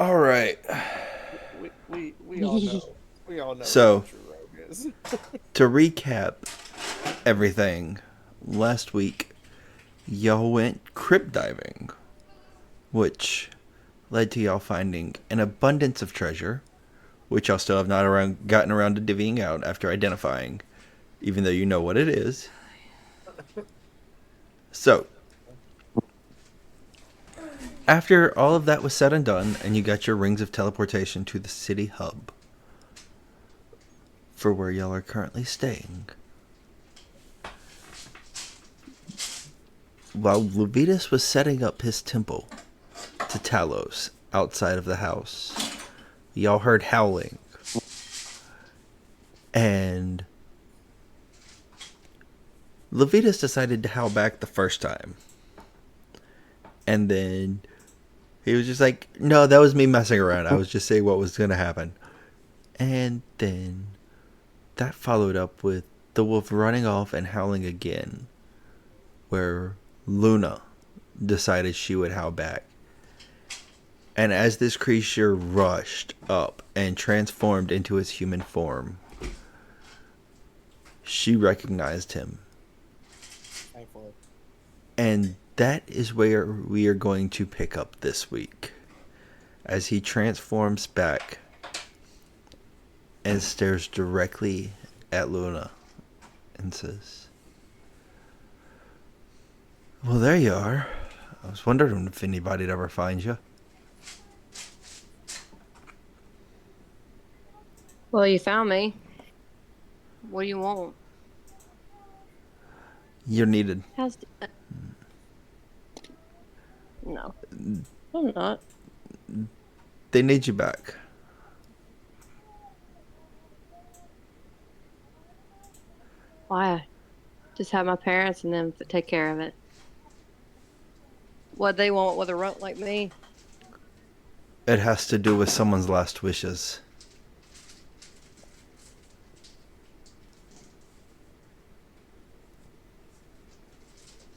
All right. We all know. We all know who the So, true rogue is. to recap everything, last week y'all went crypt diving, which led to y'all finding an abundance of treasure, which y'all still have not gotten around to divvying out after identifying, even though you know what it is. So, after all of that was said and done, and you got your rings of teleportation to the city hub for where y'all are currently staying, while Levitas was setting up his temple to Talos outside of the house, y'all heard howling. And Levitas decided to howl back the first time. And then he was just like, no, that was me messing around. I was just saying what was going to happen. And then that followed up with the wolf running off and howling again, where Luna decided she would howl back. And as this creature rushed up and transformed into his human form, she recognized him. Thankfully. And that is where we are going to pick up this week. As he transforms back and stares directly at Luna and says, well, there you are. I was wondering if anybody'd ever find you. Well, you found me. What do you want? You're needed. How's no, I'm not. They need you back. Why? Just have my parents and them take care of it. What they want with a runt like me? It has to do with someone's last wishes.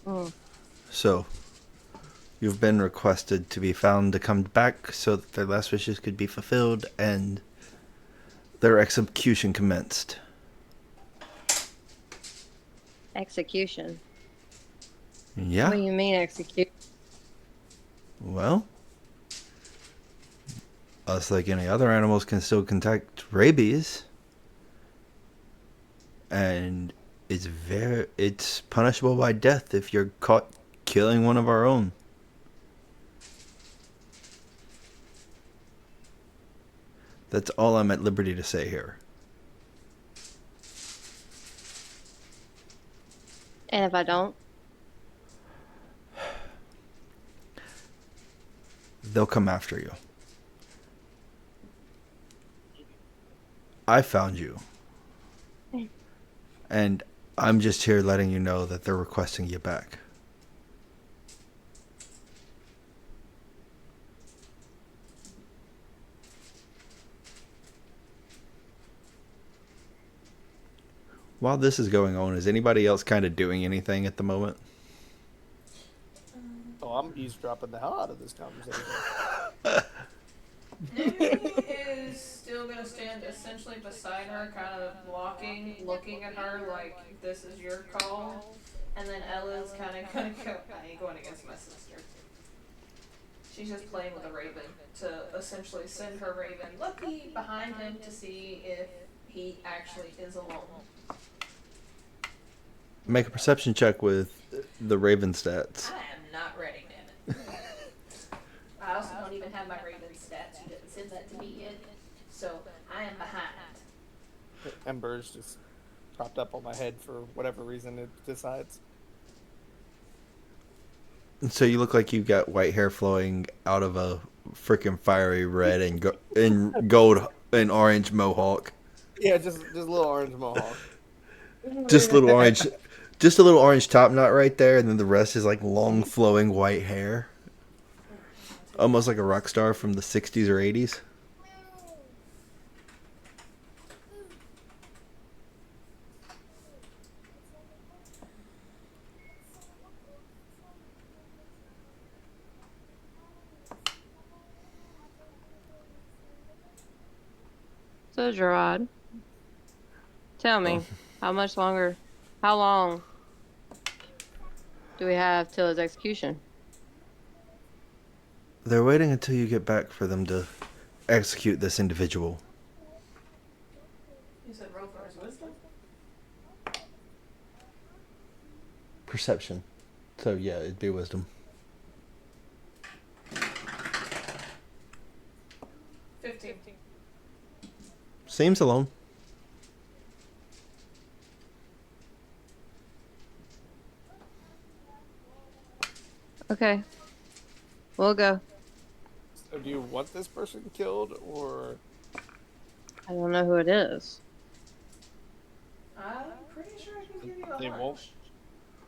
Mm. So, you've been requested to be found to come back so that their last wishes could be fulfilled and their execution commenced. Execution. What Yeah? do you mean execute? Well, us like any other animals can still contract rabies. And it's punishable by death if you're caught killing one of our own. That's all I'm at liberty to say here. And if I don't, They'll come after you. I found you, and I'm just here letting you know that they're requesting you back. While this is going on, is anybody else kind of doing anything at the moment? Oh, I'm eavesdropping the hell out of this conversation. Naomi is still gonna stand essentially beside her, kind of blocking, looking at her like this is your call. And then Ella's kind of gonna go, I ain't going against my sister. She's just playing with a raven to essentially send her raven looking behind him to see if he actually is alone. Make a perception check with the Raven stats. I am not ready, damn it. I also don't even have my raven stats. You didn't send that to me yet. So I am behind. Embers just popped up on my head for whatever reason it decides. So you look like you've got white hair flowing out of a freaking fiery red and gold and orange mohawk. Yeah, just a little orange mohawk. Just a little orange, just a little orange top knot right there, and then the rest is like long flowing white hair, almost like a rock star from the '60s or '80s. So, Gerard, tell Oh. me, how much longer, how long do we have till his execution? They're waiting until you get back for them to execute this individual. You said roll for his wisdom? Perception. So yeah, it'd be wisdom. 15. Seems alone. Okay, we'll go. So do you want this person killed, or I don't know who it is. I'm pretty sure I can give you a they won't? hunch.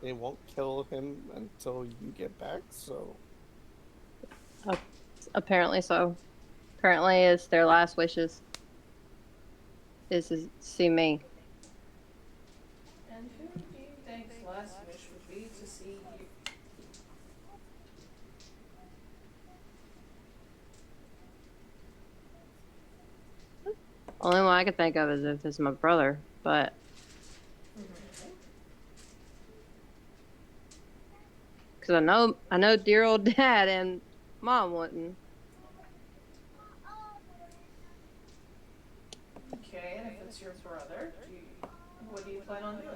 They won't kill him until you get back. So Apparently so. Apparently, it's their last wishes. Is to see me. And who do you think's last wish would be to see you? Only one I could think of is if it's my brother, but because I know dear old dad and mom wouldn't. Okay, and if it's your brother, what do you plan on doing?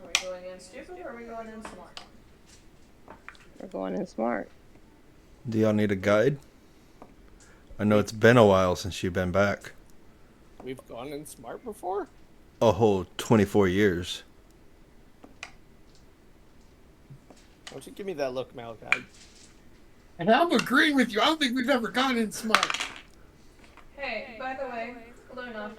Are we going in stupid or are we going in smart? We're going in smart. Do y'all need a guide? I know it's been a while since you've been back. we've gone in smart before. A whole 24 years. Don't you give me that look, Malachi? And I'm agreeing with you. I don't think we've ever gone in smart. Hey, by the way, Luna,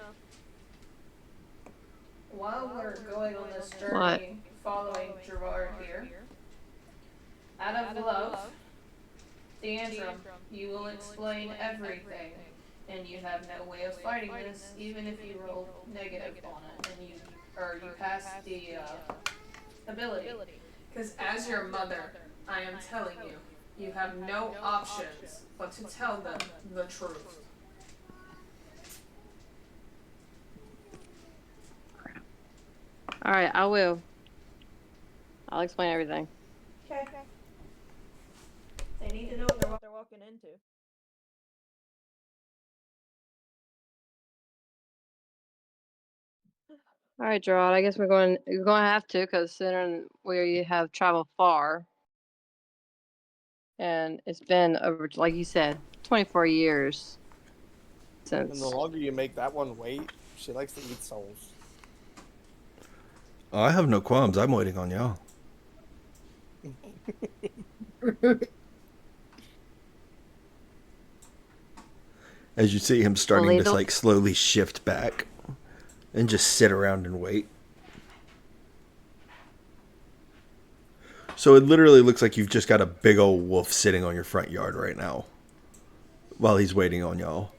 while we're going on this journey following Gerard here, out of love, Deandra, you will explain everything, and you have no way of fighting this, even if you roll negative on it, and you pass the ability. Because as your mother, I am telling you, you have no options but to tell them the truth. All right, I will. I'll explain everything. Okay. They need to know what they're walking into. All right, Gerard. I guess we're going to have to, because considering we have traveled far, and it's been over, like you said, 24 years And the since. longer you make that one wait, she likes to eat souls. Oh, I have no qualms. I'm waiting on y'all. As you see him starting Believe to it- like slowly shift back and just sit around and wait. So it literally looks like you've just got a big old wolf sitting on your front yard right now while he's waiting on y'all.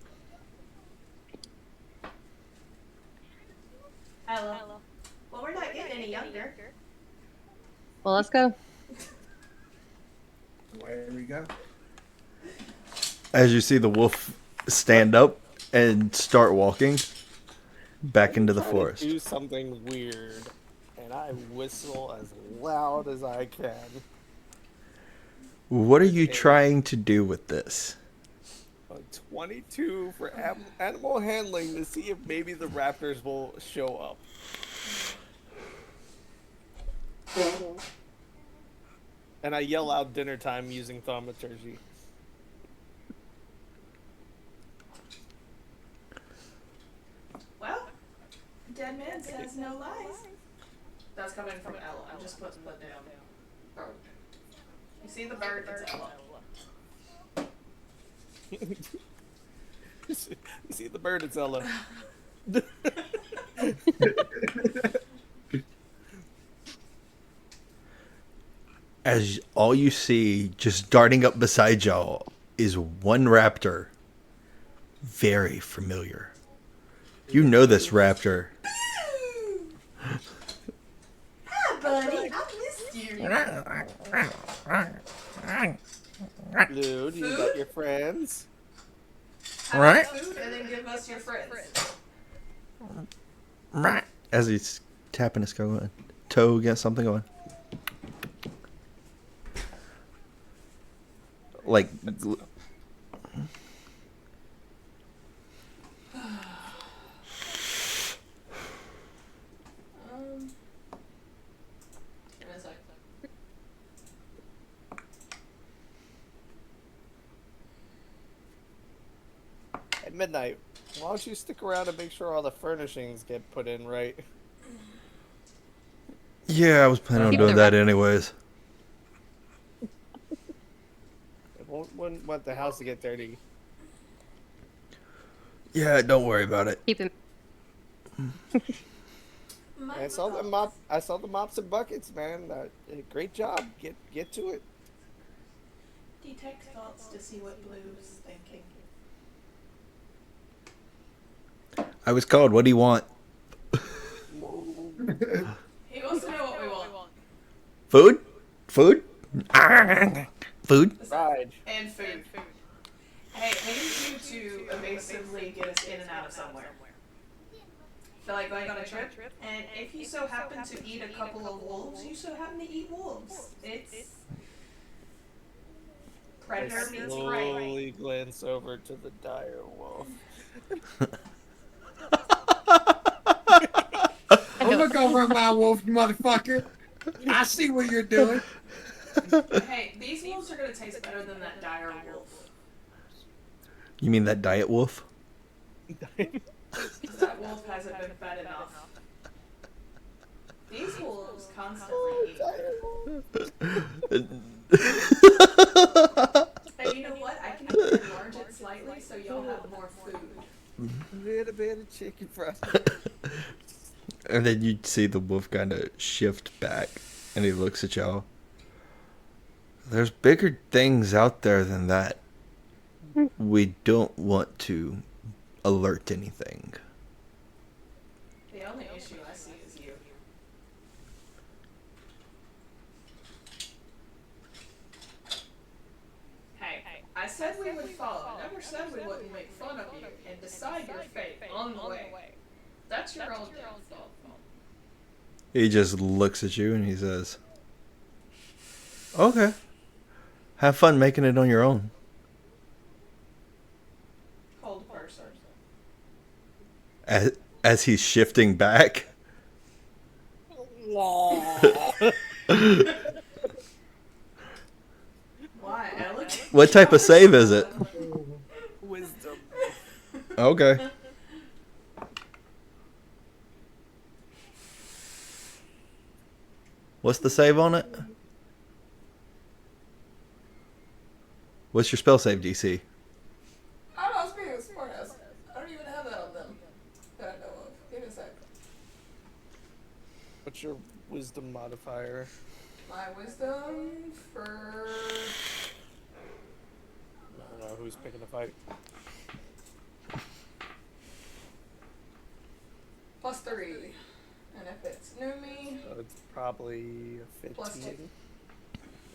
Hello. Well, we're not getting any younger. Well, let's go. Where we go? As you see the wolf stand up and start walking back into the Trying to forest. do something weird, and I whistle as loud as I can. What are you trying to do with this? A 22 for animal handling to see if maybe the raptors will show up. And I yell out dinner time using thaumaturgy. Well, dead man says no lies. That's coming from Ella. I'm just putting the damn bird. You see the bird? It's Ella. You see the bird, it's Ella. As all you see just darting up beside y'all is one raptor. Very familiar. You know this raptor. Hi, buddy. I missed you. Dude, you got your friends? How about food and then give us your friends? As he's tapping his toe against something going. Like, Give me a sec. At midnight, why don't you stick around and make sure all the furnishings get put in right? yeah, I was planning on Keep doing the that anyways. I wouldn't want the house to get dirty. Yeah, don't worry about it. Keep him. I saw the mop. I saw the mops and buckets, man. Great job. Get to it. Detect thoughts to see what Blue's thinking. I was called. What do you want? He wants to know what we want. Food? Food? Food? Ride. And food. Hey, I need you to evasively get us in and out of somewhere. Feel like going on a trip? And if you so happen to eat a couple of wolves, you so happen to eat wolves. It's predator I meets prey. slowly glance over to the dire wolf. Don't look over at my wolf, you motherfucker. I see what you're doing. Hey, these wolves are gonna taste better than that dire wolf. You mean that diet wolf? That wolf hasn't been fed enough. These wolves constantly eat. And you know what? I can even enlarge it slightly so y'all have more food. A little bit of chicken fry. And then you see the wolf kind of shift back, and he looks at y'all. There's bigger things out there than that. We don't want to alert anything. The only issue I see is you. Hey, I said we would follow. I never said we wouldn't make fun of you and decide your fate on the way. That's your own damn fault. He just looks at you and he says, "Okay. Have fun making it on your own." Hold person. As he's shifting back. Why, Alec? What type of save is it? Wisdom. Okay. What's the save on it? What's your spell save DC? I don't know, I was being a smart ass. I don't even have that on them that I know of. Give me a sec. What's your wisdom modifier? My wisdom for I don't know who's picking a fight. +3. And if it's new me, So it's probably a 15 Plus 2.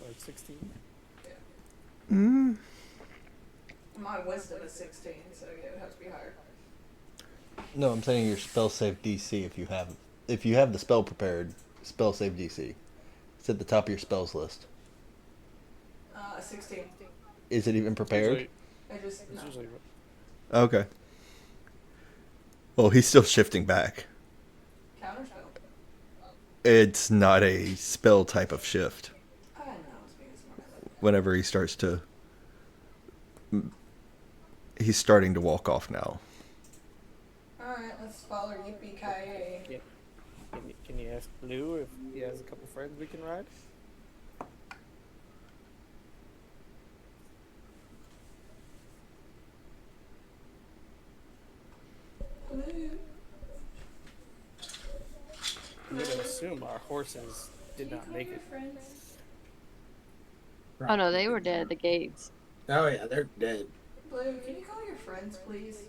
or 16. my wisdom is 16, so yeah, it would have to be higher. No, I'm saying your spell save DC if you have the spell prepared, spell save DC. It's at the top of your spells list. 16. Is it even prepared? Usually, I just, it's no. usually Okay. Well, he's still shifting back. Counterspell. It's not a spell type of shift. I know, it's being smart. Whenever he starts to... He's starting to walk off now. Alright, let's follow Yippee-ki-yay. Can you ask Blue if he has a couple friends we can ride? Blue. I'm gonna assume our horses did not make it. Friends? Oh no, they were dead at the gates. Oh yeah, they're dead. Blue, can you call your friends, please?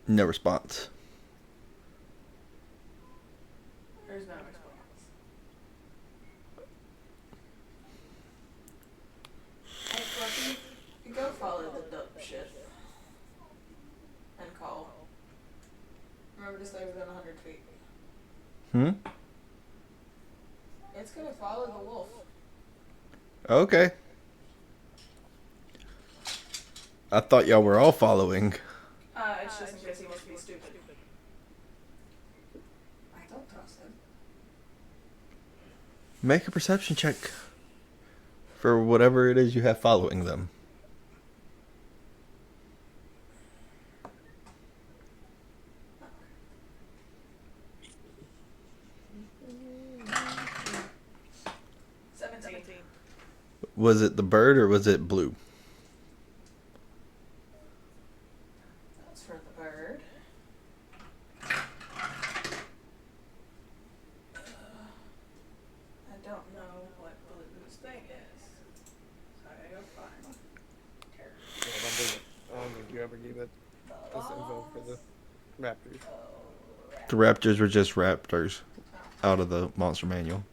No response. There's no response. remember to stay within 100 feet. Hmm? It's gonna follow the wolf. Okay. I thought y'all were all following. It's just in case he wants to be stupid. I don't trust him. Make a perception check for whatever it is you have following them. Was it the bird or was it Blue? That's for the bird. I don't know what Blue's thing is. So I gotta go find I don't think you ever gave it this info for the Raptors. The raptors were just raptors out of the monster manual.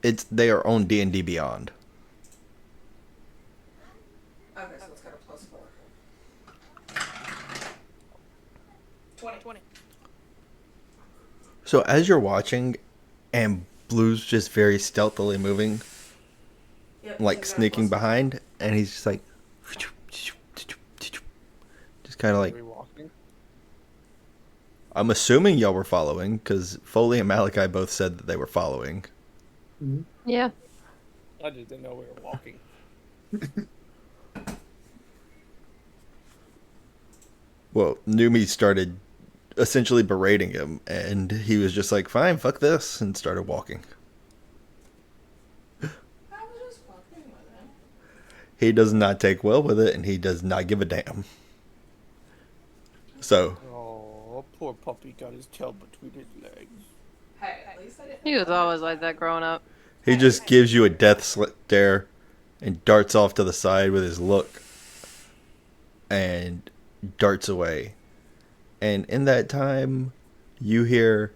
It's they are on D&D Beyond. Okay, so it's got a +4. 20. So as you're watching, and Blue's just very stealthily moving, Yep, like so it's got a sneaking +4. behind, and he's just like, just kind of Are like. we walking? I'm assuming y'all were following because Foley and Malachi both said that they were following. Yeah. I just didn't know we were walking. Well, Numi started essentially berating him, and he was just like, "Fine, fuck this," and started walking. I was just fucking with him. He does not take well with it, and he does not give a damn. So Oh, poor puppy got his tail between his legs. Hey, at least I didn't. He was always like that growing up. he just gives you a death stare and darts off to the side with his look and darts away. And in that time, you hear,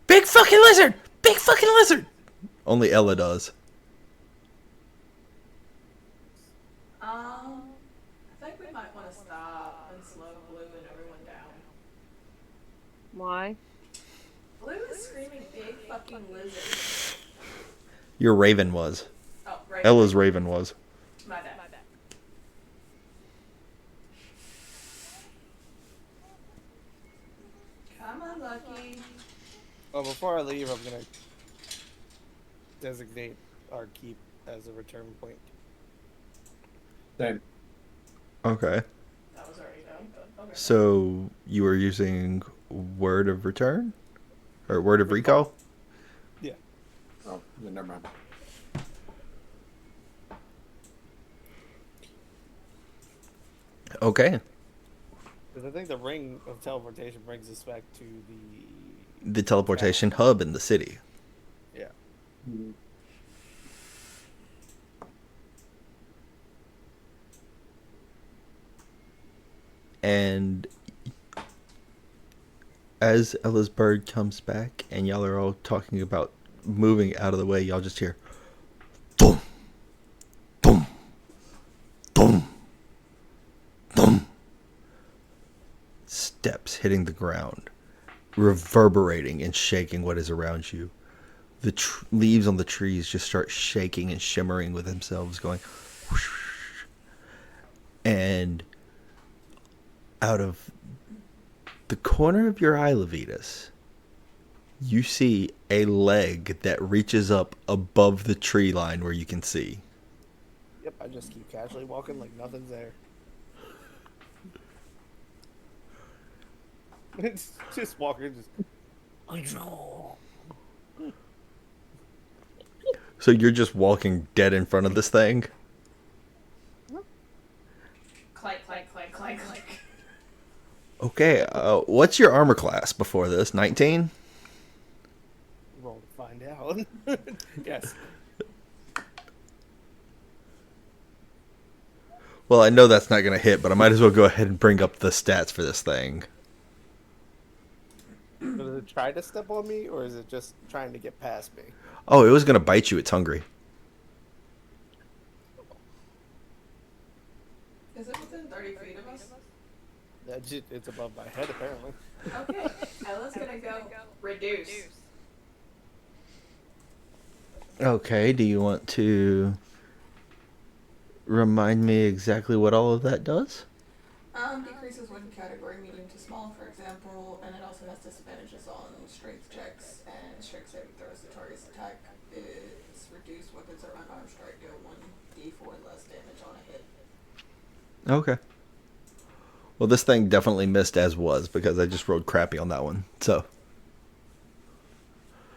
"Big fucking lizard! Big fucking lizard!" Only Ella does. I think we might want to stop and slow Blue and everyone down. Why? Blue is screaming big fucking lizard. Your Raven was. Oh, right. Ella's Raven was. My bad. Come on, Lucky. Oh, before I leave, I'm gonna designate our keep as a return point. Same. Okay. That was already done, but okay. So you were using word of return? Or word of recall? Yeah. Oh, yeah, never mind. Okay. Because I think the ring of teleportation brings us back to The teleportation hub in the city. Yeah. Mhm. And as Ella's bird comes back and y'all are all talking about moving out of the way, y'all just hear thump, thump, thump, thump. Steps hitting the ground, reverberating and shaking what is around you. The leaves on the trees just start shaking and shimmering with themselves, going whoosh. And out of the corner of your eye, Levitas, you see a leg that reaches up above the tree line where you can see. Yep, I just keep casually walking like nothing's there. It's just walking, just. So you're just walking dead in front of this thing? Clank, clank, clank, clank, clank. Okay, what's your armor class before this? 19? Roll to find out. Yes. Well, I know that's not going to hit, but I might as well go ahead and bring up the stats for this thing. But try to step on me, or is it just trying to get past me? Oh, it was gonna bite you. It's hungry. Is it within 30 feet of us? It's above my head, apparently. Okay, Ella's gonna go reduce. Okay. Do you want to remind me exactly what all of that does? Decreases weapon category medium to small, for example, and it also has disadvantages on strength checks and strength saving throws. The target's attack is reduced weapons or unarmed strike deal 1d4 less damage on a hit. Okay. Well, this thing definitely missed as was because I just rolled crappy on that one. So,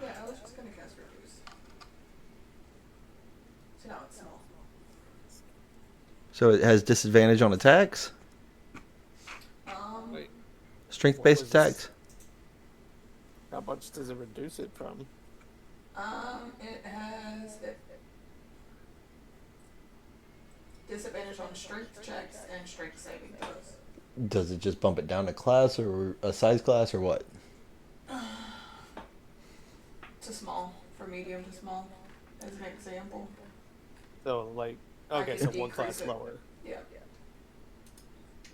Yeah, I was just gonna cast reduce. So now it's small. so it has disadvantage on attacks, Wait, strength-based What was this? attacks. how much does it reduce it from? It has disadvantage on strength checks and strength saving throws. Does it just bump it down a class or a size class or what? To small, for medium to small, as an example. So, like, I okay, can so one class decrease it. lower. Yeah.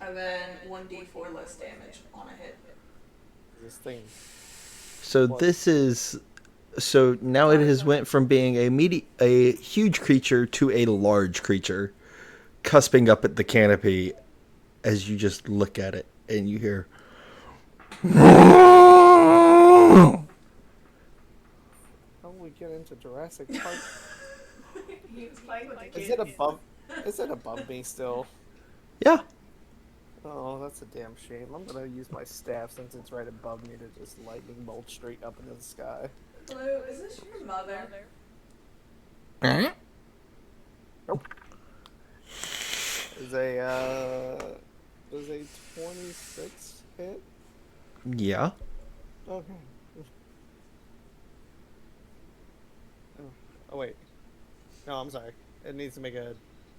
And then 1d4 less damage on a hit. This thing. So What? this is so now it has went from being a huge creature to a large creature, cusping up at the canopy as you just look at it and you hear. How do we get into Jurassic Park? He was playing with the kids. Is it above? Is it above me still? Yeah. Oh, that's a damn shame. I'm gonna use my staff since it's right above me to just lightning bolt straight up into the sky. Blue, is this your mother? Nope. Is a 26 hit? Yeah. Okay. Oh wait. No, I'm sorry. It needs to make a.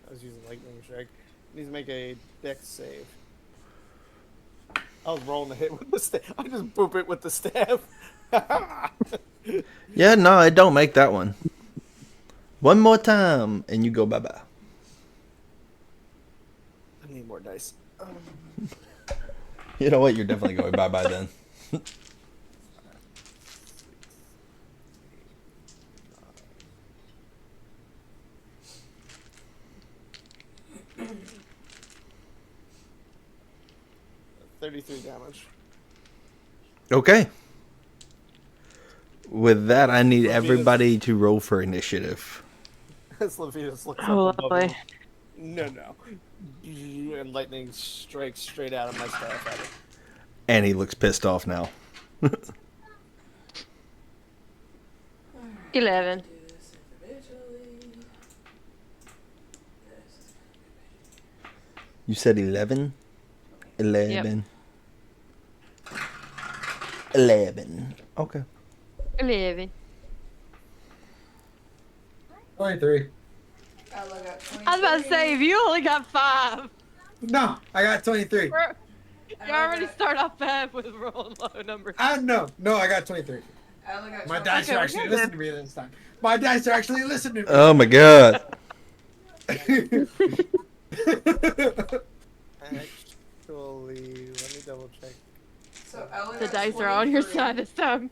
I was using lightning strike. It needs to make a dex save. I was rolling the hit with the staff. I just boop it with the staff. Yeah, no, I don't make that one. One more time and you go bye-bye. I need more dice. You know what? You're definitely going bye-bye then. 33 damage. Okay. With that, I need everybody to roll for initiative. As Levitas looks Oh, up above lovely. me. No. And lightning strikes straight out of my staff at it. And he looks pissed off now. 11. Do this individually. You said 11? 11. 11. Okay. 11. 23. Ella got 23. I was about to say, if you only got 5, No, I got 23. you already start off bad with rolling low numbers. I know. No, I got 23. Ella got My 23. dice Okay, are we're actually good listening to me this time. My dice are actually listening to me. Oh my god. Actually, let me double check. So Ella The got dice are on your 23. side this time.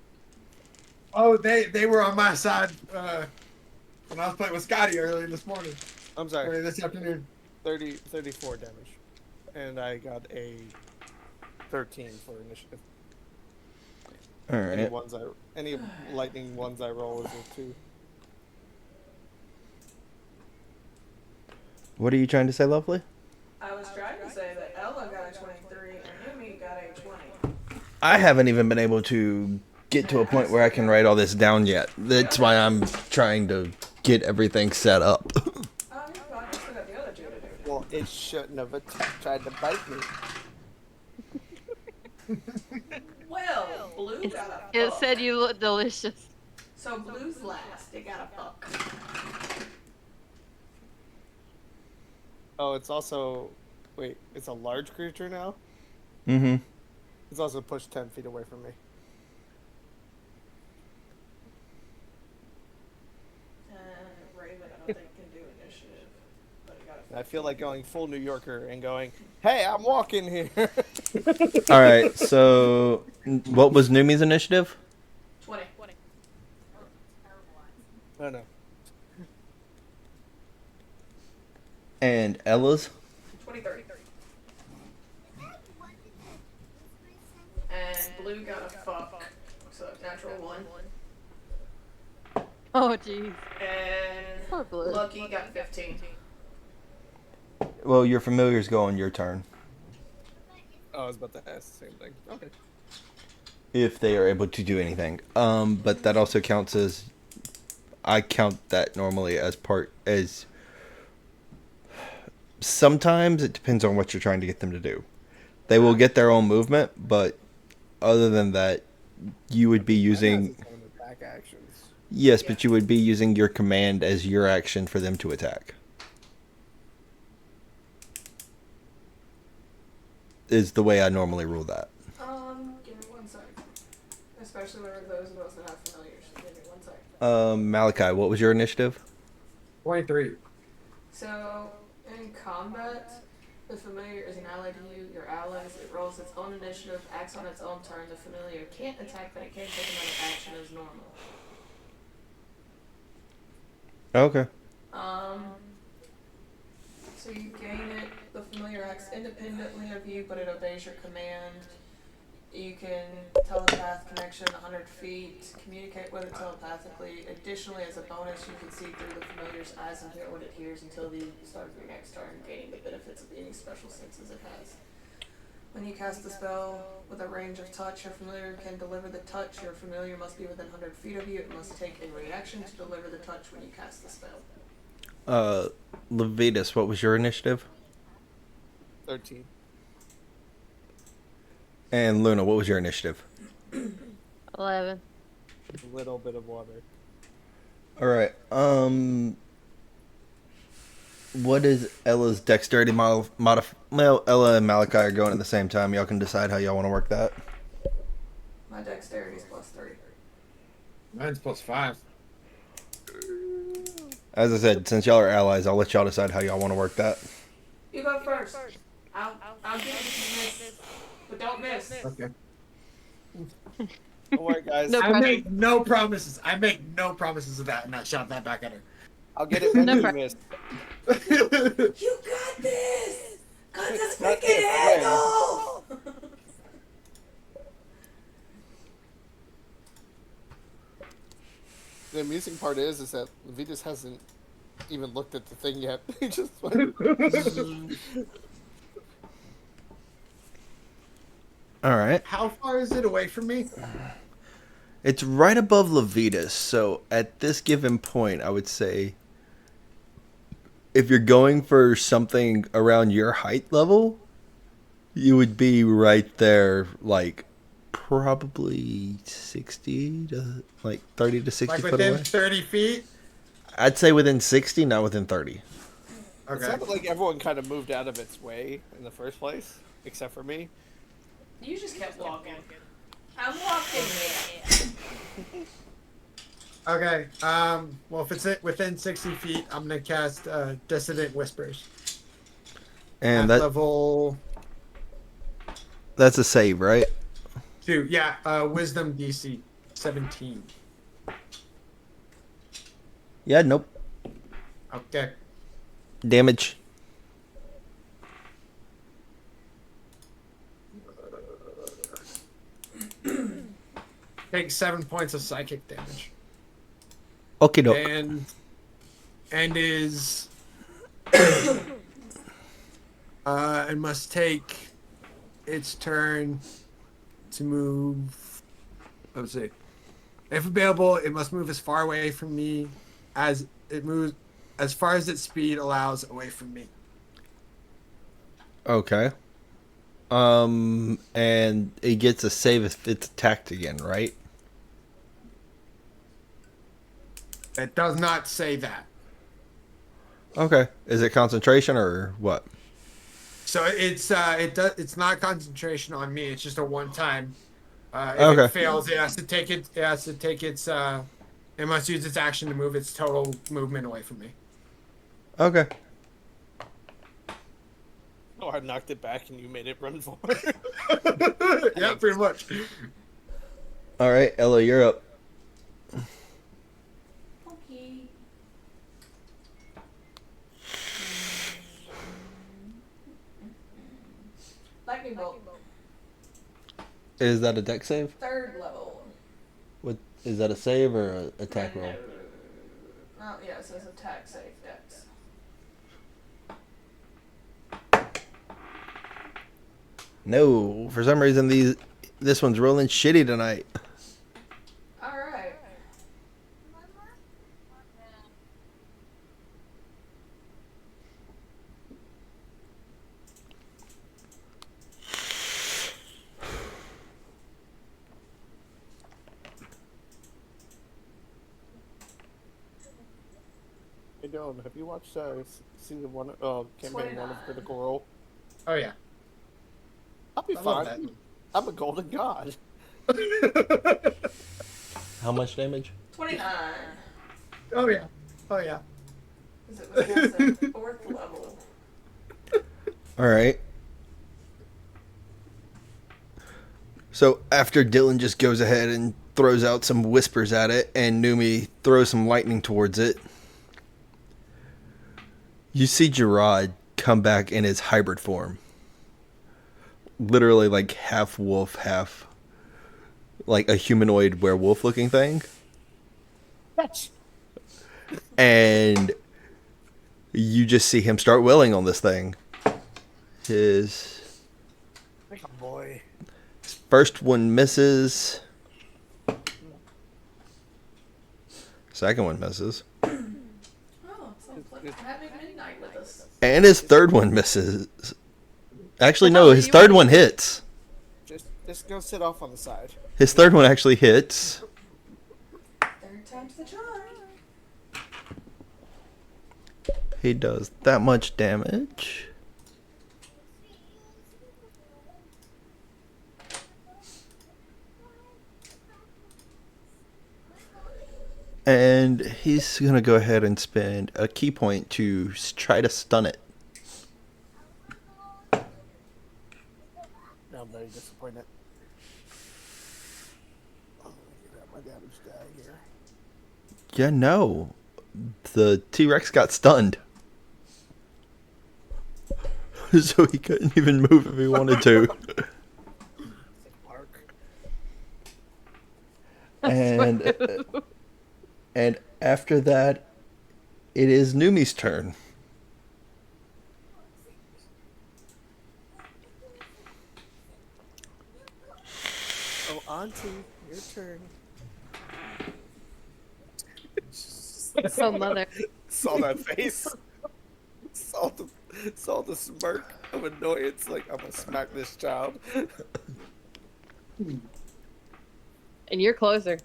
Oh, they were on my side when I was playing with Scotty earlier this morning. I'm sorry. Earlier this afternoon. 34 damage. And I got a 13 for initiative. Any Alright. ones any lightning ones I roll is a 2. What are you trying to say, Lovely? I was trying to say that Ella got a 23 and Yumi got a 20. I haven't even been able to get to a point where I can write all this down yet. That's why I'm trying to get everything set up. Oh, you're fine. I still got the other two to do. Well, it shouldn't have tried to bite me. Well, Blue got a fuck. It said you look delicious. So Blue's last. They got a fuck. Oh, it's also... Wait, it's a large creature now? Mm-hmm. It's also pushed 10 feet away from me. I feel like going full New Yorker and going, "Hey, I'm walking here." All right. So, what was Numi's initiative? 20. I don't know. And Ella's? 23. And blue got a fuck. So natural 1. Oh, jeez. And Poor Blue. Lucky got 15. Well, your familiars go on your turn Oh, I was about to ask the same thing. Okay. if they are able to do anything. But that also counts as I count that normally as part as. Sometimes it depends on what you're trying to get them to do. They will get their own movement, but other than that, you would be using. Some attack actions. Yes, but you would be using your command as your action for them to attack. Is the way I normally rule that. Give me 1 sec. Especially with those of us that have familiars. Give me 1 sec. Malachi, what was your initiative? 23. So, in combat, the familiar is an ally to you, your allies. It rolls its own initiative, acts on its own turn. The familiar can't attack, but it can take another action as normal. Okay. So you gain it. The familiar acts independently of you, but it obeys your command. You can telepath connection 100 feet, communicate with it telepathically. Additionally, as a bonus, you can see through the familiar's eyes and hear what it hears until the start of your next turn, gaining the benefits of any special senses it has. When you cast the spell with a range of touch, your familiar can deliver the touch. Your familiar must be within 100 feet of you. It must take a reaction to deliver the touch when you cast the spell. Levitas, what was your initiative? 13. And Luna, what was your initiative? 11. A little bit of water. All right. What is Ella's dexterity Well, Ella and Malachi are going at the same time. Y'all can decide how y'all want to work that. My dexterity is +3. Mine's +5. As I said, since y'all are allies, I'll let y'all decide how y'all want to work that. You go first. I'll give it if you miss, but don't miss. Okay. Don't worry, guys. No I pressure. make no promises. I make no promises of that, and I shot that back at her. I'll get it when No you problem. miss. You got this! Cut this Not freaking this head way. off! The amusing part is that Levitas hasn't even looked at the thing yet. He just went. All right. How far is it away from me? It's right above Levitas, so at this given point, I would say if you're going for something around your height level, you would be right there, like probably 60 to like 30 to 60 Like foot within away. 30 feet? I'd say within 60, not within 30. It Okay. sounded like everyone kind of moved out of its way in the first place, except for me. You just kept walking. I'm walking. Okay. Well, if it's within 60 feet, I'm gonna cast Dissident Whispers. And At level that's a save, right? 2. Yeah. Wisdom DC 17. Yeah, nope. Okay. Damage. Take 7 points of psychic damage. Okay, doke. And is it must take its turn to move. Let's see. If available, it must move as far away from me as it moves, as far as its speed allows away from me. Okay. And it gets a save if it's attacked again, right? It does not say that. Okay. Is it concentration or what? So it's not concentration on me. It's just a one time. If Okay. it fails, it has to take it. It has to take its. It must use its action to move its total movement away from me. Okay. Oh, I knocked it back and you made it run forward. Yeah, pretty much. All right, Ella, you're up. Okay. Lightning bolt. Is that a deck save? 3rd level. What is that, a save or an attack roll? Oh, yeah, it says attack save dex. No, for some reason this one's rolling shitty tonight. Alright. Hey, Dylan, have you watched season 1, campaign 1 of 29. Critical Role? Oh yeah. I'll be I love fine. I'm a golden god. that. How much damage? 29. Oh yeah. Oh yeah. Because it was just at 4th level. All right. So after Dylan just goes ahead and throws out some whispers at it, and Numi throws some lightning towards it, you see Gerard come back in his hybrid form. Literally like half wolf, half like a humanoid werewolf looking thing. And you just see him start willing on this thing. His Like a boy. first one misses. Second one misses. Oh, so like having midnight with us. And his third one misses. Actually, no, Oh, his you third were- one hits. Just go sit off on the side. His third one actually hits. 3rd time's the charm. He does that much damage. And he's going to go ahead and spend a key point to try to stun it. Now I'm very disappointed. Oh, I got my damage die here. Yeah, no. The T-Rex got stunned. So he couldn't even move if he wanted to. Mark. And after that, it is Numi's turn. Oh, Auntie, your turn. Oh, mother. Saw that face. Saw the smirk of annoyance. Like, I'm gonna smack this child. And you're closer.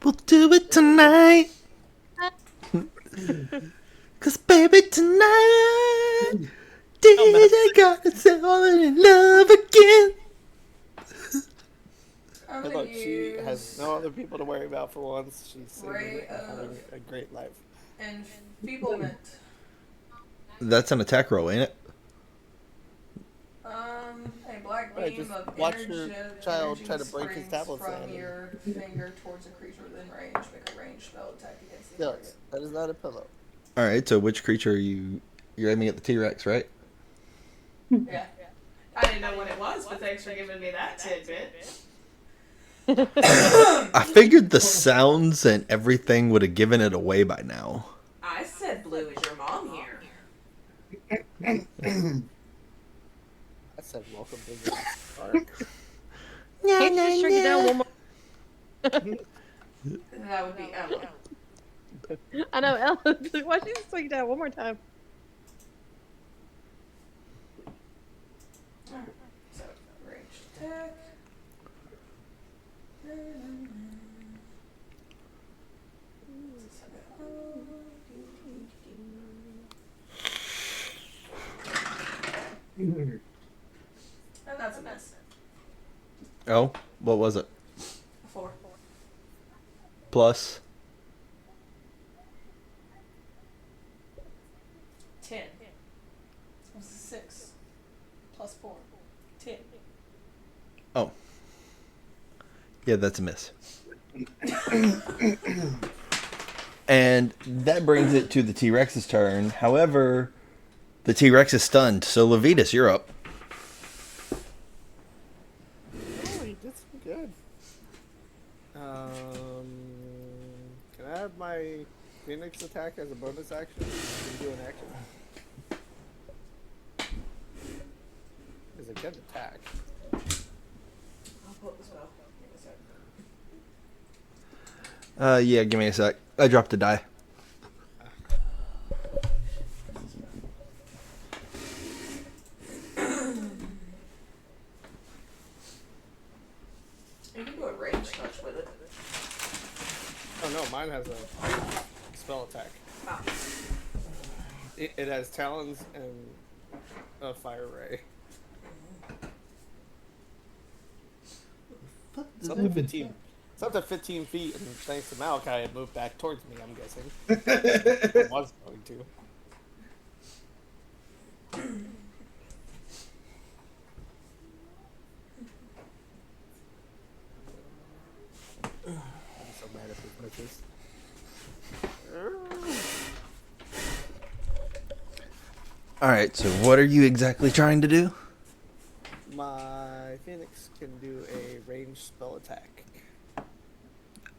We'll do it tonight. 'Cause baby tonight, DJ got us falling in love again. I'm And gonna look, she has use no other people to worry about for once. She's saving Ray it and of- having a great life. enfeeblement. That's an attack roll, ain't it? A black Right, beam just of watch energy, your child energy try to break his springs tablets from down. your finger towards a creature within range. Make a ranged spell attack against the Yes, target. that is not a pillow. All right. So which creature you're aiming at? The T-Rex, right? Yeah. I didn't know what it was, but thanks for giving me that tidbit. I figured the sounds and everything would have given it away by now. I said blue is your mom here. I said welcome to the park. Can't you just shrink it down one more? That would be Emma. I know, Ellen. Why don't you just shrink it down one more time? So, ranged attack. Oh, what was it? 4. Plus. 10. It was a 6. Plus 4. 10. Oh. Yeah, that's a miss. And that brings it to the T-Rex's turn. However, the T-Rex is stunned, so Levitas, you're up. Oh, he did some good. Can I have my Phoenix attack as a bonus action? Can you do an action? Because it can attack. I'll pull up the spell. Give me a sec. Yeah, give me a sec. I dropped a die. You can do a range touch with it. Oh no, mine has a spell attack. Ah. It has talons and a fire ray. It's up to 15. It's up to 15 feet, and thanks to Malachi, it moved back towards me. I'm guessing. It was going to. I'm so mad at these misses. All right, so what are you exactly trying to do? My Phoenix can do a ranged spell attack.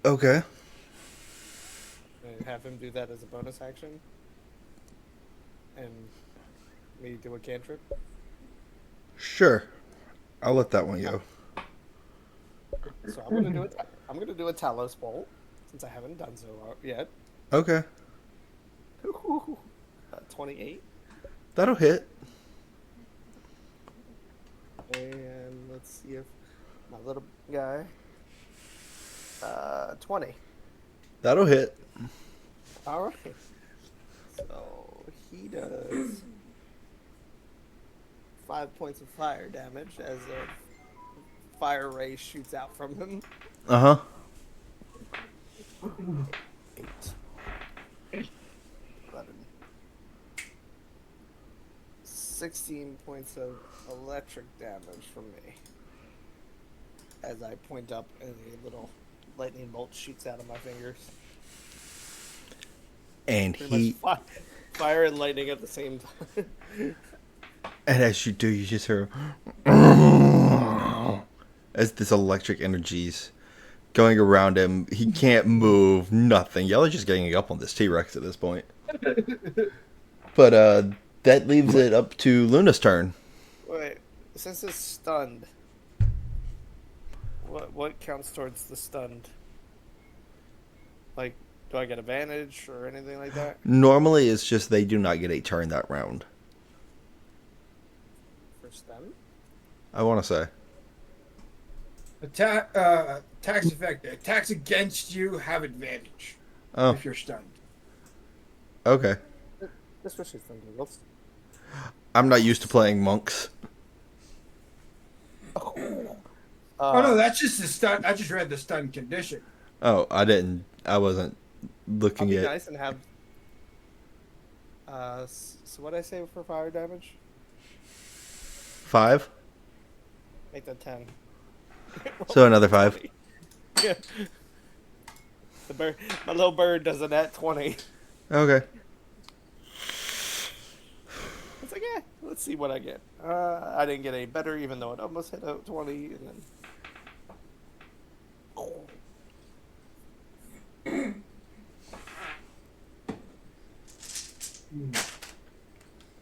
Okay. And have him do that as a bonus action. And me do a cantrip. Sure. I'll let that one go. So I'm gonna do it. I'm gonna do a Talos Bolt since I haven't done so yet. Okay. 28. That'll hit. And let's see if my little guy. 20. That'll hit. All right. So he does 5 points of fire damage as a fire ray shoots out from him. Uh-huh. 8. 11. 16 points of electric damage from me. As I point up and a little lightning bolt shoots out of my fingers. And Pretty much fire and lightning at the same time. and as you do, you just hear as this electric energy's going around him. He can't move, nothing. Y'all are just getting up on this T-Rex at this point. But that leaves it up to Luna's turn. Wait, since it's stunned, what counts towards the stunned? Like, do I get advantage or anything like that? Normally, it's just they do not get a turn that round. For stun? I want to say. Tax effect. Attacks against you have advantage Oh, if you're stunned. Especially okay. stun deals. I'm not used to playing monks. Oh no, that's just the stun. I just read the stun condition. Oh, I wasn't I'll looking be at. nice and have. So what I say for fire damage? 5. Make that 10. So another 5. Yeah. The bird, my little bird does a nat 20. Okay. It's like, yeah, let's see what I get. I didn't get any better, even though it almost hit a 20, and then.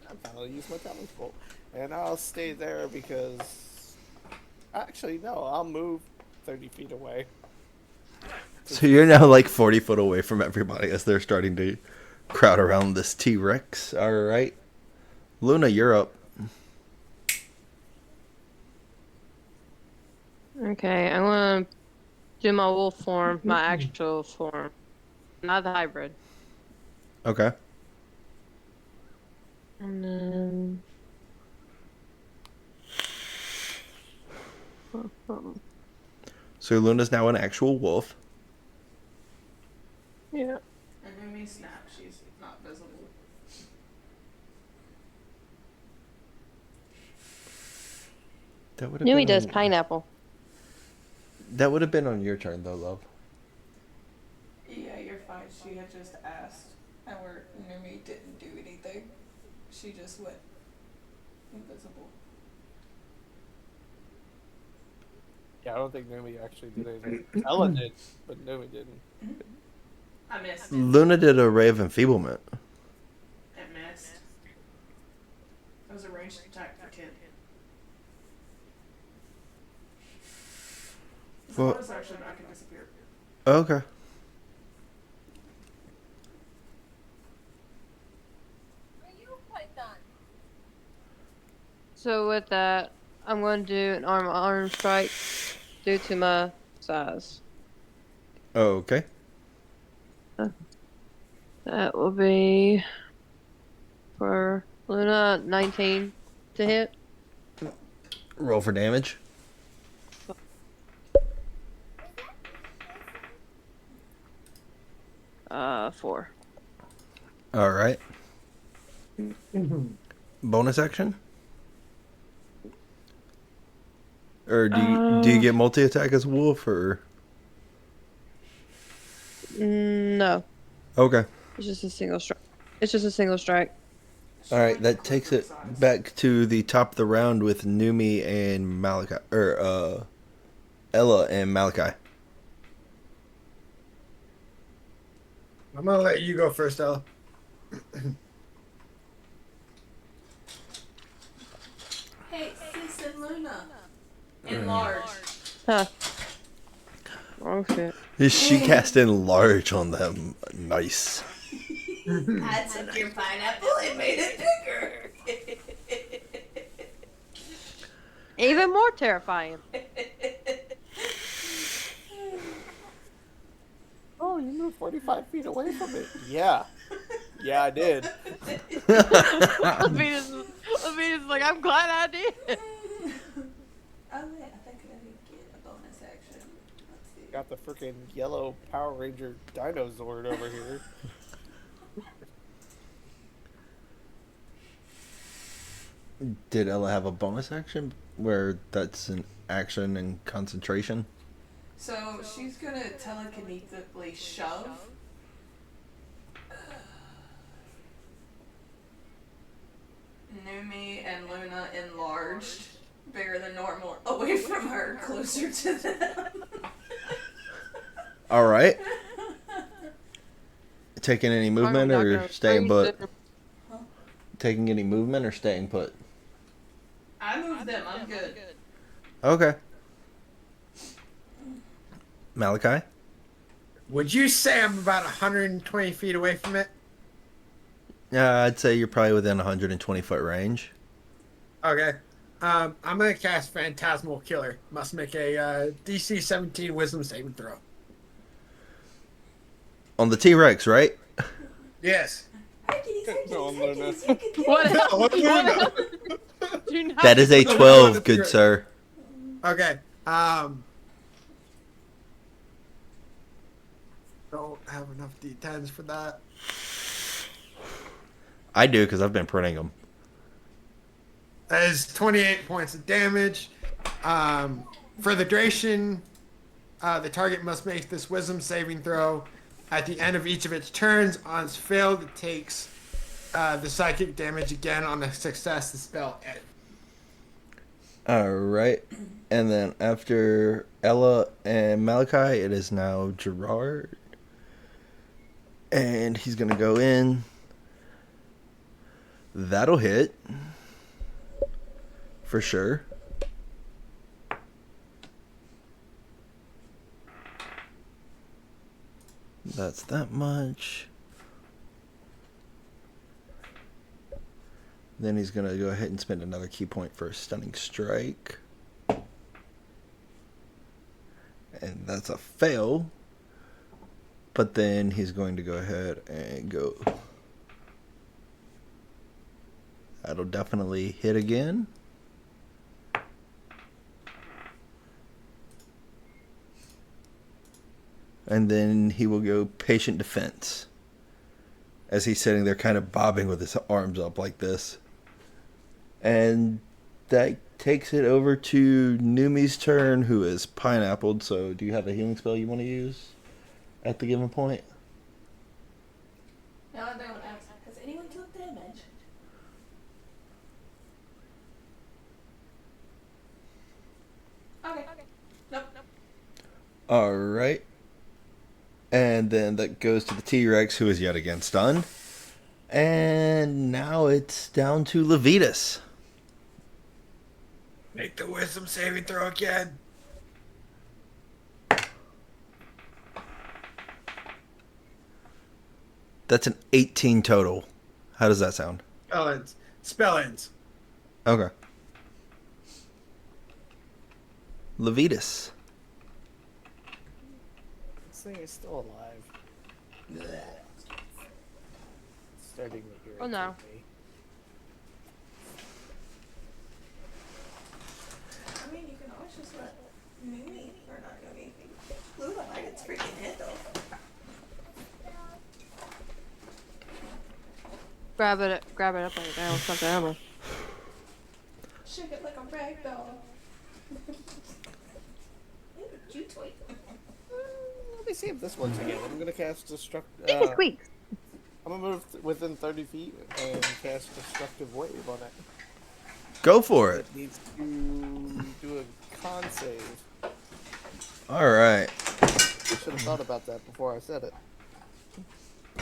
I finally use my talent bolt, and I'll stay there because. Actually, no, I'll move 30 feet away. So you're now like 40 foot away from everybody as they're starting to crowd around this T-Rex. All right. Luna, you're up. Okay, I'm gonna do my wolf form, my actual form, not the hybrid. Okay. And then So Luna's now an actual wolf. Yeah. And Numi snap. She's not visible. That would have Numi been does on, pineapple. That would have been on your turn though, love. Yeah, you're fine. She had just asked, and where Numi didn't do anything. She just went invisible. Yeah, I don't think Numi actually did anything. Ella did, but Numi didn't. I missed. Luna did a ray of enfeeblement. It missed. It was a ranged attack for kid. It's a Well- bonus action, but I can disappear. Okay. So with that, I'm going to do an arm strike due to my size. Okay. That will be for Luna 19 to hit. Roll for damage. Four. All right. Bonus action. Or do you get multi attack as a wolf or? No, Okay. it's just a single strike. It's just a single strike. All right, that takes it back to the top of the round with Numi and Malachi, or Ella and Malachi. I'm gonna let you go first, Ella. Hey, Sis and Luna. Enlarge. Huh. Oh shit. She cast enlarge on them. Nice. I took your pineapple and made it bigger. Even more terrifying. Oh, you moved 45 feet away from it. Yeah. Yeah, I did. Lavina's like, I'm glad I did. Oh wait, I think I did get a bonus action. Let's see. Got the freaking yellow Power Ranger Dino Zord over here. Did Ella have a bonus action where that's an action and concentration? So she's gonna telekinetically shove. Numi and Luna enlarged, bigger than normal, away from her, closer to them. All right. Taking any movement not or gonna staying freeze put? Taking any movement or staying put? I moved them, I'm good. Okay. Malachi? Would you say I'm about 120 feet away from it? Yeah, I'd say you're probably within 120 foot range. Okay. I'm gonna cast Phantasmal Killer. Must make a DC 17 Wisdom saving throw. On the T Rex, right? Yes. No, Luna. What No, else? what do you What know? else? Do not That is a No, 12, no, good that's sir. Okay. Don't have enough D10s for that. I do because I've been printing them. That is 28 points of damage. For the duration, the target must make this wisdom saving throw. At the end of each of its turns, on its failed, it takes the psychic damage again. On a success, the spell ends. All right. And then after Ella and Malachi, it is now Gerard. And he's going to go in. That'll hit. For sure. That's that much. Then he's going to go ahead and spend another key point for a stunning strike. And that's a fail. But then he's going to go ahead and go. That'll definitely hit again. And then he will go patient defense. As he's sitting there kind of bobbing with his arms up like this. And that takes it over to Numi's turn, who is pineappled. So do you have a healing spell you want to use at the given point? Now I don't ask, has anyone took damage? Okay. Nope. Alright. And then that goes to the T-Rex, who is yet again stunned. And now it's down to Levitas. Make the wisdom saving throw again. That's an 18 total. How does that sound? Spellins. Spellins. Okay. Levitas. This thing is still alive. Starting to irritate Oh, no. me. I mean, you can always just let Mimi, or not Mimi, Lula bite its freaking head off. Grab it up like that. What's up, animal? Shake it like a rag doll. Cute toy. Let me see if this works again. I'm gonna cast destruct. Squeaky squeak. I'm gonna move within 30 feet and cast destructive wave on it. Go for it. It needs to do a con save. Alright. I should have thought about that before I said it.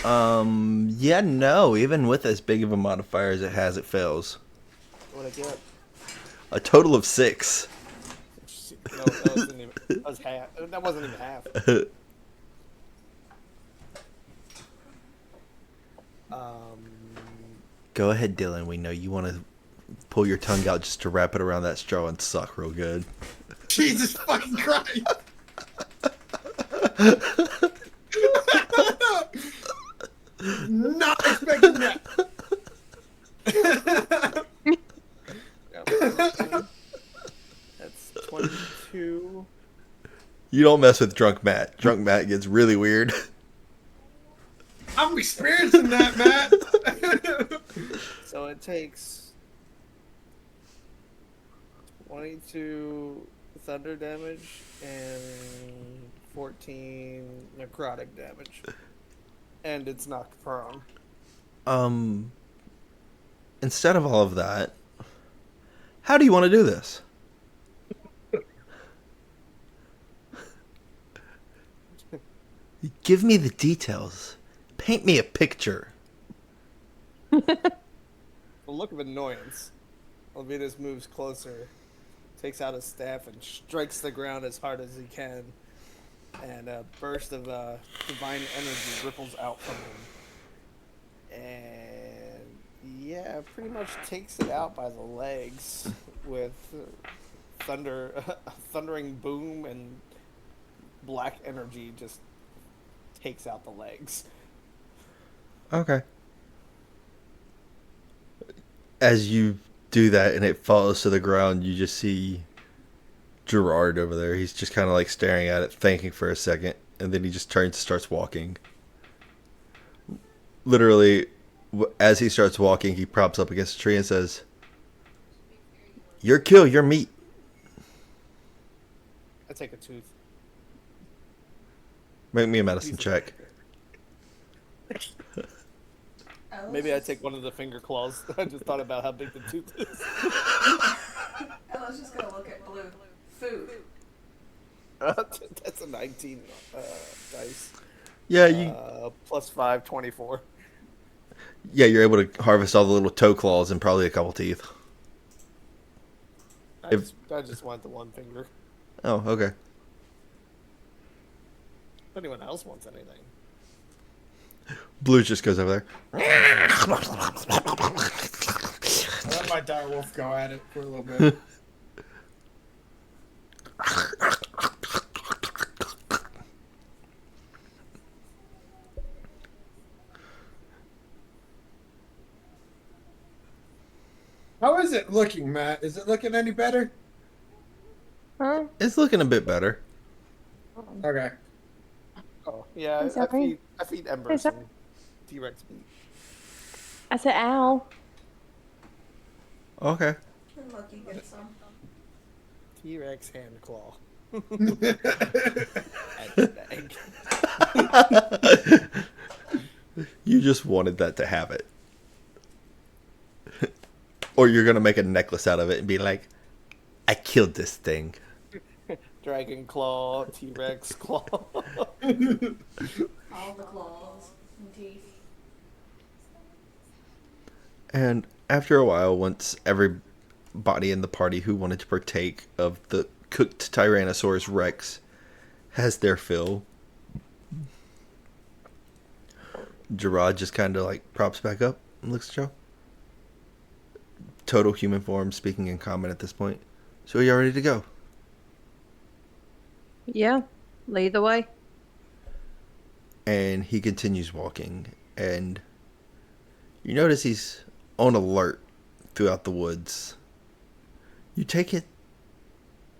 Yeah, no. Even with as big of a modifier as it has, it fails. What'd I get? A total of 6. No, that wasn't even. That was half. That wasn't even half. Go ahead, Dylan. We know you want to pull your tongue out just to wrap it around that straw and suck real good. Jesus fucking Christ. Not expecting that. That's 22. You don't mess with Drunk Matt. Drunk Matt gets really weird. I'm experiencing that, Matt. So it takes 22 thunder damage and 14 necrotic damage. And it's knocked prone. Instead of all of that, how do you want to do this? Give me the details. Paint me a picture. A look of annoyance. Alvidas moves closer, takes out his staff, and strikes the ground as hard as he can. And a burst of divine energy ripples out from him. And yeah, pretty much takes it out by the legs with thundering boom, and black energy just takes out the legs. Okay. As you do that and it falls to the ground, you just see Gerard over there. He's just kind of like staring at it, thinking for a second, and then he just turns and starts walking. Literally, as he starts walking, he props up against a tree and says, "Your kill, your meat." I take a tooth. Make me a medicine check. Maybe I take one of the finger claws. I just thought about how big the tooth is. Ella's just gonna look at Blue. Food. That's a 19 dice. Yeah, you. Plus 5, 24. Yeah, you're able to harvest all the little toe claws and probably a couple teeth. I just want the one finger. Oh, okay. If anyone else wants anything. Blue just goes over there. I let my dire wolf go at it for a little bit. How is it looking, Matt? Is it looking any better? Huh? It's looking a bit better. Okay. Oh, yeah, I'm sorry. I feed Ember I'm sorry. some T-Rex meat. I said, ow. Okay. And Lucky gets some. T-Rex hand claw. I At the bag. You just wanted that to have it. Or you're going to make a necklace out of it and be like, I killed this thing. Dragon claw, T-Rex claw. All the claws and teeth. And after a while, once everybody in the party who wanted to partake of the cooked Tyrannosaurus Rex has their fill, Gerard just kind of like props back up and looks at Joe. Total human form, speaking in common at this point. So are you ready to go? Yeah. Lead the way. And he continues walking, and you notice he's on alert throughout the woods. You take it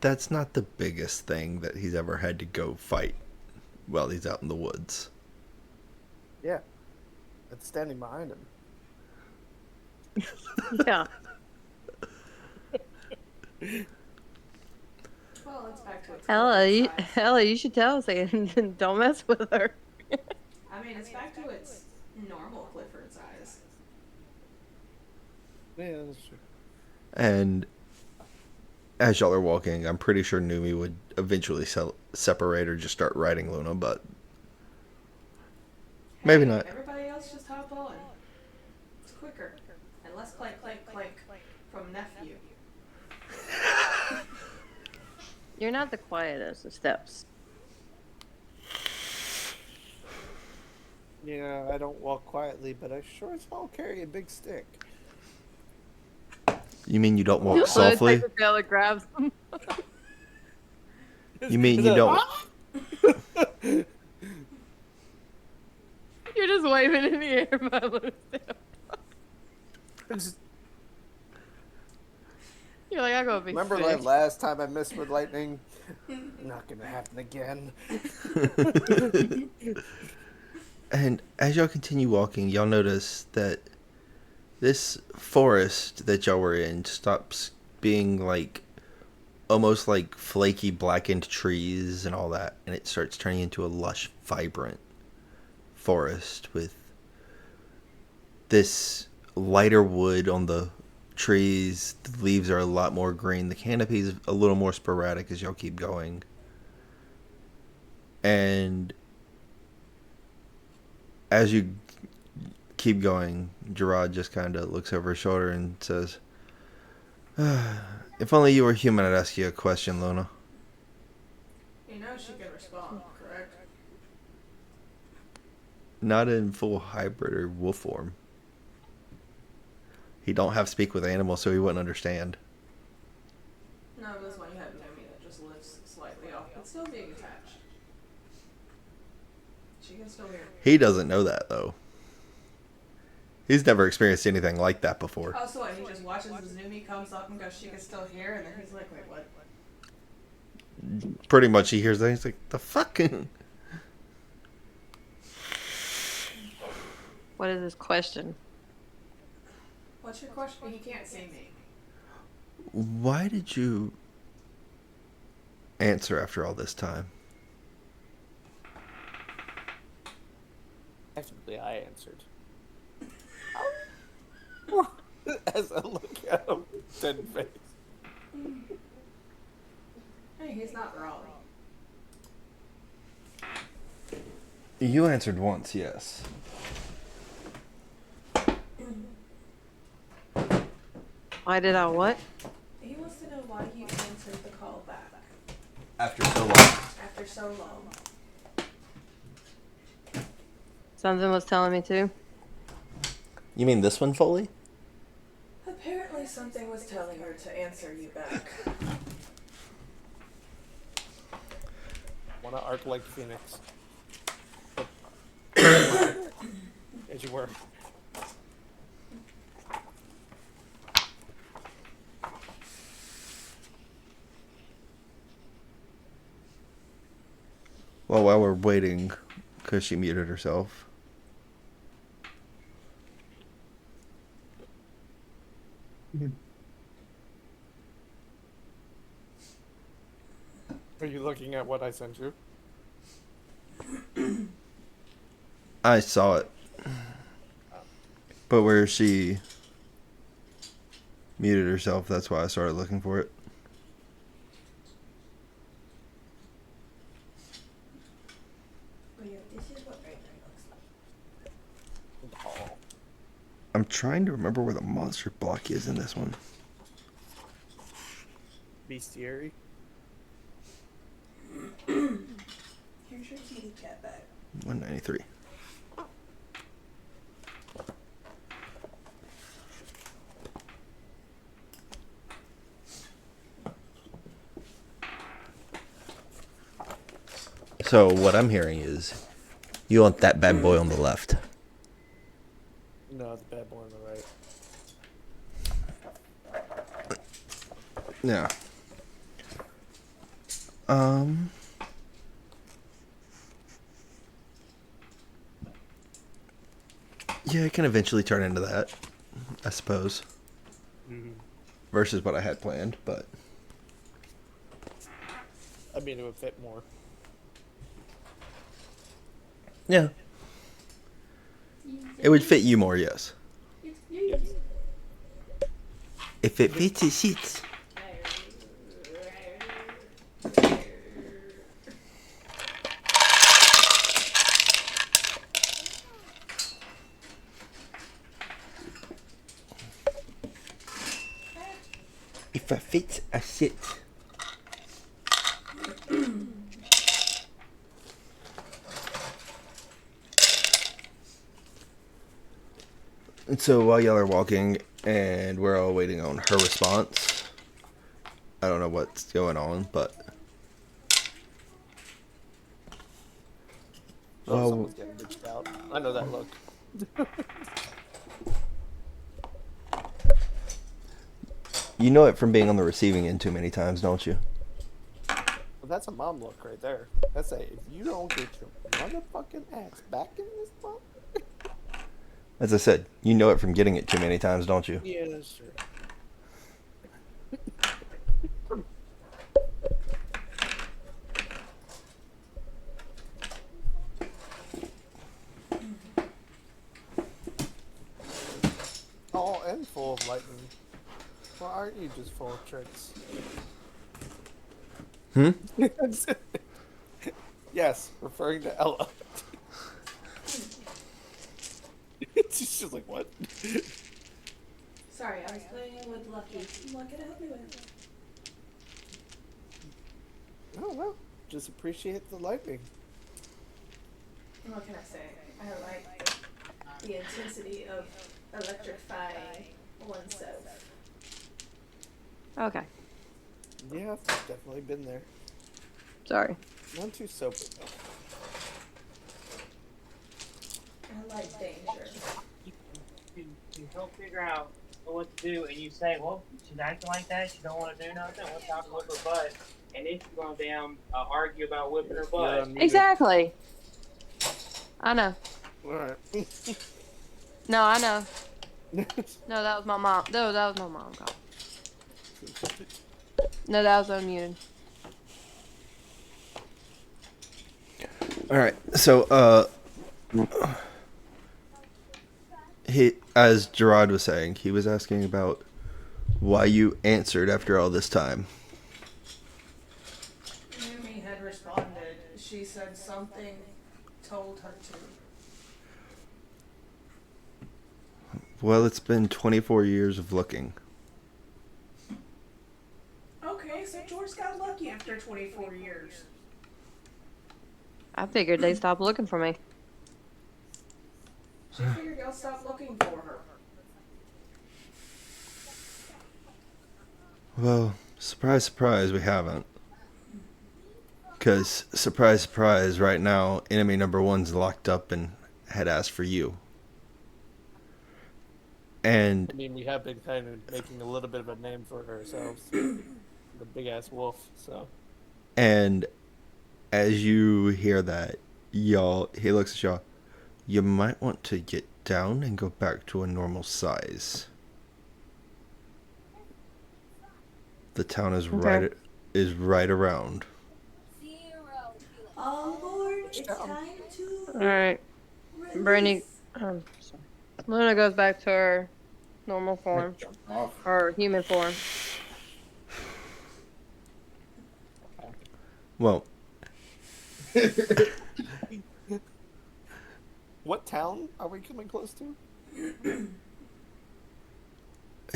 that's not the biggest thing that he's ever had to go fight while he's out in the woods. Yeah. It's standing behind him. Yeah. Well, it's back to its Ella, Clifford size. Ella, you should tell us and don't mess with her. I mean, it's back to its normal Clifford size. Yeah, that's true. And as y'all are walking, I'm pretty sure Numi would eventually separate or just start riding Luna, but maybe Hey, not. Everybody else just hop on. It's quicker. And less clank, clank, clank from nephew. You're not the quietest of steps. Yeah, I don't walk quietly, but I sure as hell carry a big stick. You mean you don't walk Luna softly? takes a tail and grabs him. You mean you don't? You're just waving in the air by Luna's tail. You're like, I'm gonna be Remember sick. that last time I missed with lightning? Not gonna happen again. And as y'all continue walking, y'all notice that this forest that y'all were in stops being like almost like flaky blackened trees and all that, and it starts turning into a lush, vibrant forest with this lighter wood on the trees. The leaves are a lot more green. The canopy is a little more sporadic as y'all keep going. And as you keep going, Gerard just kind of looks over his shoulder and says, if only you were human, I'd ask you a question, Luna. You know she can respond, correct? Not in full hybrid or wolf form. He don't have speak with animals, so he wouldn't understand. No, this one you have Numi that just lives slightly off, but still being attached. She can still hear. He doesn't know that, though. He's never experienced anything like that before. Oh, so what? He just watches as Numi comes up and goes, she can still hear, and then he's like, wait, what? Pretty much he hears that. He's like, the fuck? What is this question? What's your question? He can't see me. Why did you answer after all this time? Technically, I answered. As I look at him, dead face. Hey, he's not wrong. You answered once, yes. Why did I what? He wants to know why you answered the call back After so long. after so long. Something was telling me to. You mean this one, Foley? Apparently something was telling her to answer you back. Wanna arc like Phoenix. As you were. Well, while we're waiting, because she muted herself. Are you looking at what I sent you? I saw it. But where she muted herself, that's why I started looking for it. Oh yeah, this is what right looks like. Oh, I'm trying to remember where the monster block is in this one. bestiary. Here's your kitty cat back. 193. So what I'm hearing is you want that bad boy on the left. No, the bad boy on the right. Yeah. Yeah, it can eventually turn into that, I suppose. Mm-hmm. Versus what I had planned, but I mean, it would fit more. yeah. It would fit you more, yes. If it fits, it shits. If it fits, I sit. And so while y'all are walking and we're all waiting on her response, I don't know what's going on, but Oh, well, someone's getting bitched out. I know that look. you know it from being on the receiving end too many times, don't you? Well, that's a mom look right there. That's a, if you don't get your motherfucking ass back in this mom. As I said, you know it from getting it too many times, don't you? Yeah, that's true. Oh, and full of lightning. Well, aren't you just full of tricks? Hmm? Yes, referring to Ella. She's just like, what? Sorry, I was playing with Lucky. What can I help you with? I don't know. Just appreciate the lightning. What can I say? I like the intensity of electrifying oneself. Okay. Yeah, I've definitely been there. Sorry. Not too sober though. I like danger. You help figure out what to do, and you say, well, she's acting like that, she don't want to do nothing, what's time to whip her butt, and then she's going to damn argue about whipping her butt. Exactly. I know. Alright. No, I know. No, that was my mom. No, that was my mom call. No, that was unmuted. All right. So, he, as Gerard was saying, he was asking about why you answered after all this time. Yumi had responded. She said something told her to. Well, it's been 24 years of looking. Okay, so George got lucky after 24 years. I figured they stopped looking for me. She figured y'all stopped looking for her. Well, surprise, surprise, we haven't. Because, surprise, surprise, right now, enemy number one's locked up and had asked for you. And I mean, we have been kind of making a little bit of a name for ourselves. The big ass wolf, so. And as you hear that, y'all, he looks at y'all. You might want to get down and go back to a normal size. The town Okay. is right around. All aboard! Which It's town? time to All right. Brittany, release. sorry. Luna goes back to her normal form Jump off. or human form. Well, What town are we coming close to?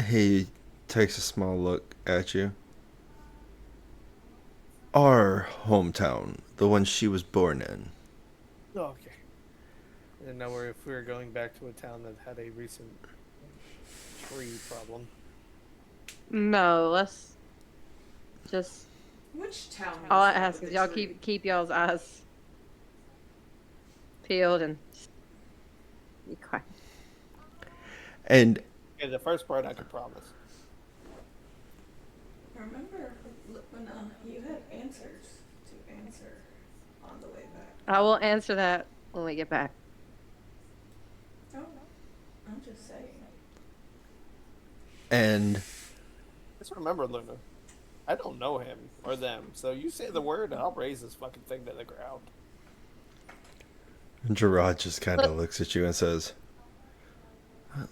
he takes a small look at you. Our hometown, the one she was born in. Oh, okay. I didn't know if we were going back to a town that had a recent tree problem. No, let's just. Which town? All I was that ask with is the y'all tree? keep y'all's eyes peeled and be quiet. And Okay, the first part I could promise. Remember when you had answers to answer on the way back? I will answer that when we get back. Oh, I'm just saying. and Just remember, Luna. I don't know him or them, so you say the word and I'll raise this fucking thing to the ground. Gerard just kind of looks at you and says,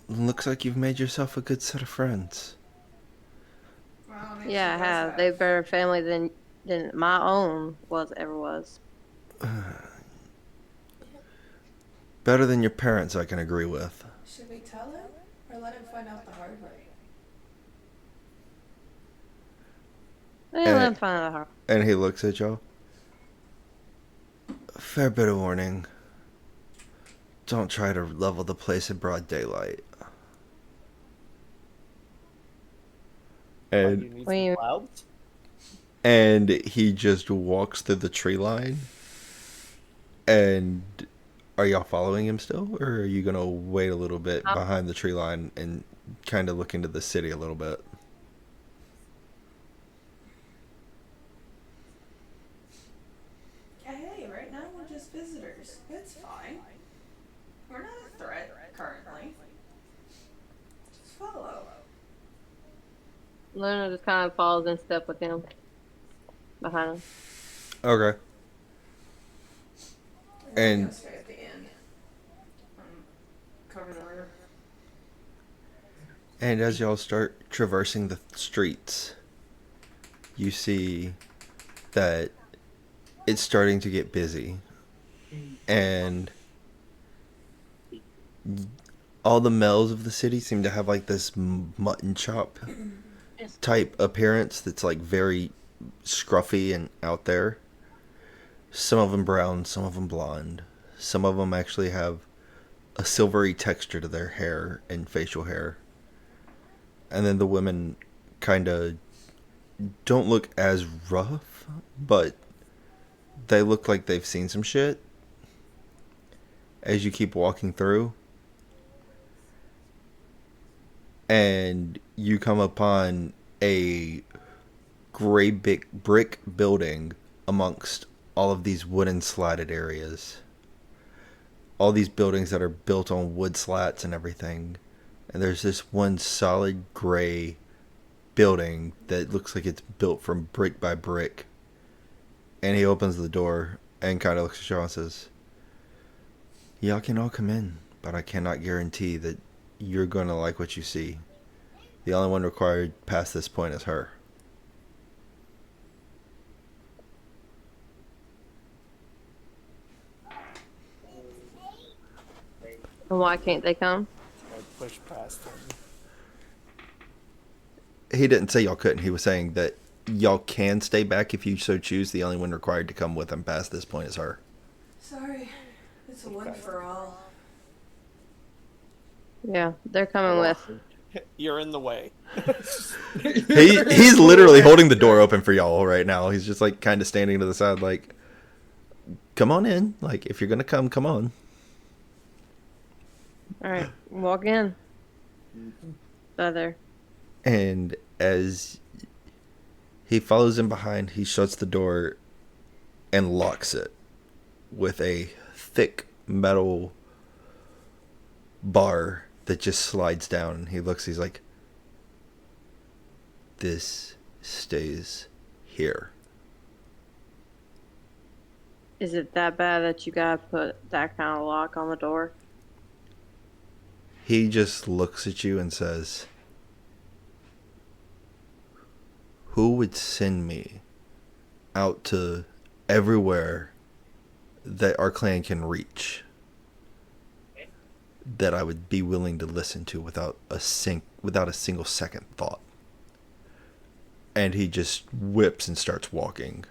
"Looks like you've made yourself a good set of friends." Well, Yeah, I have. They've better family than my own ever was. Better than your parents, I can agree with. Should we tell him or let him find out the hard way? Let them find out her. And he looks at y'all. Fair bit of warning. Don't try to level the place in broad daylight. Why, do And you need What do some you- clouds? and he just walks through the tree line. And are y'all following him still, or are you gonna wait a little bit behind the tree line and kind of look into the city a little bit? Hey, right now we're just visitors. It's fine. We're not a threat currently. Just follow. Luna just kind of falls in step with him behind him. Okay. We're And- gonna stay at the end. Cover the rear. And as y'all start traversing the streets, you see that it's starting to get busy. And all the males of the city seem to have like this mutton chop type appearance that's like very scruffy and out there. Some of them brown, some of them blonde. Some of them actually have a silvery texture to their hair and facial hair. And then the women kind of don't look as rough, but they look like they've seen some shit as you keep walking through. And you come upon a gray brick building amongst all of these wooden slatted areas. All these buildings that are built on wood slats and everything. And there's this one solid gray building that looks like it's built from brick by brick. And he opens the door and kind of looks at y'all and says, "Y'all can all come in, but I cannot guarantee that you're going to like what you see. The only one required past this point is her." And why can't they come? I push past him. He didn't say y'all couldn't. He was saying that y'all can stay back if you so choose. The only one required to come with him past this point is her. Sorry, it's a one for all. Yeah, they're coming with. You're in the way. He's literally holding the door open for y'all right now. He's just like kind of standing to the side like, "Come on in. Like, if you're going to come on." All right, walk in. There. And as he follows him behind, he shuts the door and locks it. with a thick metal bar that just slides down. And he looks, he's like, this stays here. Is it that bad that you gotta put that kind of lock on the door? He just looks at you and says, who would send me out to everywhere that our clan can reach that I would be willing to listen to without a single second thought? And he just whips and starts walking.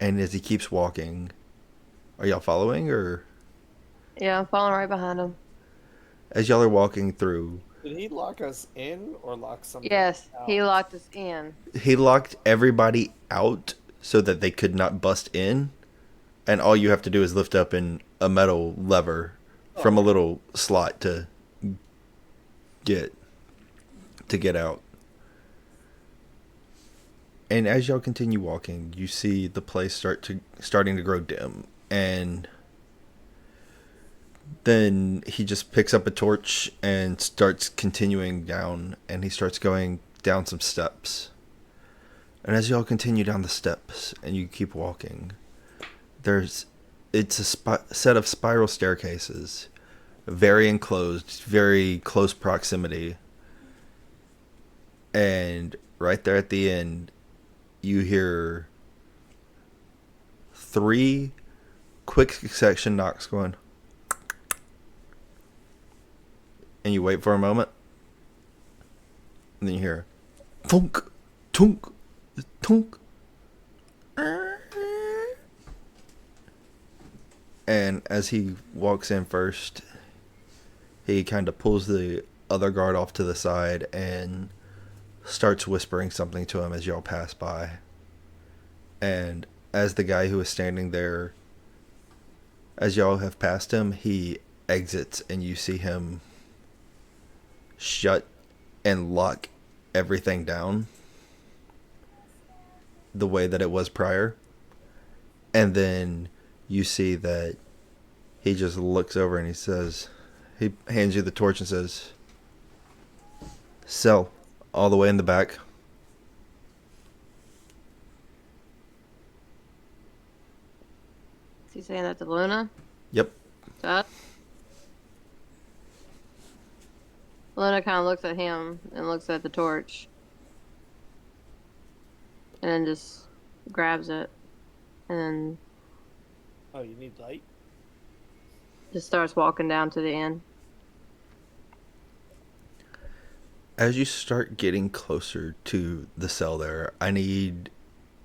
And as he keeps walking, are y'all following? Or Yeah, I'm following right behind him. as y'all are walking through, Did he lock us in or lock somebody Yes, out? he locked us in. he locked everybody out so that they could not bust in. And all you have to do is lift up a metal lever from a little slot to get out. And as y'all continue walking, you see the place starting to grow dim. And then he just picks up a torch and starts continuing down. And he starts going down some steps. And as y'all continue down the steps and you keep walking, it's a set of spiral staircases, very enclosed, very close proximity. And right there at the end, you hear 3 quick succession knocks going. And you wait for a moment. And then you hear thunk, tunk, tunk. And as he walks in first, he kind of pulls the other guard off to the side and starts whispering something to him as y'all pass by. And as the guy who is standing there, as y'all have passed him, he exits and you see him shut and lock everything down the way that it was prior. And then you see that he just looks over and he hands you the torch and says, cell all the way in the back. Is he saying that to Luna? Yep. To us? Luna kind of looks at him and looks at the torch. And then just grabs it. And then Oh, you need light? just starts walking down to the end. As you start getting closer to the cell there, I need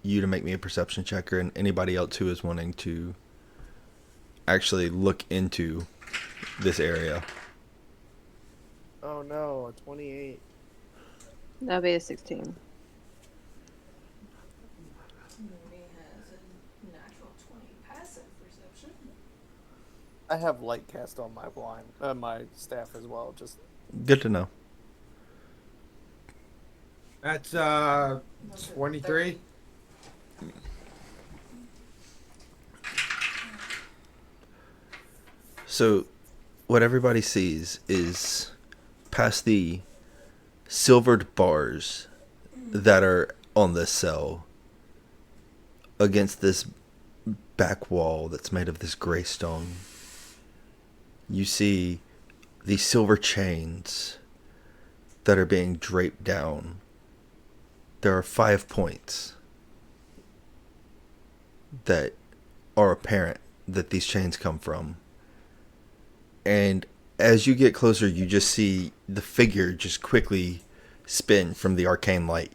you to make me a perception checker, and anybody else who is wanting to actually look into this area. Oh no, a 28. That'd be a 16. Mooney has a natural 20 passive perception. I have light cast on my staff as well. Just Good to know. That's Those are 23. 30. So, what everybody sees is past the silvered bars that are on this cell against this back wall that's made of this gray stone. You see these silver chains that are being draped down. There are 5 points that are apparent that these chains come from. And as you get closer, you just see the figure just quickly spin from the arcane light,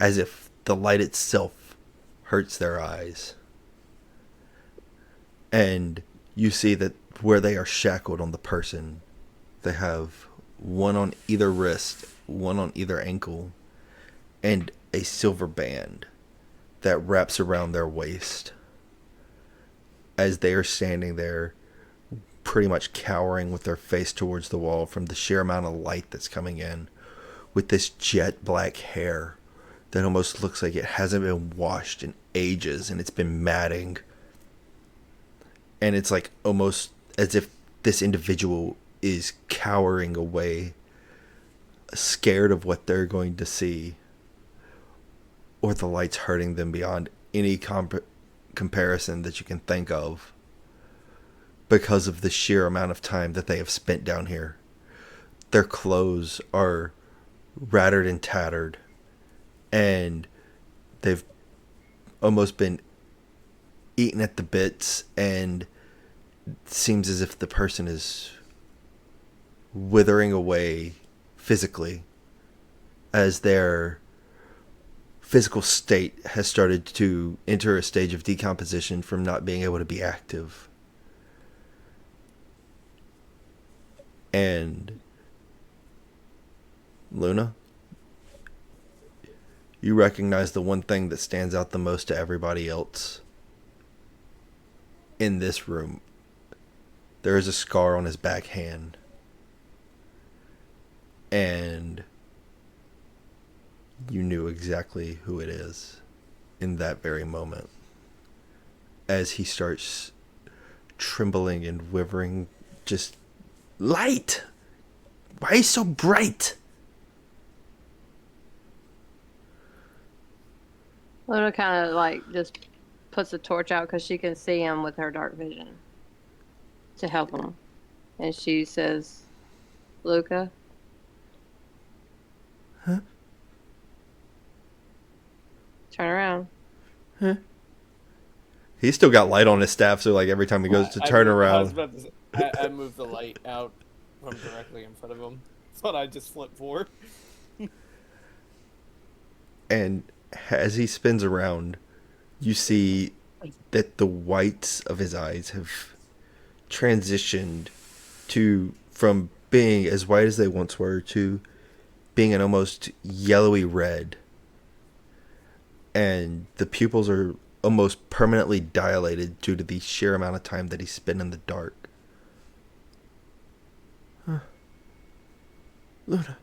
as if the light itself hurts their eyes. And you see that where they are shackled on the person, they have one on either wrist, one on either ankle, and a silver band that wraps around their waist as they are standing there pretty much cowering with their face towards the wall from the sheer amount of light that's coming in, with this jet black hair that almost looks like it hasn't been washed in ages, and it's been matting. And it's like almost as if this individual is cowering away, scared of what they're going to see, or the light's hurting them beyond any comparison that you can think of, because of the sheer amount of time that they have spent down here. Their clothes are rattered and tattered, and they've almost been eaten at the bits, and it seems as if the person is withering away physically, as their physical state has started to enter a stage of decomposition from not being able to be active. And Luna, you recognize the one thing that stands out the most to everybody else in this room. There is a scar on his back hand. And you knew exactly who it is in that very moment. As he starts trembling and quivering, just, light! Why are you so bright? Luna kind of like just puts the torch out because she can see him with her dark vision to help him. And she says, Luca? Huh? Turn around. Huh? He's still got light on his staff, so like every time he goes to turn I was around. about to say, I moved the light out from directly in front of him. That's what I just flipped for. And as he spins around, you see that the whites of his eyes have transitioned to, from being as white as they once were, to being an almost yellowy red. And the pupils are almost permanently dilated due to the sheer amount of time that he spent in the dark. Huh. Luna,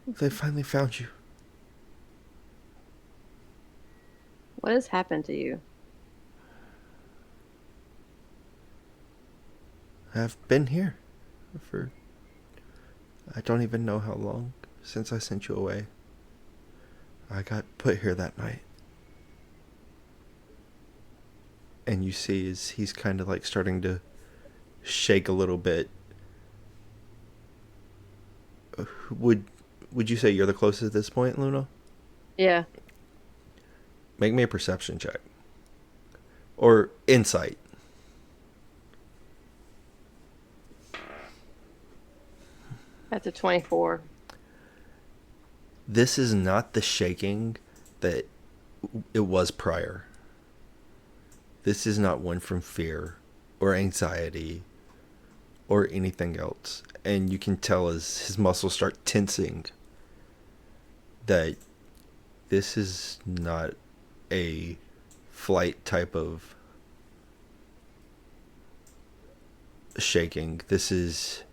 they finally found you. What has happened to you? I've been here for, I don't even know how long since I sent you away. I got put here that night. And you see as he's kind of like starting to shake a little bit. Would you say you're the closest at this point, Luna? Yeah. Make me a perception check. Or insight. That's a 24. This is not the shaking that it was prior. This is not one from fear or anxiety or anything else. And you can tell as his muscles start tensing that this is not a flight type of shaking. This is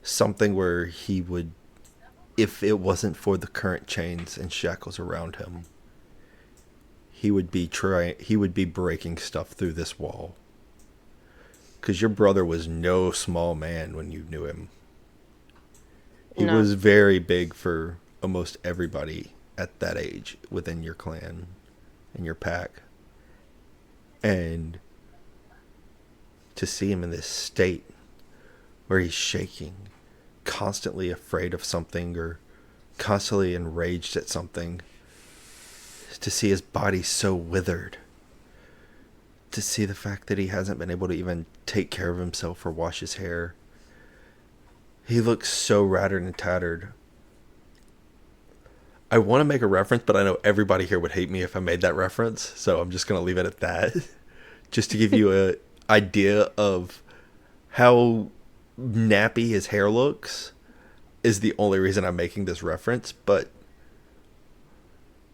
something where he would, if it wasn't for the current chains and shackles around him, he would be breaking stuff through this wall. Because your brother was no small man when you knew him. He No. was very big for almost everybody at that age within your clan and your pack. And to see him in this state where he's shaking, constantly afraid of something or constantly enraged at something, to see his body so withered, to see the fact that he hasn't been able to even take care of himself or wash his hair. He looks so rattled and tattered. I want to make a reference, but I know everybody here would hate me if I made that reference, so I'm just going to leave it at that. Just to give you an idea of how nappy his hair looks is the only reason I'm making this reference, but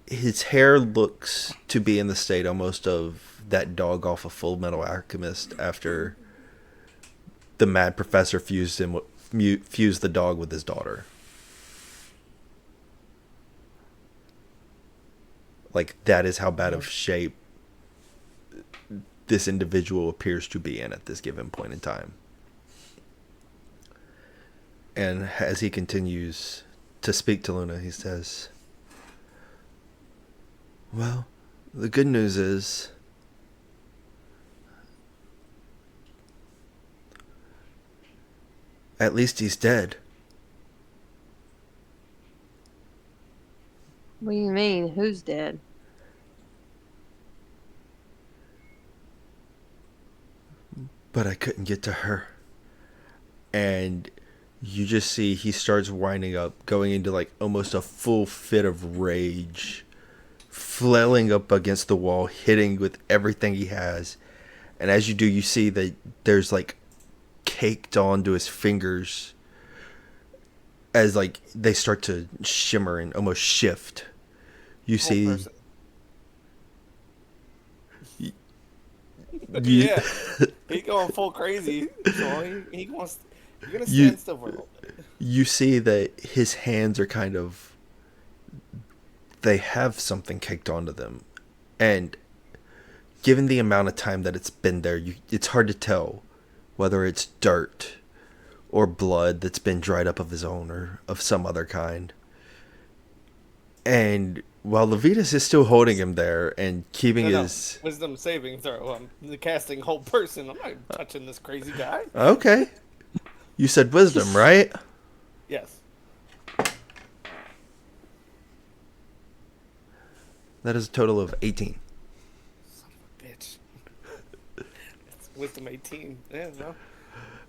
his hair looks to be in the state almost of that dog off of Full Metal Alchemist after the mad professor fused the dog with his daughter. Like, that is how bad of shape this individual appears to be in at this given point in time. And as he continues to speak to Luna, he says, well, the good news is at least he's dead. What do you mean? Who's dead? But I couldn't get to her. And you just see he starts winding up, going into like almost a full fit of rage, flailing up against the wall, hitting with everything he has. And as you do, you see that there's like caked onto his fingers as like they start to shimmer and almost shift. You Whole see, person. you, Yeah, he going full crazy. So he wants. You're gonna You- stand still for a little bit. you see that his hands are kind of, they have something caked onto them, and given the amount of time that it's been there, it's hard to tell whether it's dirt or blood that's been dried up of his own or of some other kind. And while Levitas is still holding him there and keeping No, his... wisdom saving throw. I'm casting whole person. I'm not touching this crazy guy. Okay. You said wisdom, right? Yes. That is a total of 18. Son of a bitch. It's wisdom 18. Yeah, no.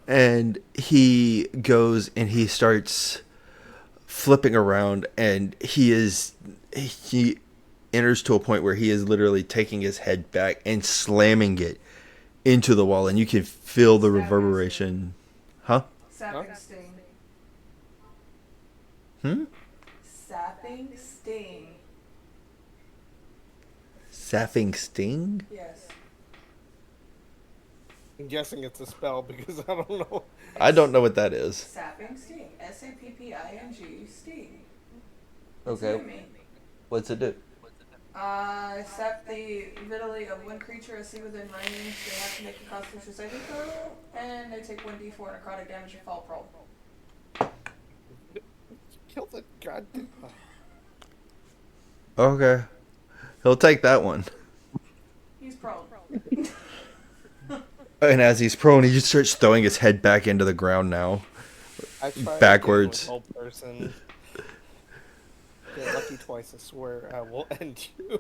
And he goes and he starts flipping around, and he enters to a point where he is literally taking his head back and slamming it into the wall, and you can feel the reverberation. Huh? Sapping sting. Hmm? Sapping sting. Sapping sting? Yes. I'm guessing it's a spell because I don't know. I don't know what that is. Sapping sting. Sapping sting. What's it mean? What's it do? Sap the vitality of one creature as seen within range. They have to make a Constitution saving throw, and they take 1d4 necrotic damage and fall prone. Kill the goddamn. Okay. He'll take that one. He's prone. And as he's prone, he just starts throwing his head back into the ground now. I tried Backwards. again with whole person. Get lucky twice. I swear I will end you.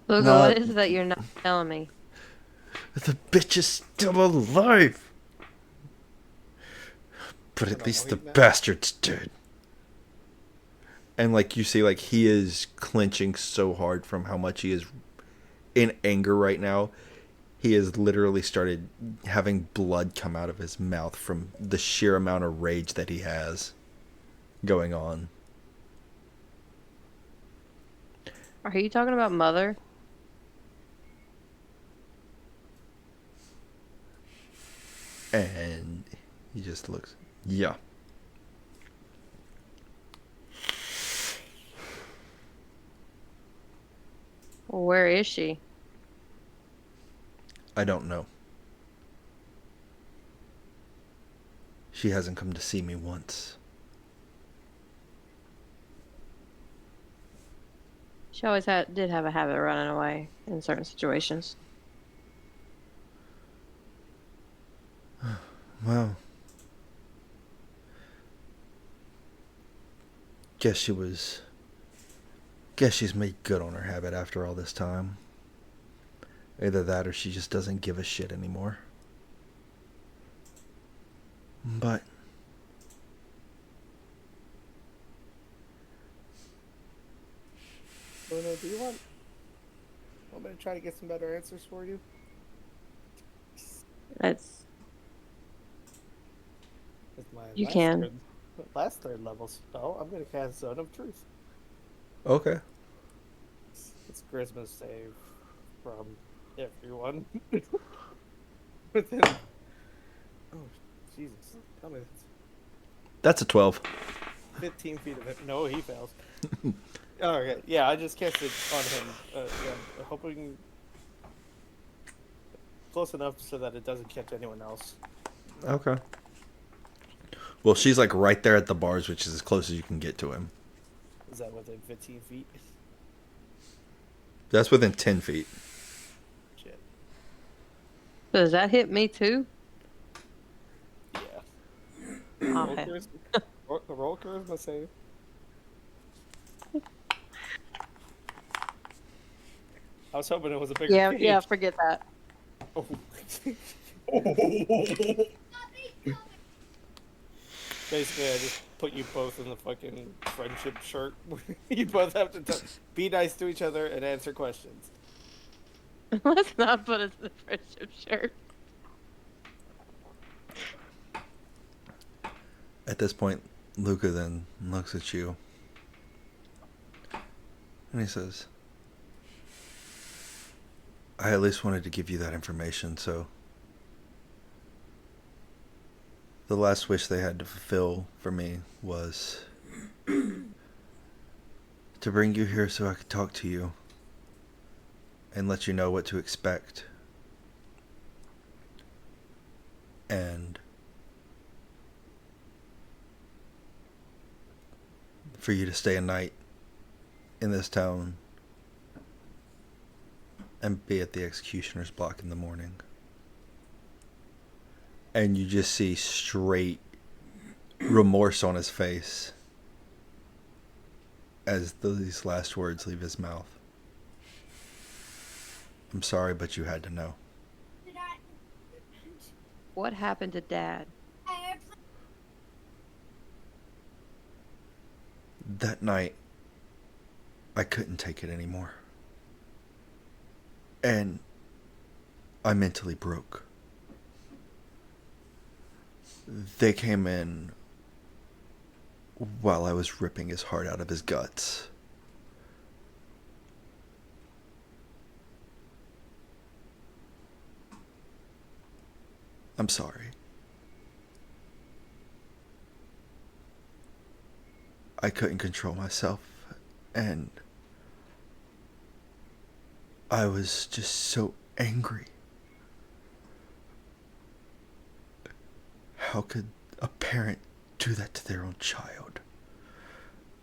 Look, No. what is it that you're not telling me? The bitch is still alive! But at don't least know, the he's not. bastard's dead. And like you see, like he is clenching so hard from how much he is in anger right now. He has literally started having blood come out of his mouth from the sheer amount of rage that he has going on. Are you talking about Mother? And he just looks, yeah. Well, where is she? I don't know. She hasn't come to see me once. She always did have a habit of running away in certain situations. Well, guess she's made good on her habit after all this time. Either that or she just doesn't give a shit anymore. But Bruno, do you want me to try to get some better answers for you? That's With my You can. last third level spell, I'm gonna cast Zone of Truth. okay. It's Charisma save from everyone within. Oh, Jesus! Tell me it's That's a 12. 15 feet of it. No, he fails. Okay, yeah, I just cast it on him. Yeah, hoping close enough so that it doesn't catch anyone else. Okay. Well, she's like right there at the bars, which is as close as you can get to him. Is that within 15 feet? That's within 10 feet. Shit. Does that hit me too? Yeah. Oh, Roll hell. charisma. Roll charisma save. I was hoping it was a bigger Yeah, yeah, cage. forget that. Oh. Basically, I just put you both in the fucking friendship shirt. You both have to be nice to each other and answer questions. Let's not put us in the friendship shirt. At this point, Luca then looks at you and he says, I at least wanted to give you that information, so the last wish they had to fulfill for me was to bring you here so I could talk to you and let you know what to expect. And for you to stay a night in this town and be at the executioner's block in the morning. And you just see straight remorse on his face as these last words leave his mouth. I'm sorry, but you had to know. What happened to Dad? That night, I couldn't take it anymore. And I mentally broke. They came in while I was ripping his heart out of his guts. I'm sorry. I couldn't control myself, and I was just so angry. How could a parent do that to their own child?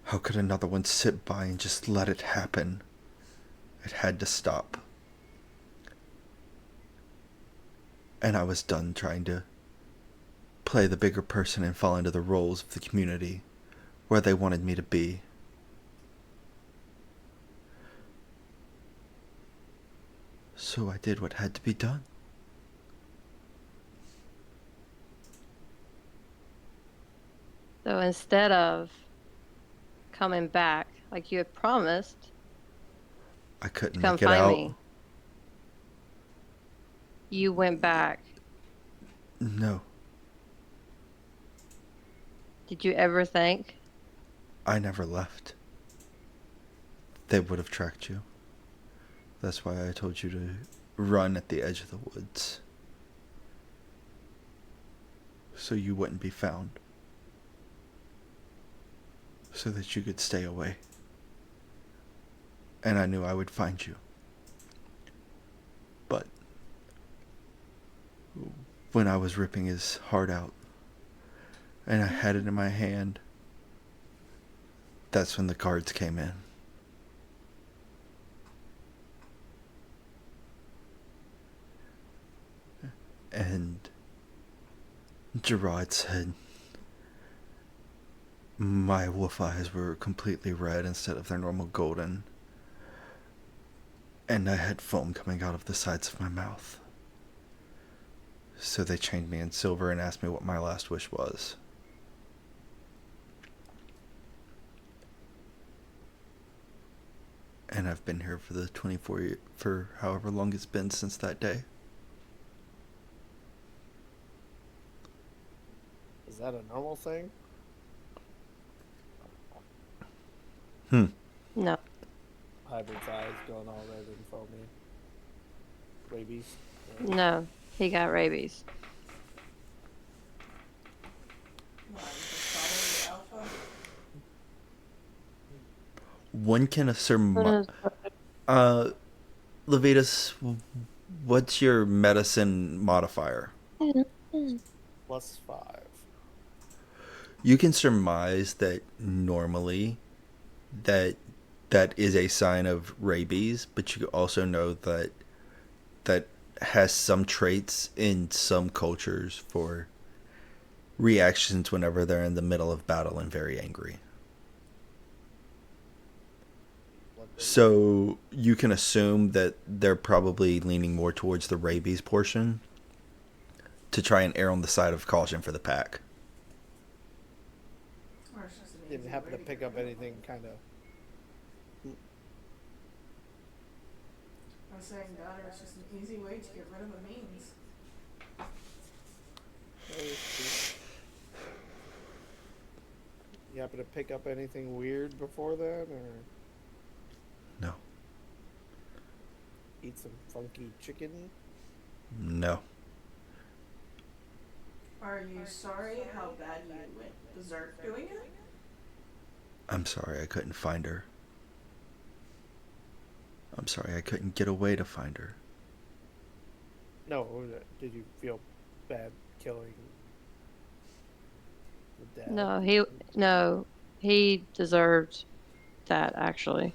How could another one sit by and just let it happen? It had to stop. And I was done trying to play the bigger person and fall into the roles of the community where they wanted me to be. So I did what had to be done. So instead of coming back like you had promised I to couldn't come make it find out. me, you went back. No, Did you ever think? I never left. They would have tracked you. That's why I told you to run at the edge of the woods. So you wouldn't be found. So that you could stay away. And I knew I would find you. But when I was ripping his heart out and I had it in my hand, that's when the guards came in. And Gerard said my wolf eyes were completely red instead of their normal golden. And I had foam coming out of the sides of my mouth. So they chained me in silver and asked me what my last wish was. And I've been here for the 24 years, for however long it's been since that day. Is that a normal thing? No. Hybrid's eyes going all red and foamy. Rabies. No. He got rabies. Why, you just probably alpha? one can surmise. Luna's Uh, Levitas, what's your medicine modifier? +5. You can surmise that normally that that is a sign of rabies, but you also know that that has some traits in some cultures for reactions whenever they're in the middle of battle and very angry. So you can assume that they're probably leaning more towards the rabies portion to try and err on the side of caution for the pack. Or it's just an Didn't easy happen way to get pick rid up of it. anything kind of. I was saying daughter is just an easy way to get rid of a means. You happen to pick up anything weird before that, or No. eat some funky chicken? No. Are you sorry how bad you went berserk doing it? I'm sorry I couldn't find her. I'm sorry I couldn't get away to find her. No. Did you feel bad killing the dad? he deserved that actually.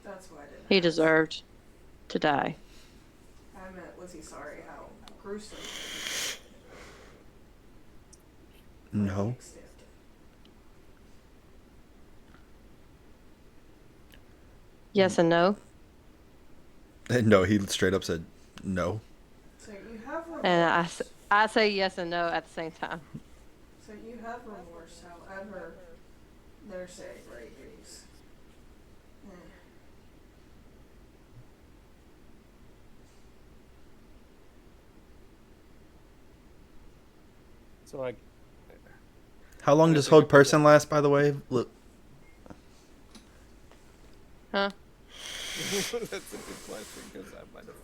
That's why I didn't He ask. deserved to die. I meant, was he sorry how gruesome the No. extent? Yes and no. No, he straight up said no. So you have And remorse. I say yes and no at the same time. So you have remorse, however, they're saying rabies. Eh. So like, How long I does think hold I- person last, by the way? Look, Huh? that's a good question because I might have.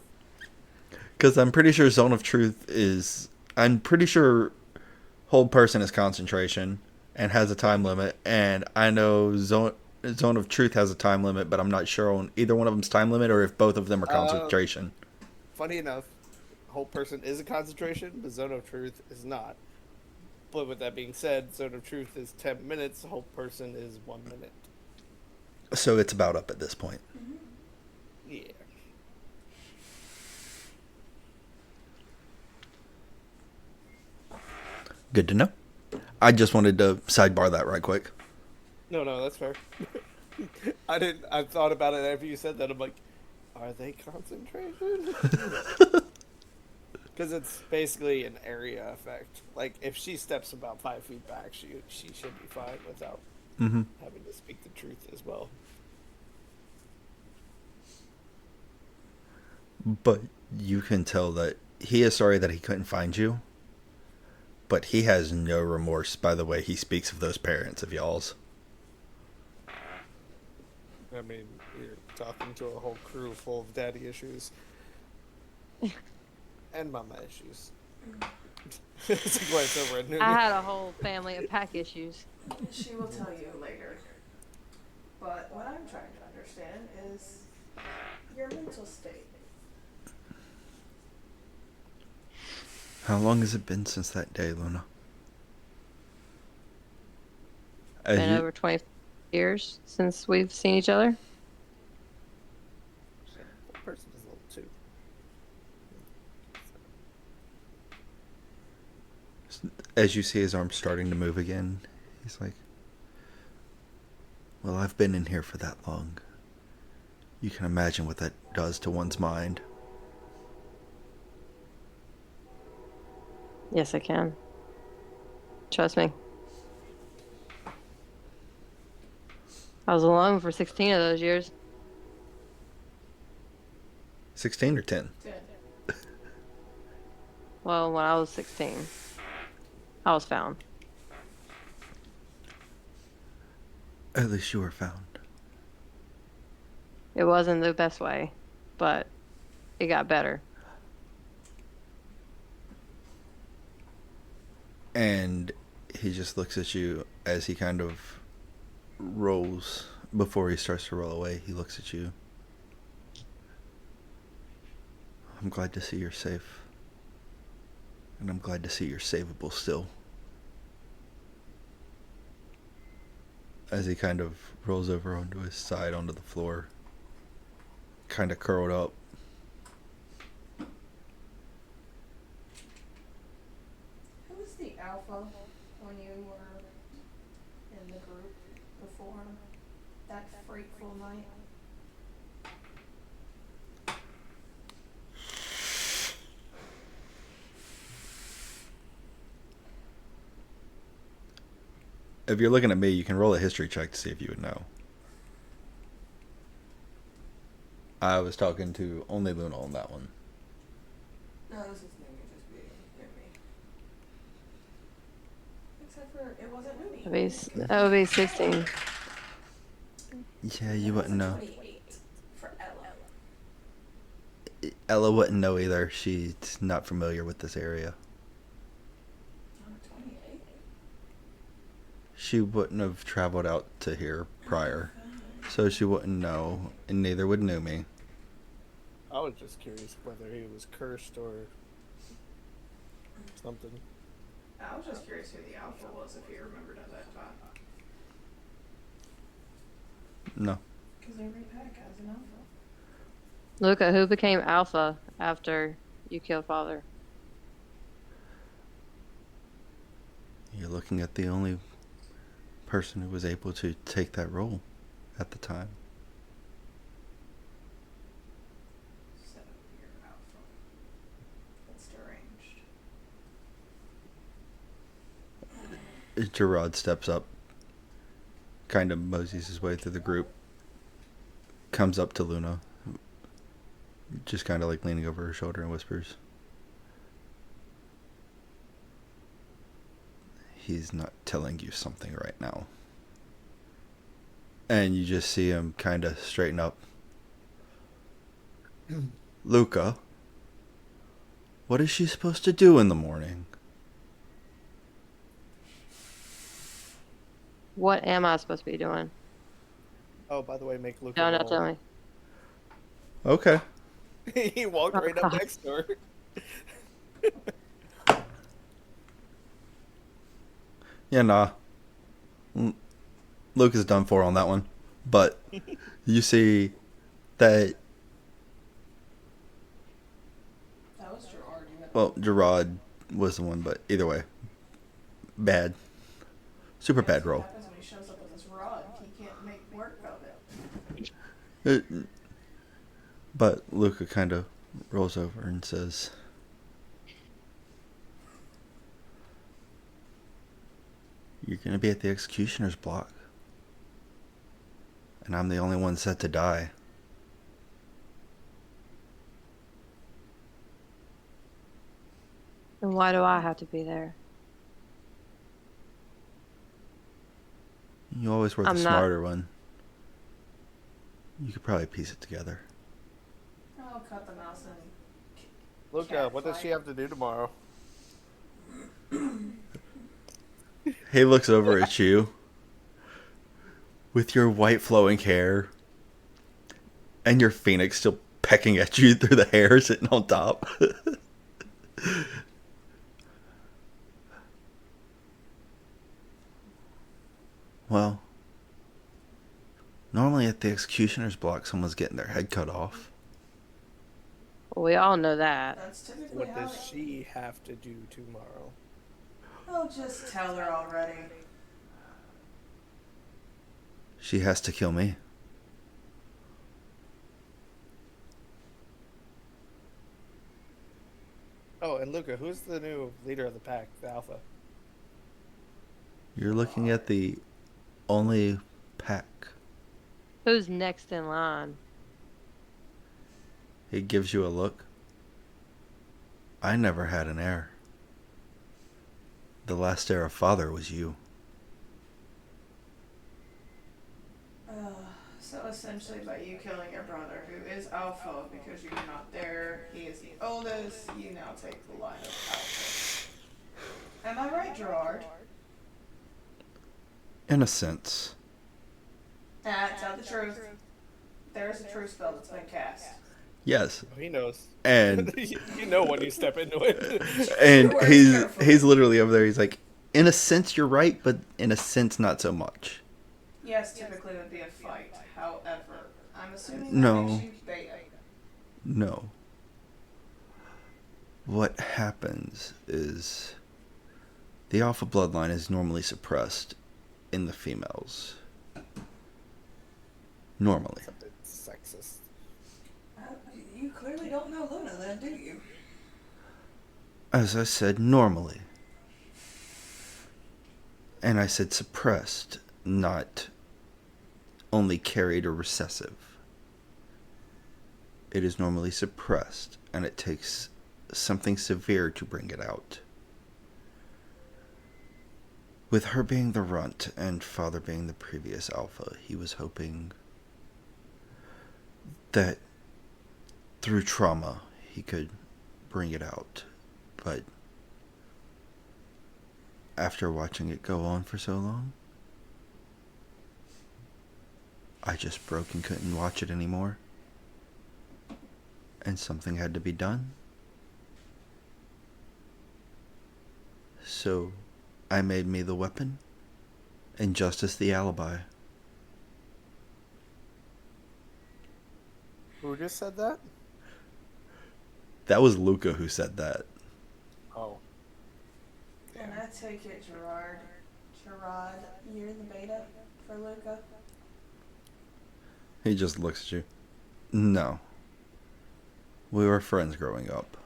because I'm pretty sure Zone of Truth is. I'm pretty sure hold person is concentration and has a time limit, and I know Zone of Truth has a time limit, but I'm not sure on either one of them's time limit or if both of them are concentration. Funny enough, whole person is a concentration, but zone of truth is not. But with that being said, zone of truth is 10 minutes. Whole person is 1 minute. So it's about up at this point. Yeah. Good to know. I just wanted to sidebar that right quick. No, that's fair. I didn't. I thought about it after you said that. I'm like, are they concentration? Because it's basically an area effect. Like if she steps about 5 feet back, she should be fine without Mm-hmm. having to speak the truth as well. But you can tell that he is sorry that he couldn't find you, but he has no remorse by the way he speaks of those parents of y'all's. I mean, you're talking to a whole crew full of daddy issues and mama issues. It's like why it's over at noon. I had a whole family of pack issues. She will tell you later. But what I'm trying to understand is your mental state. How long has it been since that day, Luna? Been over 20 years since we've seen each other. The person is level 2. As you see his arm starting to move again, he's like, well, I've been in here for that long. You can imagine what that does to one's mind. Yes, I can. Trust me. I was alone for 16 of those years. 16 or 10? 10. Well, when I was 16, I was found. At least you were found. It wasn't the best way, but it got better. And he just looks at you as he kind of rolls Before he starts to roll away, he looks at you. I'm glad to see you're safe. And I'm glad to see you're savable still. As he kind of rolls over onto his side onto the floor, kind of curled up. Who was the alpha when you were in the group before that frightful night? If you're looking at me, you can roll a history check to see if you would know. I was talking to only Luna on that one. No, this is Numi just being Numi. Except for it wasn't Numi. That would be 16. Yeah, you wouldn't know. 28 for Ella. Ella wouldn't know either. She's not familiar with this area. 28? She wouldn't have traveled out to here prior. So she wouldn't know, and neither would Numi. I was just curious whether he was cursed or something. I was just curious who the alpha was, if he remembered at that time. No. Because every pack has an alpha. Look at who became alpha after you killed father. You're looking at the only person who was able to take that role at the time. So you're alpha. That's deranged. Gerard steps up, kind of moseys his way through the group, comes up to Luna, just kind of like leaning over her shoulder and whispers, "He's not telling you something right now." And you just see him kind of straighten up. "Luca, what is she supposed to do in the morning?" What am I supposed to be doing? Oh, by the way, make Luca No, roll. tell me. Okay. He walked right up next to her. Yeah, nah. Luke is done for on that one. But you see that, That was Gerard. well, Gerard was the one, but either way, bad. Super bad roll. What happens when he shows up with his rod? He can't make work of it. But Luca kind of rolls over and says, "You're going to be at the executioner's block. And I'm the only one set to die." And why do I have to be there? You always were the I'm not- smarter one. You could probably piece it together. I'll cut the mouse and Luca, what does she have to do tomorrow? He looks over at you with your white flowing hair and your phoenix still pecking at you through the hair sitting on top. Well, normally at the executioner's block, someone's getting their head cut off. We all know that. That's typically What how does she have to do tomorrow? Oh, just tell her already. She has to kill me. Oh, and Luca, who's the new leader of the pack, the Alpha? You're looking at the only pack. Who's next in line? He gives you a look. I never had an heir. The last heir of father was you. So essentially by you killing your brother, who is Alpha, because you're not there, he is the oldest, you now take the line of Alpha. Am I right, Gerard? In a sense. Tell the truth. There is a truth spell that's been cast. Yes. Oh, he knows. And You know when you step into it. and Words carefully. he's literally over there. He's like, in a sense, you're right, but in a sense, not so much. Yes, typically it would be a fight. However, I'm assuming that No. makes you beta. No. What happens is the alpha bloodline is normally suppressed in the females. Normally. It's sexist. You clearly don't know Luna then, do you? As I said, normally. And I said suppressed, not only carried or recessive. It is normally suppressed, and it takes something severe to bring it out. With her being the runt and father being the previous alpha, he was hoping that through trauma he could bring it out. But after watching it go on for so long, I just broke and couldn't watch it anymore. And something had to be done. So I made me the weapon and Justice the alibi. Who just said that? That was Luca who said that. Oh. And I take it, Gerard, you're the beta for Luca? He just looks at you. No. We were friends growing up.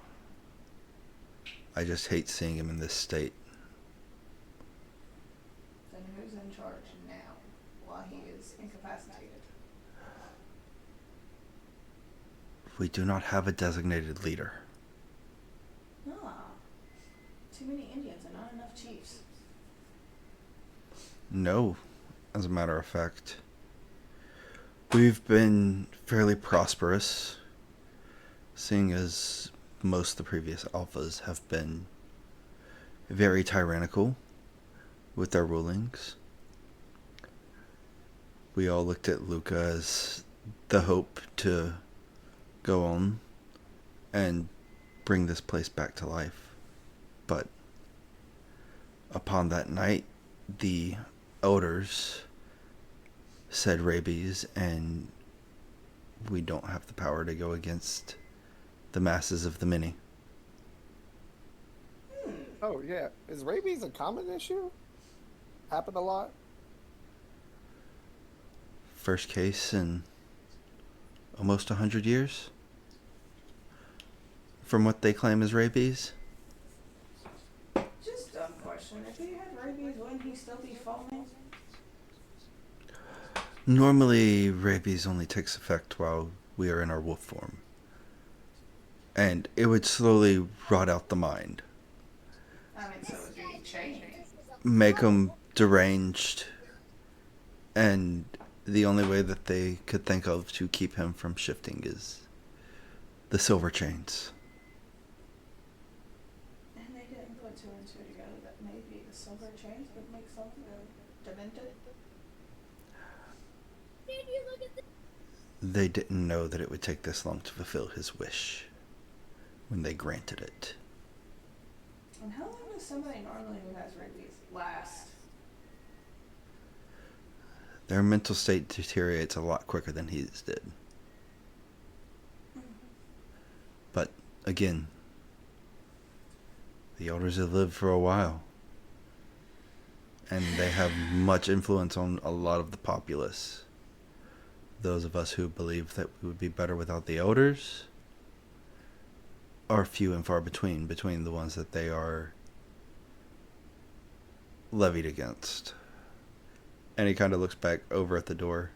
I just hate seeing him in this state. Then who's in charge now, while he is incapacitated? We do not have a designated leader. Ah, too many Indians and not enough chiefs. No, as a matter of fact. We've been fairly prosperous, seeing as most of the previous alphas have been very tyrannical with their rulings. We all looked at Luca as the hope to go on and bring this place back to life. But upon that night, the elders said rabies, and we don't have the power to go against the masses of the many. Oh, yeah. Is rabies a common issue? Happen a lot? First case in almost 100 years, from what they claim is rabies. Just a dumb question. If he had rabies, wouldn't he still be foaming? Normally, rabies only takes effect while we are in our wolf form. And it would slowly rot out the mind. I mean, so would be changing. Make them deranged. And the only way that they could think of to keep him from shifting is the silver chains. And they didn't put two and two together that maybe the silver chains would make something demented? They didn't know that it would take this long to fulfill his wish when they granted it. And how long does somebody normally who has rabies last? Their mental state deteriorates a lot quicker than his did. But again, the elders have lived for a while. And they have much influence on a lot of the populace. Those of us who believe that we would be better without the elders are few and far between the ones that they are levied against. And he kind of looks back over at the door.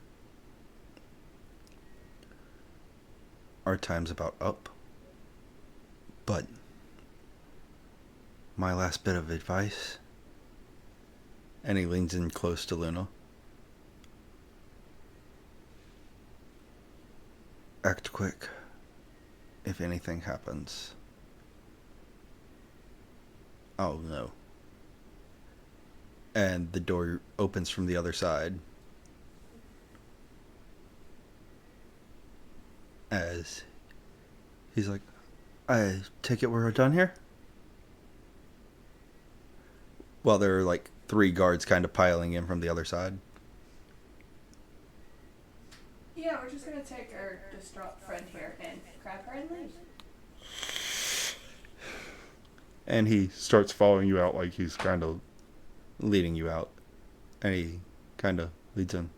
Our time's about up. But my last bit of advice, and he leans in close to Luna. Act quick if anything happens. Oh no. And the door opens from the other side. as he's like, I take it we're done here? Well, there are like 3 guards kind of piling in from the other side. Yeah, we're just gonna take our distraught friend here and grab her and leave. And he starts following you out like he's kind of leading you out. And he kind of leads in.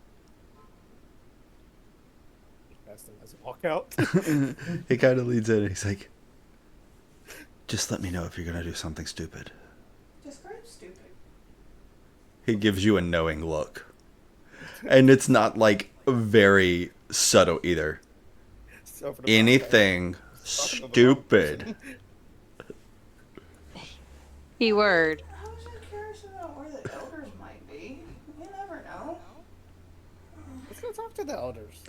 Ask them as I walk out. He kind of leads in and he's like, just let me know if you're going to do something stupid. Describe stupid. He gives you a knowing look. And it's not like very subtle either. So for the Anything stupid. Keyword. I was just curious about where the elders might be. You never know. Let's go talk to the elders.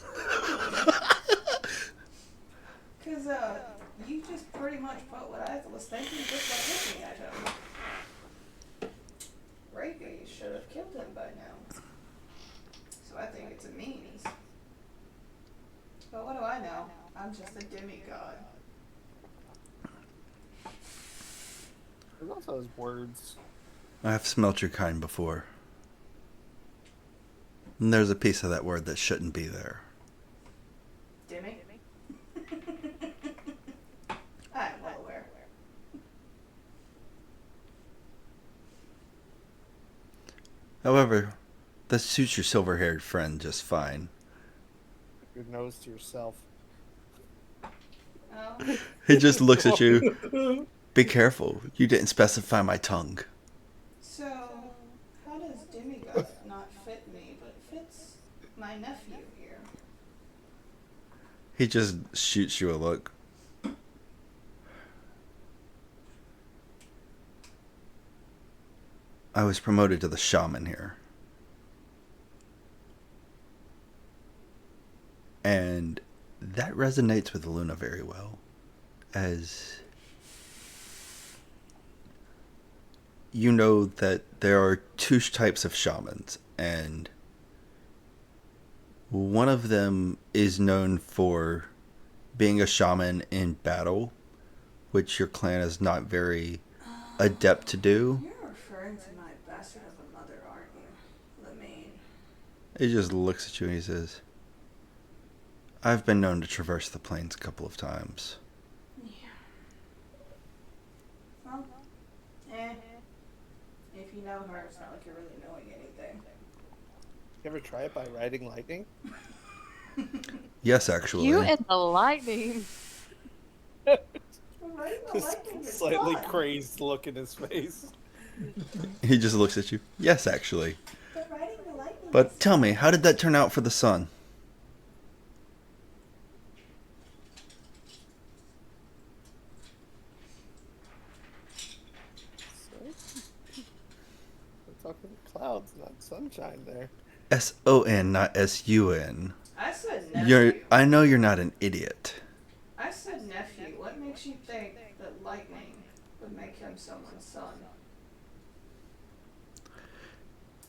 Cause you just pretty much put what I was thinking just by looking at him. Rapies should have killed him by now. So I think it's a means. But what do I know? I'm just a demigod. There's also his words. I've smelt your kind before. And there's a piece of that word that shouldn't be there. Demi? I'm well aware. However, that suits your silver-haired friend just fine. Your nose to yourself. Oh. He just looks at you. Be careful. You didn't specify my tongue. So, how does demigod not fit me, but fits my nephew here? He just shoots you a look. I was promoted to the shaman here. And that resonates with Luna very well. As you know that there are 2 types of shamans, and one of them is known for being a shaman in battle, which your clan is not very adept to do. You're referring to my bastard of a mother, aren't you? Lamine. He just looks at you and he says, I've been known to traverse the plains a couple of times. Yeah. Well, if you know her, it's not like you're really knowing anything. You ever try it by riding lightning? Yes, actually. You and the lightning. Riding the lightning is Slightly fun. crazed look in his face. He just looks at you. Yes, actually. But riding the lightning But is tell me, how did that turn out for the sun? We're talking clouds, not sunshine there. S-O-N, not S-U-N. I said nephew. I know you're not an idiot. I said nephew. What makes you think that lightning would make him someone's son?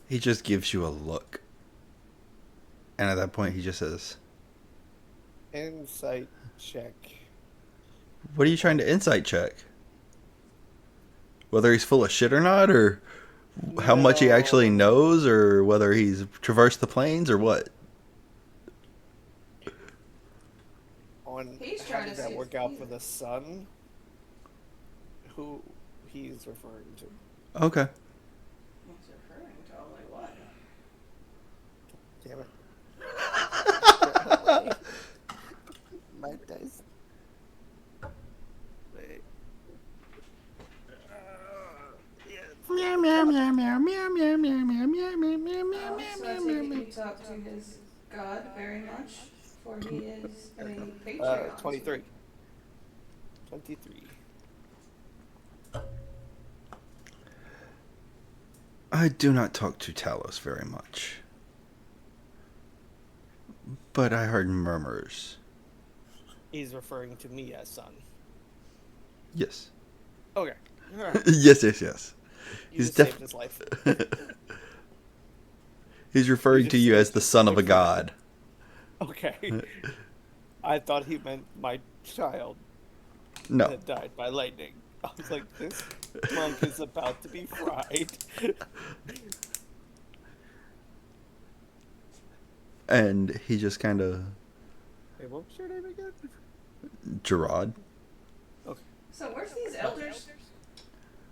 He just gives you a look. And at that point, he just says, Insight check. what are you trying to insight check? Whether he's full of shit or not, or how much he actually knows, or whether he's traversed the plains, or what? On He's how trying did to that see work if out he- for the sun? Who he's referring to. Okay. He's referring to only one. Damn it. My dice. Wait. Meow, meow, meow, meow, meow, meow, meow, meow, meow, meow, meow, meow, So I meow, take meow, it meow. you talk to his god very much, for he is a Patreon. 23. 23. I do not talk to Talos very much. But I heard murmurs. He's referring to me as son. Yes. Okay. Alright. Yes, yes, yes. You He's just saved def- his life. He's referring You to just you saved as the his son of a life. god. Okay. I thought he meant my child No. that died by lightning. I was like, this monk is about to be fried. And he just kind of, Hey, what was your name again? Gerard. So where's these elders?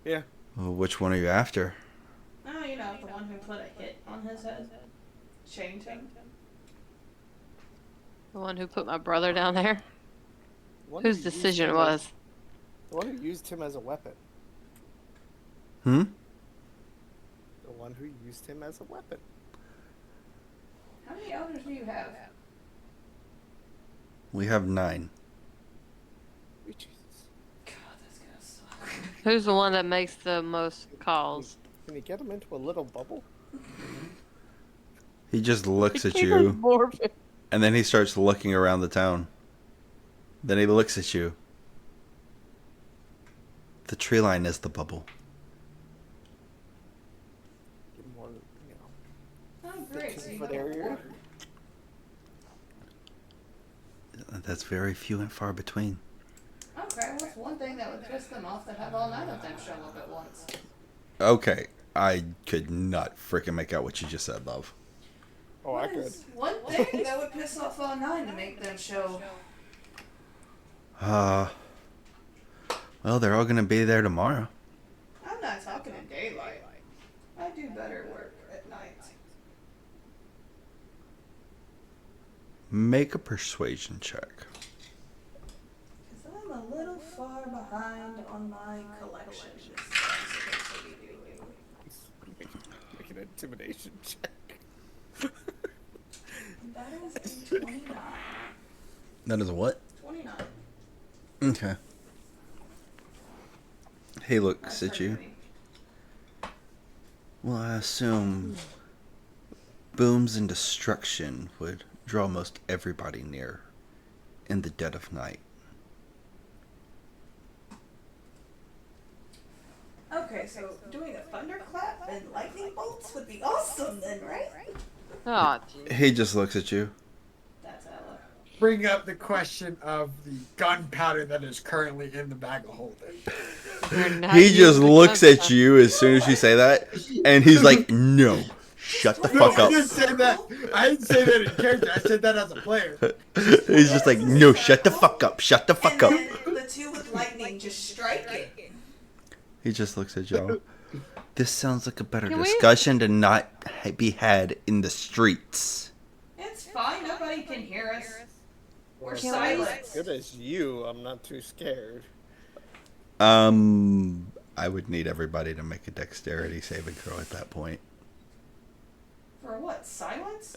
Yeah. Well, which one are you after? Oh, you know, the one who put a hit on his head. Chained him. The one who put my brother down there. The one Whose who used decision him was? The one who used him as a weapon. Hmm? The one who used him as a weapon. How many elders do you have? We have 9. Sweet Jesus. God, that's gonna suck. Who's the one that makes the most calls? Can you get him into a little bubble? He just looks at you, and then he starts looking around the town. Then he looks at you. The tree line is the bubble. Get more, you know, Oh, great. So you 15-foot got a area. ward. That's very few and far between. Okay, what's one thing that would piss them off to have all 9 of them show up at once? Okay, I could not freaking make out what you just said, love. Oh, I What could. is one thing that would piss off all 9 to make them show? Well, they're all gonna be there tomorrow. I'm not talking in daylight. I do better work at night. Make a persuasion check. Because I'm a little far behind on my collection. Make an intimidation check. That is a 29. That is a what? 29. Okay. He looks at you. Well, I assume booms and destruction would draw most everybody near in the dead of night. Okay, so doing a thunderclap and lightning bolts would be awesome then, right? Oh, He just looks at you. That's Ella. Bring up the question of the gunpowder that is currently in the bag of holding. He just looks at you as soon as you say that, and he's like, no, shut the fuck I up. didn't say that. I didn't say that in character. I said that as a player. He's just like, no, shut the fuck up, shut the fuck up. And then the 2 with lightning just strike it. He just looks at y'all. This sounds like a better Can we- discussion to not be had in the streets. It's fine, nobody can hear us. We're Well, silent. as good as you, I'm not too scared. I would need everybody to make a dexterity saving throw at that point. For what? Silence?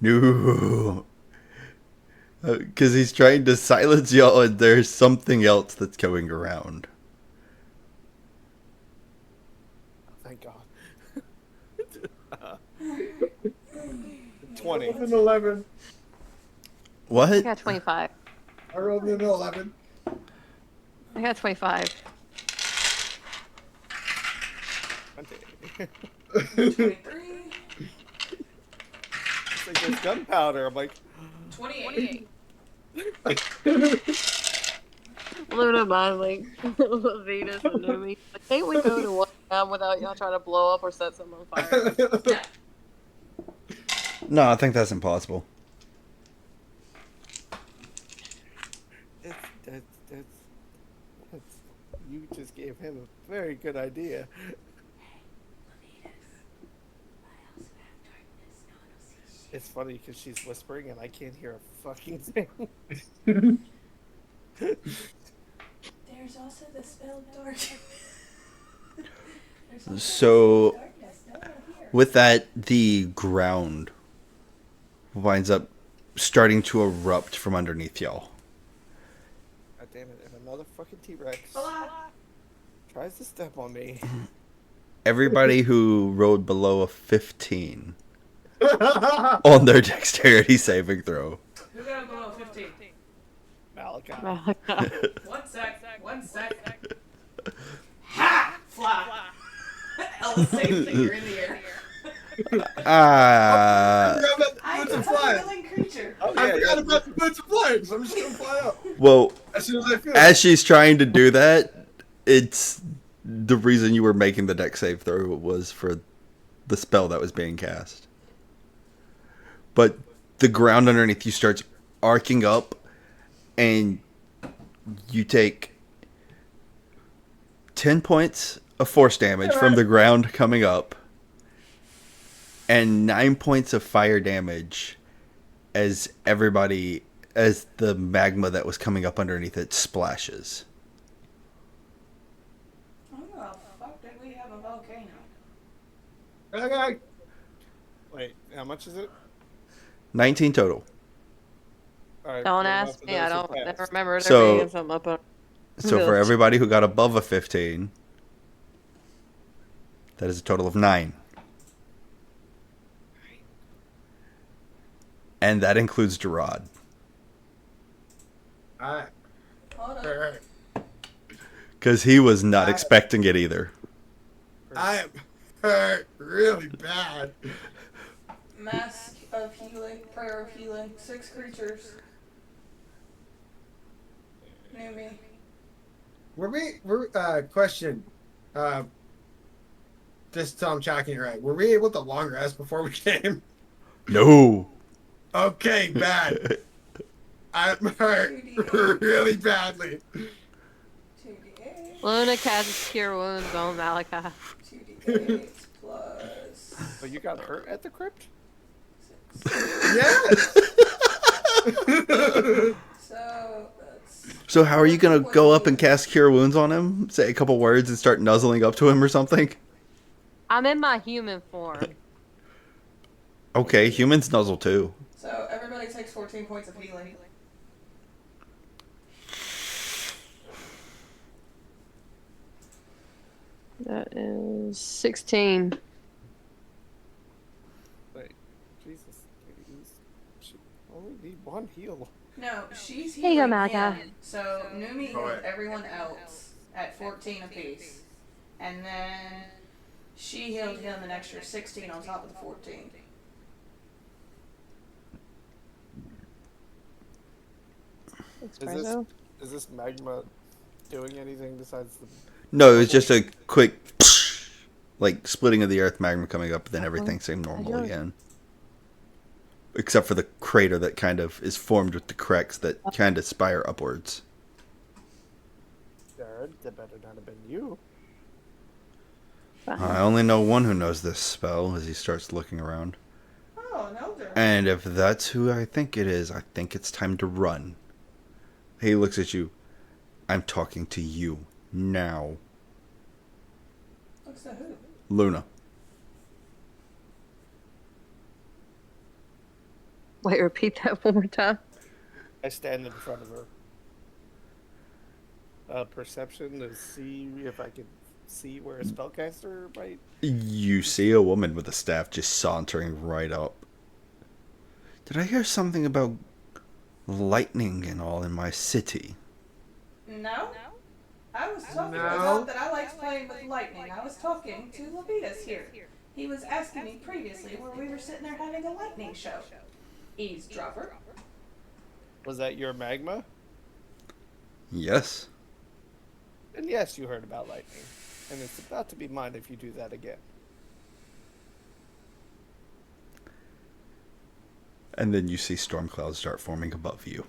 No. Because he's trying to silence y'all and there's something else that's going around. Thank God. 20. 11. What? I got 25. I rolled an 11. I got 25. 23? It's like there's gunpowder. I'm like, 28. Luna mind like Venus and Numi. Like, can't we go to one time without y'all trying to blow up or set something on fire? Yeah. No, I think that's impossible. that's, you just gave him a very good idea. It's funny because she's whispering and I can't hear a fucking thing. There's also the spell dark. So, with that, the ground winds up starting to erupt from underneath y'all. God damn it, if another fucking T-Rex Blah. tries to step on me. Everybody who rolled below a 15 on their dexterity saving throw. Who got below 15? Malachi. One sec. Ha! Fly. Ella safe finger in the air. Ah. I'm What's a a fly? willing creature. I I yeah, forgot yeah. about the boots of flying, so I'm just gonna fly up Well, as soon as I feel as it. she's trying to do that, it's the reason you were making the deck save throw was for the spell that was being cast. But the ground underneath you starts arcing up, and you take 10 points of force damage from the ground coming up, and 9 points of fire damage as the magma that was coming up underneath it splashes. How the fuck did we have a volcano? Okay. Wait, how much is it? 19 total. All right. Don't What about ask for me. I those who don't never passed? remember there So- being something up on So for village. everybody who got above a 15, that is a total of 9. And that includes Gerard. Alright. Hold on. Alright. Because he was not expecting it either. I am hurt really bad. Mask of healing, prayer of healing, 6 creatures. New me. Question. Just so I'm tracking it right. Were we able to long rest before we came? No. Okay, bad. I'm hurt really badly. 2d8. Luna casts Cure Wounds on Malachi. 2d8 plus But you got hurt at the crypt? 6. Yes. So that's So how are you going to go up and cast Cure Wounds on him? Say a couple words and start nuzzling up to him or something? I'm in my human form. Okay, humans nuzzle too. so everybody takes 14 points of healing. That is 16. Wait, Jesus. She only need 1 heal. No, she's Here you go, healing Malachi. him. So Numi Oh, healed wait. everyone else at 14 apiece. And then she healed him an extra 16 on top of the 14. Espresso. Is this magma doing anything besides the... No, it was just a quick, like, splitting of the earth, magma coming up, then everything seemed normal again. Except for the crater that kind of is formed with the cracks that kind of spire upwards. Jared, that better not have been you. I only know one who knows this spell as he starts looking around. Oh, an elder. And if that's who I think it is, I think it's time to run. He looks at you. I'm talking to you now. Looks to who? Luna. Wait, repeat that one more time. I stand in front of her. Perception to see if I can see where a spellcaster might... You see a woman with a staff just sauntering right up. Did I hear something about lightning and all in my city? No? I was talking No. about that I liked playing with lightning. I was talking to Levitas here. He was asking me previously where we were sitting there having a lightning show. Eavesdropper. Was that your magma? Yes. And yes, you heard about lightning. And it's about to be mine if you do that again. And then you see storm clouds start forming above you.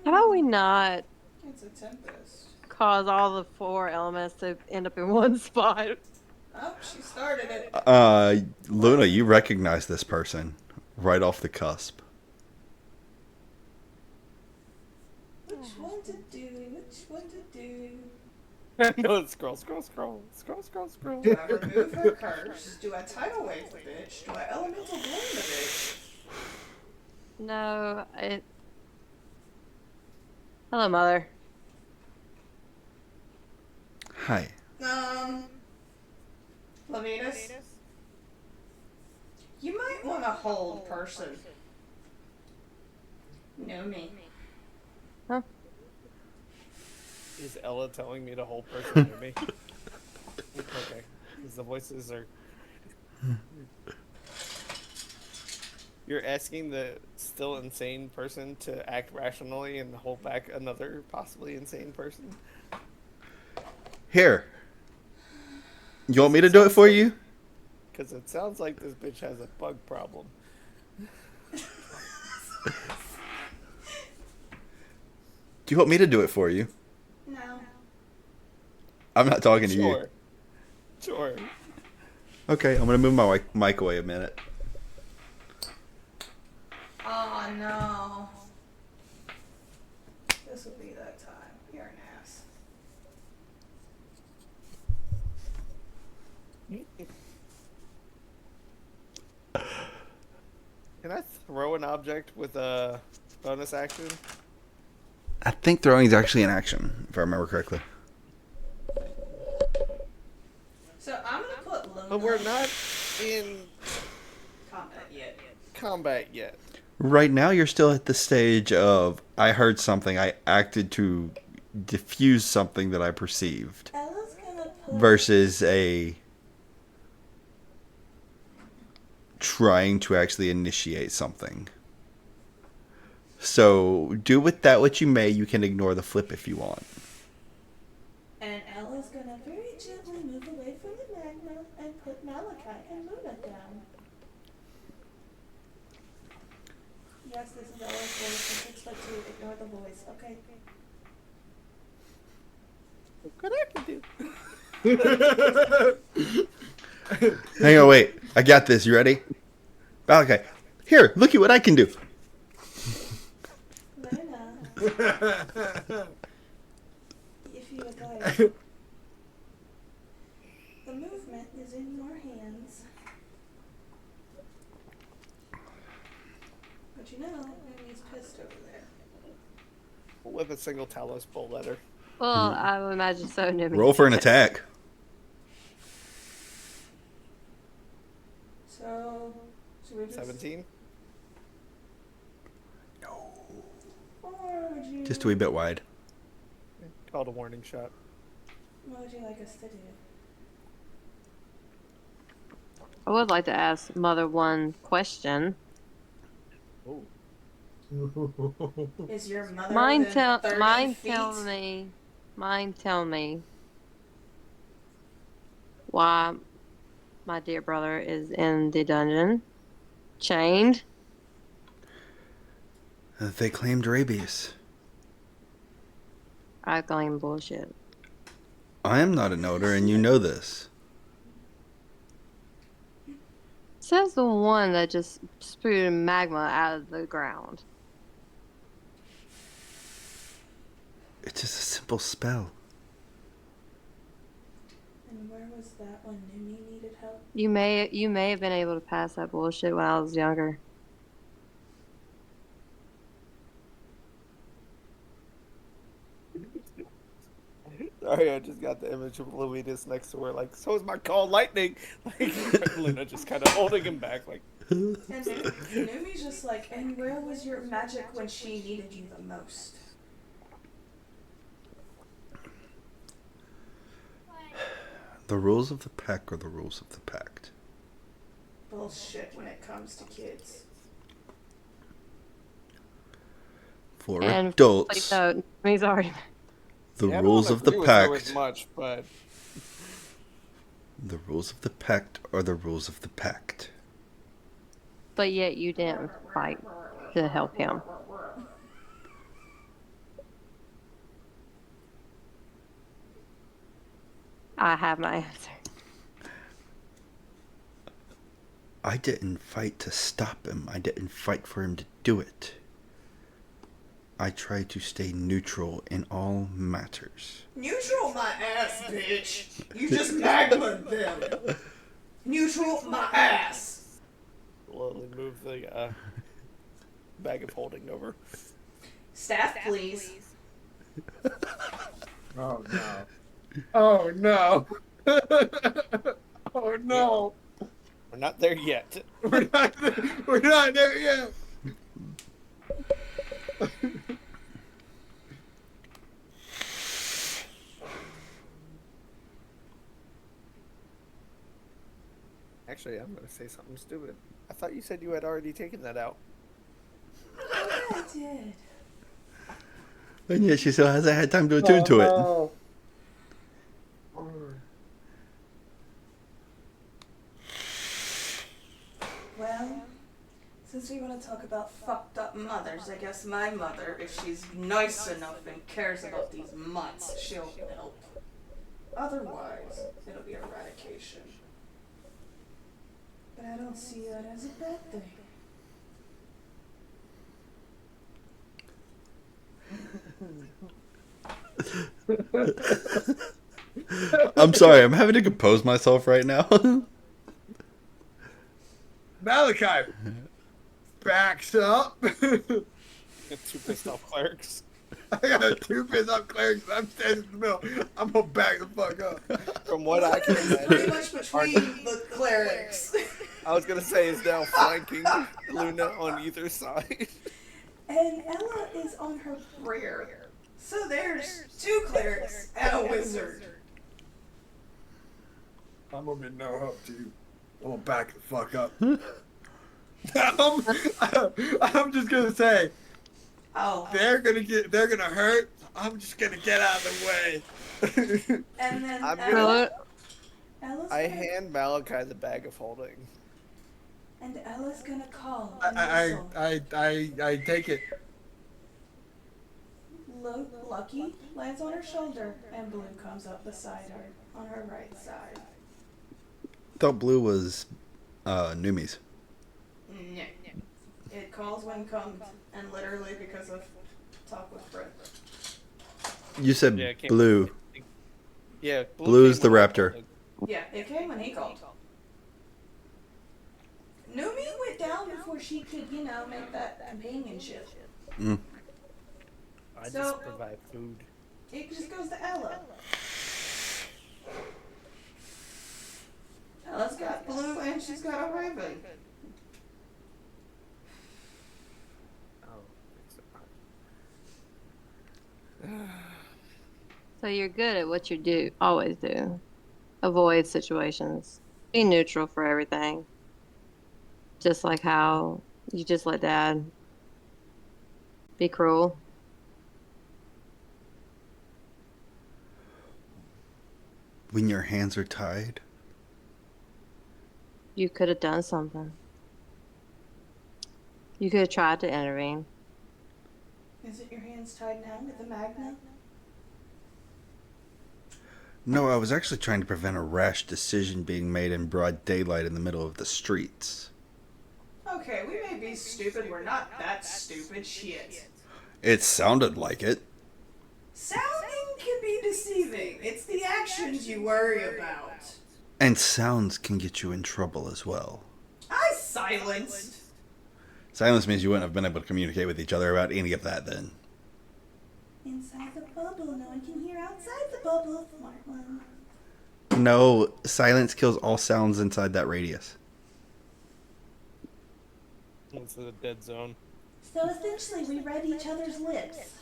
How about we not It's a tempest. cause all the 4 elements to end up in one spot? Oh, she started it. Luna, you recognize this person right off the cusp. Which one to do? Which one to do? No, scroll. Do I remove her curse? Do I tidal wave the bitch? Do I elemental bloom the bitch? No, it. Hello, Mother. Hi. Levitas? You might want to hold person. Know me. Huh? Is Ella telling me to hold person near me? Okay. Because the voices are... You're asking the still insane person to act rationally and hold back another possibly insane person. Here, you want me to do it for you? Because it sounds like this bitch has a bug problem. Do you want me to do it for you? No. I'm not talking to you. Sure. Sure. Okay, I'm gonna move my mic away a minute. Oh no. This will be that time. You're an ass. Can I throw an object with a bonus action? I think throwing is actually an action, if I remember correctly. So I'm gonna put Luna But we're not in combat yet. combat yet. Right now, you're still at the stage of I heard something, I acted to diffuse something that I perceived, Ella's gonna put versus a trying to actually initiate something. So do with that what you may. You can ignore the flip if you want. and Ella's gonna very gently move away from the magma and put Malachi and Luna down. Yes, this is Ella's voice. I expect you to ignore the voice, okay? What I can do? Hang on, wait. I got this. You ready? Okay. Here, look at what I can do. Luna, if you would like. The movement is in your hands. But you know, Ruby's pissed over there. With a single Talos bolt letter. Well, I would imagine so. Numi. Roll for an attack. So we just 17? Or would you Just a wee bit wide. Called a warning shot. what would you like us to do? I would like to ask Mother one question. Oh. Is your mother Mine within tell 30 mine feet? tell me why my dear brother is in the dungeon, chained. They claimed rabies. I claim bullshit. I am not an elder, and you know this. Says the one that just spewed magma out of the ground. It's just a simple spell. And where was that when Numi needed help? You may have been able to pass that bullshit when I was younger. Sorry, I just got the image of Luminous next to her, like, so is my call lightning. Like, Luna just kind of holding him back, like. And Numi's just like, and where was your magic when she needed you the most? The rules of the pack are the rules of the pact. Bullshit when it comes to kids. For And adults, no, he's already. the Yeah, I rules don't of the agree with her as pact. much, but The rules of the pact are the rules of the pact. But yet you didn't fight to help him. I have my answer. I didn't fight to stop him. I didn't fight for him to do it. I tried to stay neutral in all matters. Neutral my ass, bitch! You just magmaed them! Neutral my ass! slowly move the bag of holding over. Staff, please. Oh no. Oh no. Oh no. We're not there yet. We're not there yet. Actually, I'm gonna say something stupid. I thought you said you had already taken that out. Oh, yeah, I did. And yet she still hasn't had time to attune to it. Well, since we want to talk about fucked up mothers, I guess my mother, if she's nice enough and cares about these mutts, she'll help. Otherwise, it'll be eradication. But I don't see that as a bad thing. I'm sorry, I'm having to compose myself right now. Malachi backs up. Got two pissed off clerics. I got 2 pissed off clerics. I'm standing in the middle. I'm gonna back the fuck up. From what I can Pretty imagine, much between the clerics. I was gonna say is now flanking Luna on either side. And Ella is on her rear. So there's 2 clerics and a wizard. I'm gonna be no help to you. I'm gonna back the fuck up. I'm just gonna say Oh. they're gonna hurt. I'm just gonna get out of the way. And then I'm Ella's I gonna, hand Malachi the bag of holding. and Ella's gonna call and I whistle. I take it. Lucky lands on her shoulder, and Blue comes up beside her on her right side. Thought Blue was Numi's. No. It calls when comes, and literally because of talk with Fred. You said Yeah, it came- Blue. Yeah, Blue's came the when I raptor. called it. Yeah, it came when he called. Numi went down before she could, make that companionship. Mm. I So- just provide food. It just goes to Ella. Ella's got Blue and she's got a raven. Oh, So you're good at what you do, always do. Avoid situations. Be neutral for everything. Just like how you just let Dad be cruel. When your hands are tied. You could have done something. You could have tried to intervene. Is it your hands tied now with the magnet? No, I was actually trying to prevent a rash decision being made in broad daylight in the middle of the streets. Okay, we may be stupid, we're not that stupid shit. It sounded like it. Sounding can be deceiving. It's the actions you worry about. And sounds can get you in trouble as well. I silenced. Silence means you wouldn't have been able to communicate with each other about any of that then. Inside the bubble, no one can hear outside the bubble. Smart one. No, silence kills all sounds inside that radius. it's a dead zone. So essentially, we read each other's lips.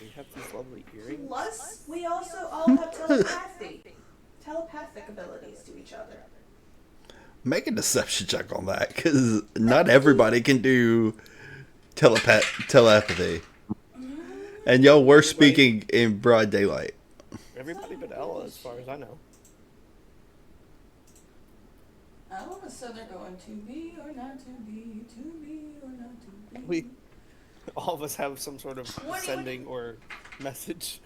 We have these lovely earrings. Plus, we also all have telepathic abilities to each other. Make a deception check on that, because not everybody can do telepathy. And y'all were speaking in broad daylight. Everybody but Ella, as far as I know. Oh, so they're going to be or not to be or not to be. We all of us have some sort of What do you- sending or message.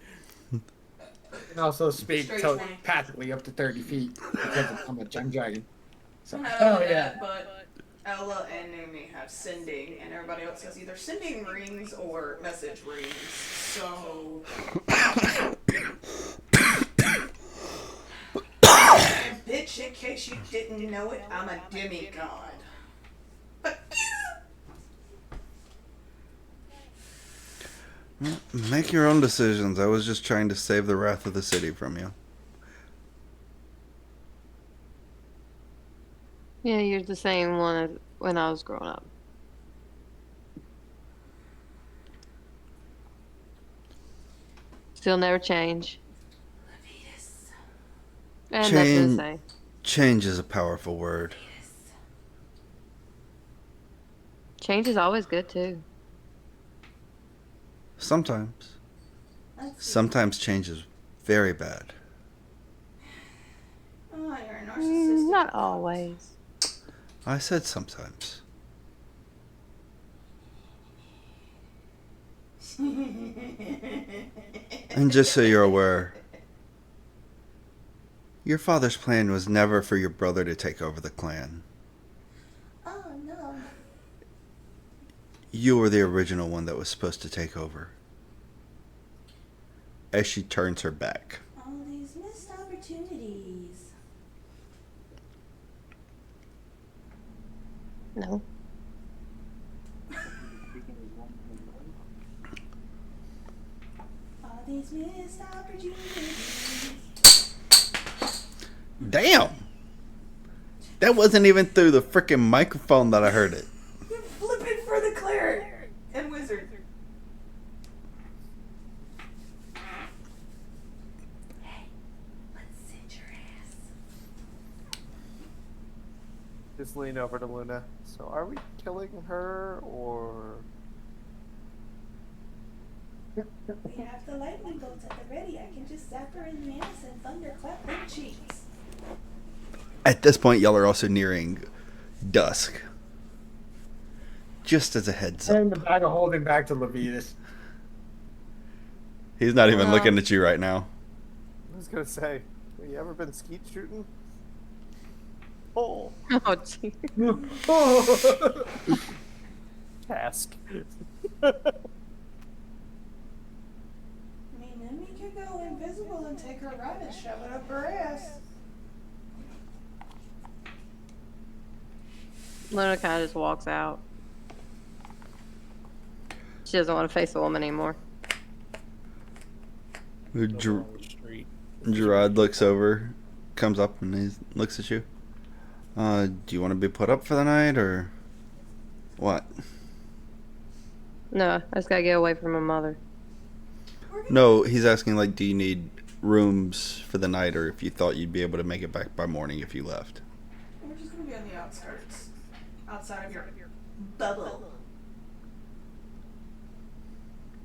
And also speak Straight telepathically up to 30 feet because I'm a gem dragon. So, Not oh only yeah. that, but Ella and Naomi have sending, and everybody else has either sending rings or message rings. So. And bitch, in case you didn't know it, I'm a demigod. But Make your own decisions. I was just trying to save the wrath of the city from you. Yeah, you're the same one as when I was growing up. Still never change. And that's what I say. Change is a powerful word. Change is always good too. Sometimes. Let's see. Sometimes change is very bad. Oh, you're a narcissistic. Not always. I said sometimes. And just so you're aware, your father's plan was never for your brother to take over the clan. Oh no. You were the original one that was supposed to take over. As she turns her back. All these missed opportunities. No. All these missed opportunities. Damn! That wasn't even through the freaking microphone that I heard it. Flipping for the cleric and wizard. Hey, let's sit your ass. Just lean over to Luna. So are we killing her or? We have the lightning bolts at the ready. I can just zap her in the ass and thunderclap her cheeks. At this point, y'all are also nearing dusk. Just as a heads And up. in the back of holding back to Levitas. He's not even Well- looking at you right now. I was gonna say, have you ever been skeet shooting? Oh, Oh, gee. task. Numi can go invisible and take her ride and shove it up her ass. Luna kind of just walks out. She doesn't want to face the woman anymore. Gerard looks over, comes up, and he looks at you. Do you want to be put up for the night, or what? No, I just gotta get away from my mother. No, he's asking, like, do you need rooms for the night, or if you thought you'd be able to make it back by morning if you left. We're just gonna be on the outskirts. Outside of your bubble.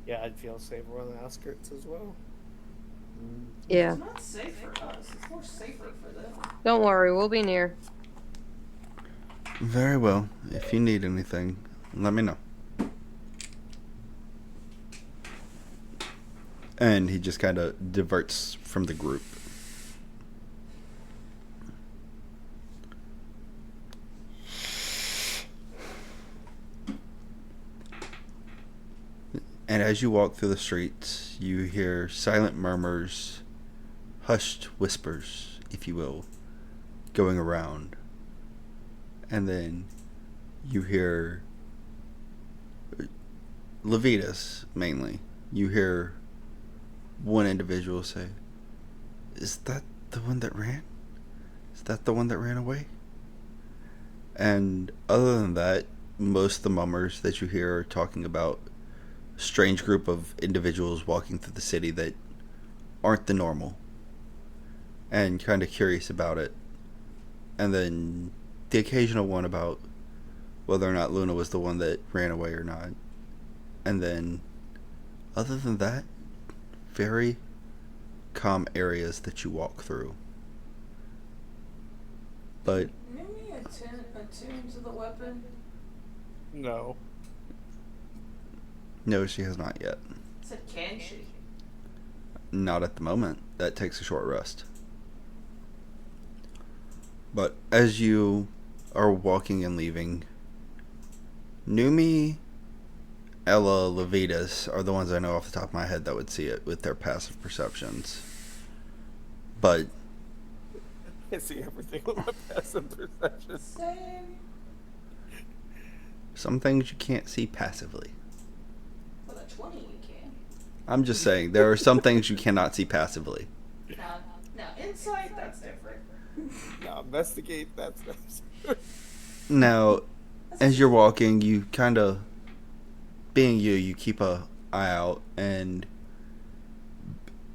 Yeah, I'd feel safer on the outskirts as well. Yeah. It's not safe for us. It's more safer for them. Don't worry, we'll be near. Very well. If you need anything, let me know. And he just kind of diverts from the group. And as you walk through the streets, you hear silent murmurs, hushed whispers, if you will, going around. And then you hear Levitas, mainly. You hear one individual say, "Is that the one that ran? Is that the one that ran away?" And other than that, most of the mummers that you hear are talking about a strange group of individuals walking through the city that aren't the normal, and kind of curious about it. And then the occasional one about whether or not Luna was the one that ran away or not. And then, other than that, very calm areas that you walk through. But Numi attuned to the weapon. No. no, she has not yet. I said, can she? Not at the moment. That takes a short rest. But as you are walking and leaving, Numi, Ella, Levitas are the ones I know off the top of my head that would see it with their passive perceptions. But I can see everything with my passive perception. Same. some things you can't see passively. With a 20 you can. I'm just saying, there are some things you cannot see passively. Now insight, that's different. Now investigate, that's Now, as you're walking, you kind of, being you keep a eye out, and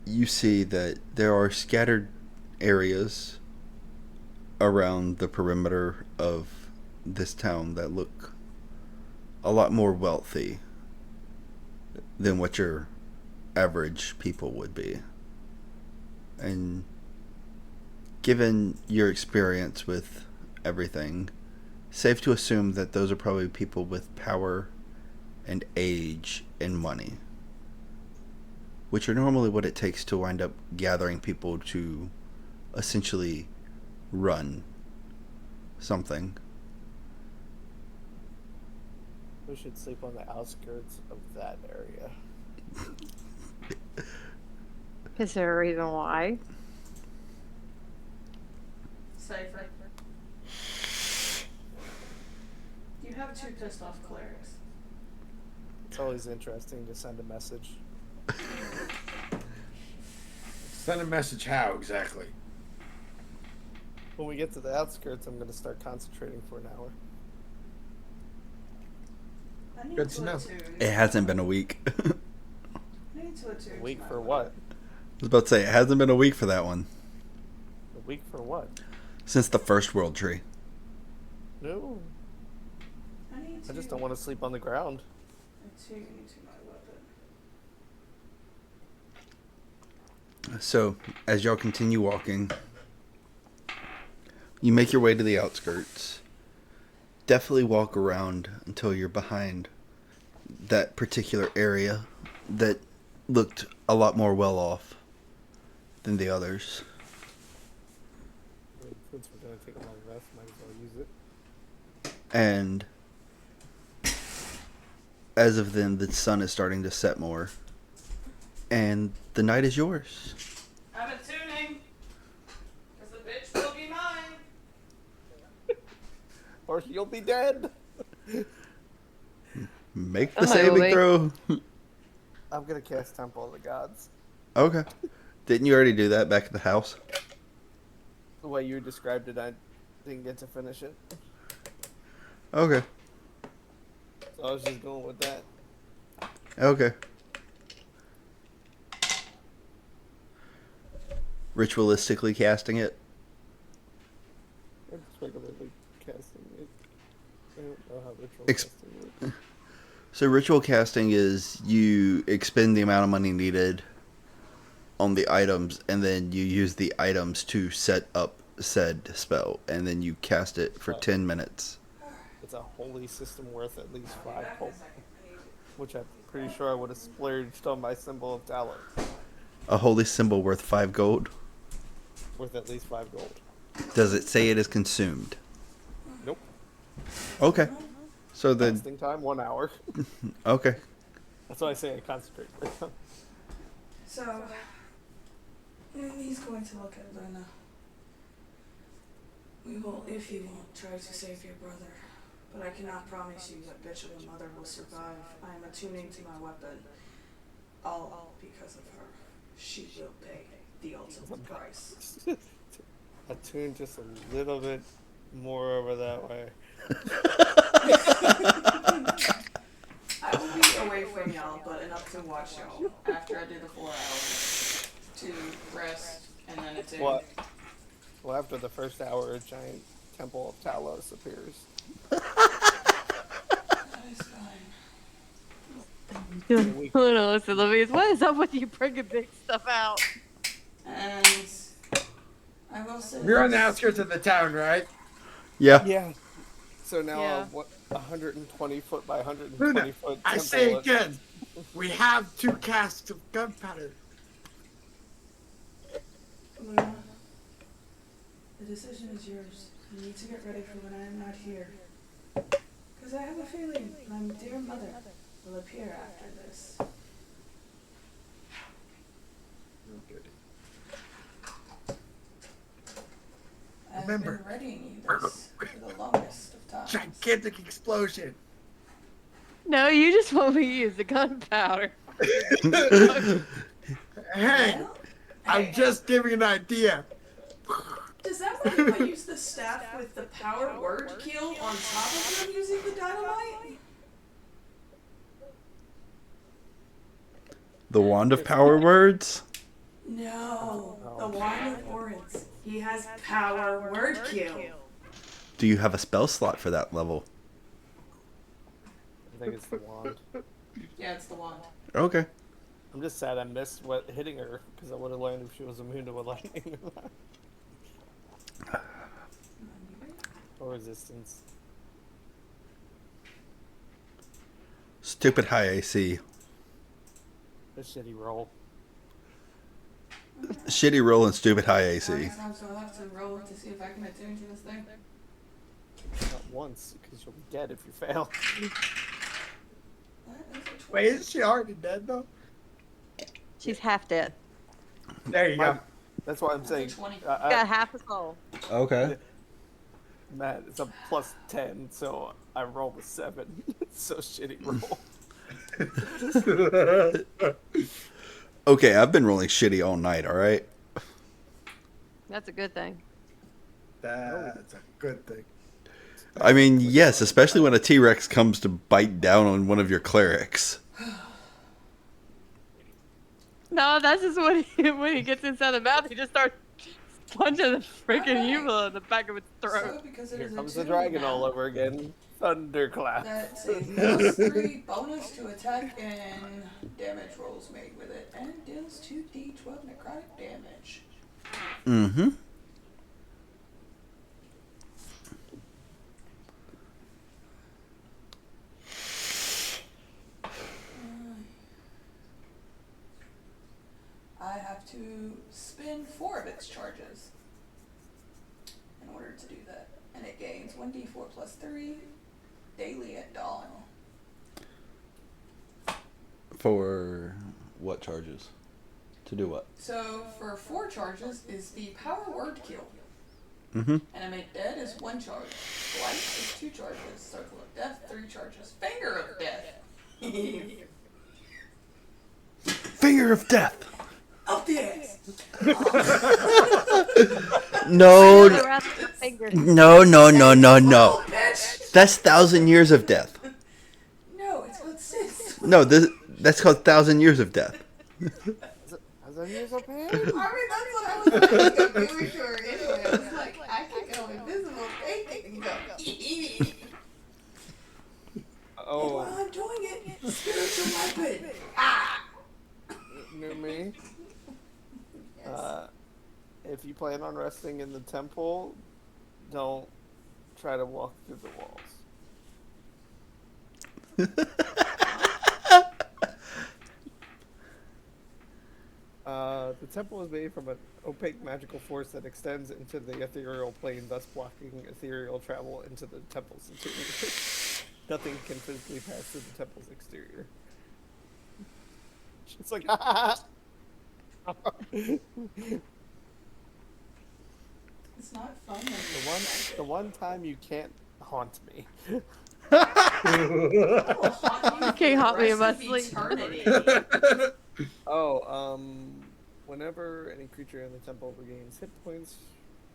you see that there are scattered areas around the perimeter of this town that look a lot more wealthy than what your average people would be. And given your experience with everything, safe to assume that those are probably people with power and age and money, which are normally what it takes to wind up gathering people to essentially run something. We should sleep on the outskirts of that area. Is there a reason why? Safer. You have 2 pissed off clerics. It's always interesting to send a message. Send a message how exactly? When we get to the outskirts, I'm going to start concentrating for an hour. I need Good to to know. attune. It hasn't been a week. I need to attune. A week to my for weapon. what? I was about to say, it hasn't been a week for that one. A week for what? Since the first world tree. No. I just don't want to sleep on the ground. Attune to my weapon. So, as y'all continue walking, you make your way to the outskirts. Definitely walk around until you're behind that particular area that looked a lot more well off than the others. Since we're going to take a long rest, might as well use it. And as of then, the sun is starting to set more. And the night is yours. I'm attuning. Because the bitch will be mine. Or you'll be dead. Make the Somebody will saving be. throw. I'm going to cast Temple of the Gods. Okay. Didn't you already do that back at the house? The way you described it, I didn't get to finish it. Okay. So I was just going with that. Okay. Ritualistically casting it. I'm just regularly casting it. I don't know how ritual Ex- casting works. So ritual casting is you expend the amount of money needed on the items, and then you use the items to set up said spell, and then you cast it for 10 minutes. It's a holy system worth at least 5 gold. Which I'm pretty sure I would have splurged on my symbol of Talos. A holy symbol worth 5 gold. Worth at least 5 gold. Does it say it is consumed? Nope. Okay. So then, Casting time, 1 hour. okay. That's why I say I concentrate. So, he's going to look at Luna. We will, if you won't, try to save your brother. But I cannot promise you that bitch of a mother will survive. I am attuning to my weapon. All because of her. She will pay the ultimate price. Attune just a little bit more over that way. I will be away from y'all, but enough to watch y'all after I do the 4 hours. To rest and then attune. What? Well, after the first hour, a giant temple of Talos appears. That is fine. Hold on, listen, Louise. What is up with you bringing big stuff out? And I will say We're on the this. outskirts of the town, right? Yeah. Yeah. So now, Yeah. what? 120 foot by 120 Luna, foot. I temple say of- again, we have 2 casks of gunpowder. Luna, the decision is yours. You need to get ready for when I am not here. Because I have a feeling my dear mother will appear after this. I've Remember, been readying you this for the longest of times. Gigantic explosion. No, you just want me to use the gunpowder. Hey, Well, I'm hey, just giving an idea. does that mean if I use the staff with the power word kill on top of them using the dynamite? The wand of power words. No, the wand of words. He has power word kill. Do you have a spell slot for that level? I think it's the wand. Yeah, it's the wand. Okay. I'm just sad I missed hitting her because I would have learned if she was immune to a lightning or resistance. Stupid high AC. A shitty roll. Shitty roll and stupid high AC. I guess I'll have to roll to see if I can attune to this thing. Not once, because you'll be dead if you fail. That is a 20. Wait, isn't she already dead though? She's half dead. There you go. That's why I'm saying. 20. Got half a soul. Okay. Matt, it's a plus 10, so I rolled a 7. It's so shitty roll. Okay, I've been rolling shitty all night, alright? That's a good thing. That's a good thing. I mean, yes, especially when a T-Rex comes to bite down on one of your clerics. No, that's just when he gets inside the mouth, he just starts punching the freaking evil in the back of its throat. So, because it Here is comes a the 2 dragon now, all over again. Thunderclap. That's a plus 3 bonus to attack and damage rolls made with it, and deals 2d12 necrotic damage. Mm-hmm. I have to spend 4 of its charges in order to do that. And it gains 1d4 plus 3 daily at dawn. For what charges? To do what? So for 4 charges is the power word kill. Mm-hmm. Animate dead is 1 charge. Blight is 2 charges. Circle of death 3 charges. Finger of death. Finger of death! Up the ass. No, Around the finger. no, no, no, no, no. Oh, bitch. That's 1,000 years of death. No, it's called sis. No, that's called 1,000 years of death. Has that years of pain? I mean, that's what I was like. I'm really sure. Anyway, I was like, I can go invisible. They can go. Oh, While I'm doing it, spiritual weapon. Ah. new me. If you plan on resting in the temple, don't try to walk through the walls. The temple is made from an opaque magical force that extends into the ethereal plane, thus blocking ethereal travel into the temple's interior. Nothing can physically pass through the temple's exterior. It's like, It's not fun. the one time you can't haunt me. You can't haunt me in my sleep. Eternity. Oh, whenever any creature in the temple regains hit points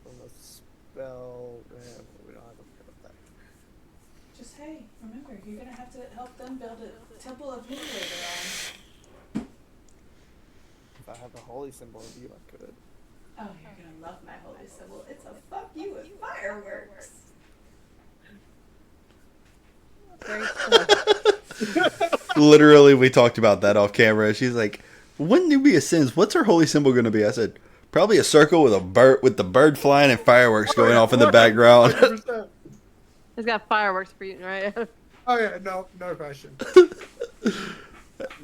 from a spell, we don't have to care about that. Just hey, remember, you're gonna have to help them build a temple of me later on. If I have a holy symbol of you, I could. Oh, you're gonna love my holy symbol. It's a fuck you with fireworks. Very Literally, we talked about that off camera. She's like, "Wouldn't it be a sins? What's her holy symbol going to be?" I said, "Probably a circle with the bird flying and fireworks going off in the background." 100%. It's got fireworks for you, right? Oh yeah, no question.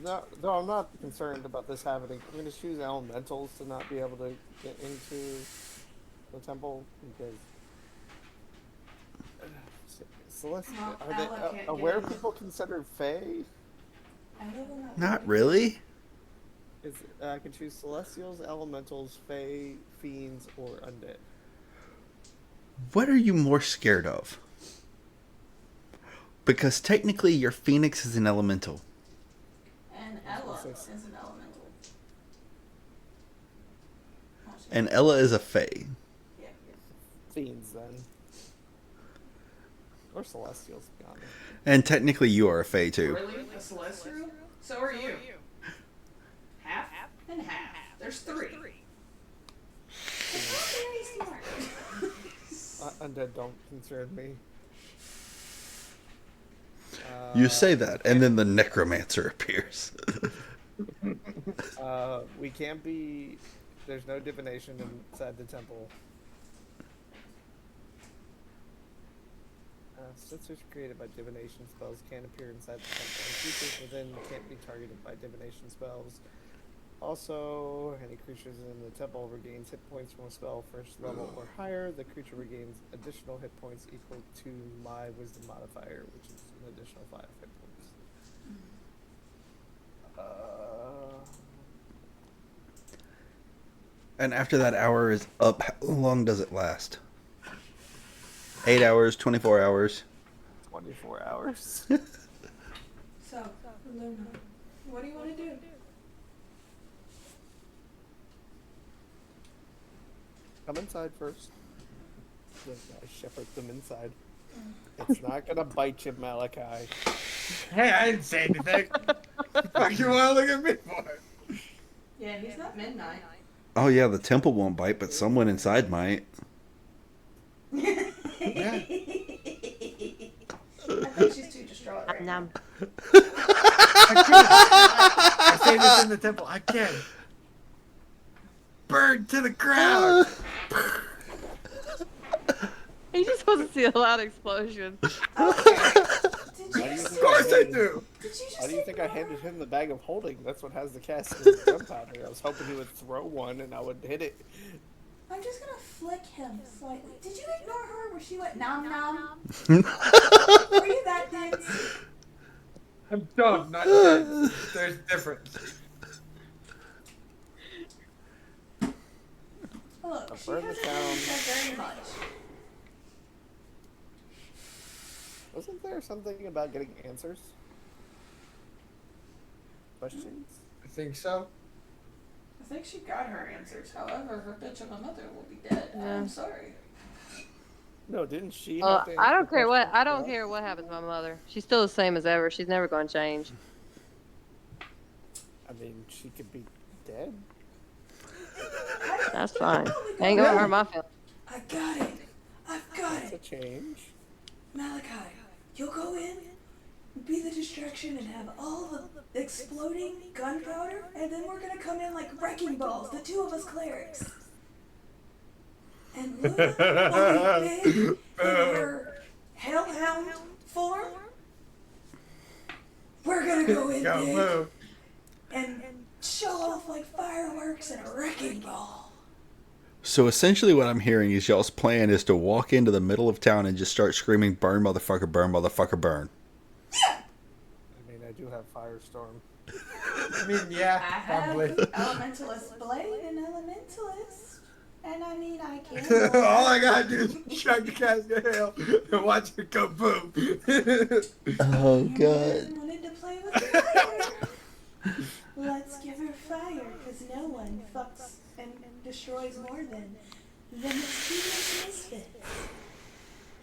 No, I'm not concerned about this happening. I'm going to choose elementals to not be able to get into the temple because Celestial. Well, Are Ella can't they get aware in. people considered Fae? Not really. I can choose Celestials, Elementals, Fae, Fiends, or Undead. What are you more scared of? Because technically, your Phoenix is an elemental. And Ella is an elemental. And Ella is a Fae. Yeah. Fiends, then. Or Celestials, to be honest. And technically, you are a Fae, too. Really? A celestial? So are you. Half and half. There's 3. It's not very Undead don't concern me. You say that, and then the necromancer appears. We can't be. There's no divination inside the temple. Sisters created by divination spells can appear inside the temple, and creatures within can't be targeted by divination spells. Also, any creatures in the temple regains hit points from a spell first level or higher. The creature regains additional hit points equal to my wisdom modifier, which is an additional 5 hit points. And after that hour is up, how long does it last? 8 hours, 24 hours. 24 hours. So, Luna, what do you want to do? Come inside first. Then I shepherd them inside. It's not gonna bite you, Malachi. Hey, I didn't say anything. Fuck you want to look at me for? Yeah, he's not midnight. Oh yeah, the temple won't bite, but someone inside might. Yeah. I think she's too distraught right now. Nom. I say this in the temple. I can. Burn to the ground. He just wants to see a loud explosion. Okay. Did you Why do you just Of course I do. Did you just Why do you say think I burn? handed him the bag of holding? That's what has the cast of gunpowder. I was hoping he would throw one and I would hit it. I'm just gonna flick him slightly. Did you ignore her where she went nom nom? Were you that dense? I'm dumb, not dead. There's difference. Look, she burn the hasn't town. really said very much. Wasn't there something about getting answers? Questions? I think so. I think she got her answers. However, her bitch of a mother will be dead. Yeah. I'm sorry. No, didn't she? Well, have to I answer don't care what questions for us? happens to my mother. She's still the same as ever. She's never going to change. I mean, she could be dead. That's fine. Ain't gonna hurt my feelings. I got it. I've got That's a it. change. Malachi, you'll go in, be the distraction, and have all the exploding gunpowder, and then we're gonna come in like wrecking balls, the two of us clerics. And Luna will be big in her hellhound form. We're gonna go in Go big move. and show off like fireworks and a wrecking ball. So essentially what I'm hearing is y'all's plan is to walk into the middle of town and just start screaming, burn, motherfucker, burn. I mean, I do have Firestorm. I mean, yeah, I have probably. Elementalist Blade and Elementalist. And I mean, I can. All I gotta do is shrug the cast of hell and watch it go boom. Oh Everyone wanted to play with fire. Let's give her fire, because no one fucks and destroys more than mischievous misfits.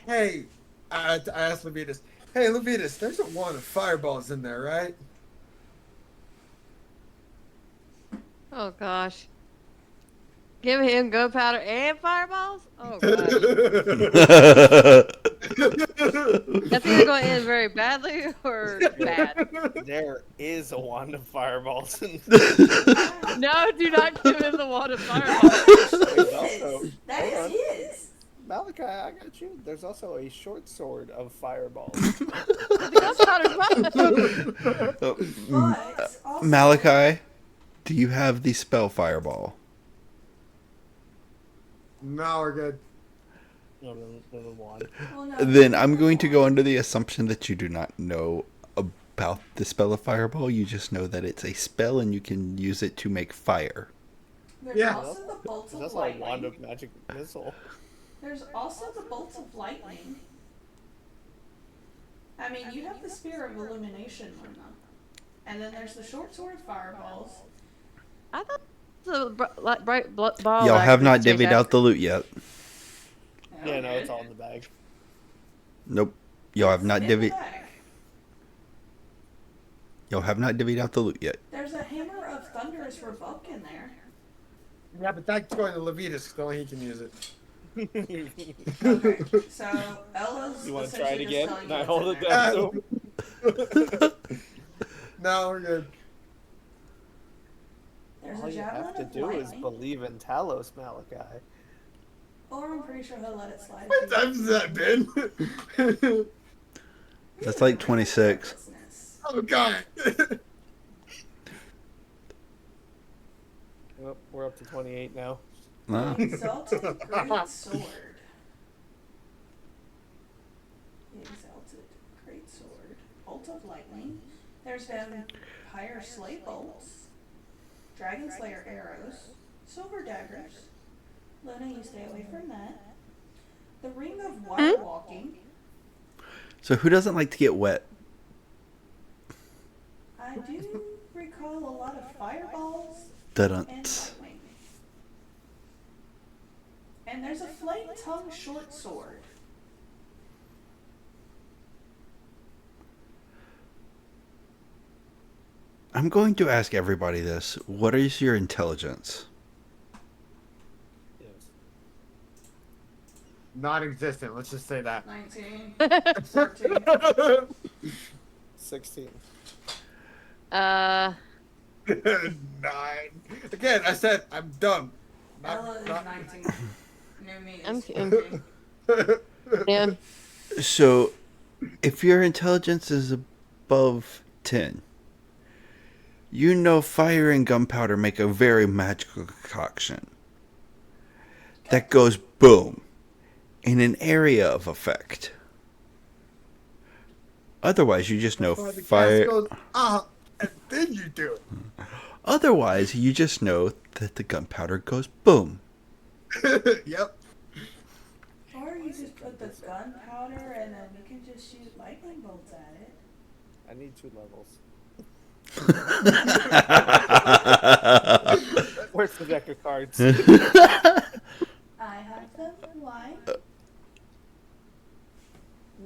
Hey, I asked Levitas. Hey, Levitas, there's a wand of fireballs in there, right? Oh gosh. Give him gunpowder and fireballs? Oh gosh. That's either going to end very badly or bad. There is a wand of fireballs. And No, do not give him the wand of fireballs. there's also, That hold on. is his. Malachi, I got you. There's also a short sword of fireballs. Gunpowder's mine. But also, Malachi, do you have the spell fireball? No, we're good. No, the wand. well, no, Then I'm going to go under the assumption that you do not know about the spell of fireball. You just know that it's a spell and you can use it to make fire. There's Yeah. also the bolts of That's a wand lightning. of magic missile. There's also the bolts of lightning. I mean, you have the spear of illumination, Luna. And then there's the short sword of fireballs. I thought the bright ball. Y'all back have was not changed divvied after. out the loot yet. Yeah, no, it's all in the bag. Nope. Y'all have not In the divvied. bag. Y'all have not divvied out the loot yet. There's a hammer of thunderous rebuke in there. Yeah, but that's going to Levitas, because only he can use it. Okay, so Ella's You want to try it essentially just again? telling And you I what's hold in it there. down to him. No, we're good. There's All a you javelin have to of do is lightning, believe in Talos, Malachi. or I'm pretty sure he'll let it slide. What time has that been? That's like 26. Oh god. Well, we're up to 28 now. No. The exalted great sword. The exalted great sword. Bolt of lightning. There's vampire slay bolts. Dragon slayer arrows. Silver daggers. Luna, you stay away from that. The ring of water walking. So who doesn't like to get wet? I do recall a lot of fireballs and Didn't. lightning. And there's a flame tongue short sword. I'm going to ask everybody this. What is your intelligence? Yes. Non-existent. Let's just say that. 19. 14. 16. 9. Again, I said I'm dumb. Ella is 19. New me I'm is kidding. 14. Yeah. So, if your intelligence is above 10, you know fire and gunpowder make a very magical concoction that goes boom in an area of effect. Otherwise, you just know Before the gas fire. goes, and then you do Otherwise, you just know that the gunpowder goes boom. it. Yep. Or you just put the gunpowder and then we can just shoot lightning bolts at it. I need 2 levels. Where's the deck of cards? I have them. Why?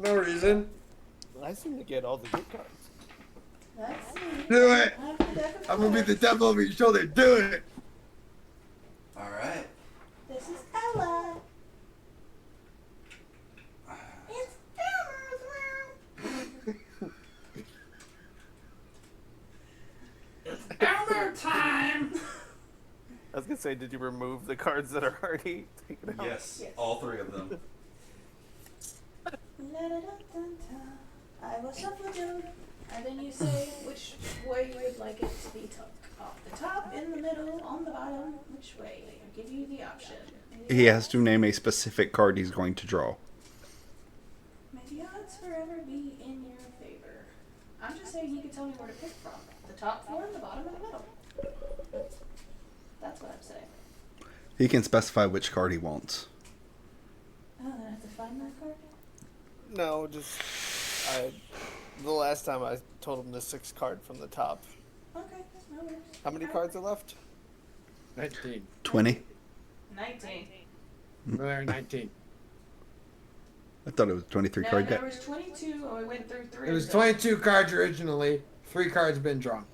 No reason. I seem to get all the good cards. Let's see. Do it. I have the deck of I'm gonna be the cards. devil over your shoulder. Do it. All right. This is Ella. It's Elmer's room. Elmer time. I was gonna say, did you remove the cards that are already taken out? Yes, Yes. all 3 of them. I will shuffle you, and then you say which way you would like it to be tucked. Off the top, in the middle, on the bottom, which way? I give you the option. He has to name a specific card he's going to draw. May the odds forever be in your favor. I'm just saying you can tell me where to pick from. The top 4, the bottom, and the middle. That's what I'm saying. He can specify which card he wants. Oh, then I have to find that card? No, just the last time I told him the 6th card from the top. Okay, no worries. How many cards are left? 19. 20? 19. There, 19. I thought it was 23 No, card there deck. was 22, and we went through 3. It was 22 cards originally. 3 cards been drawn.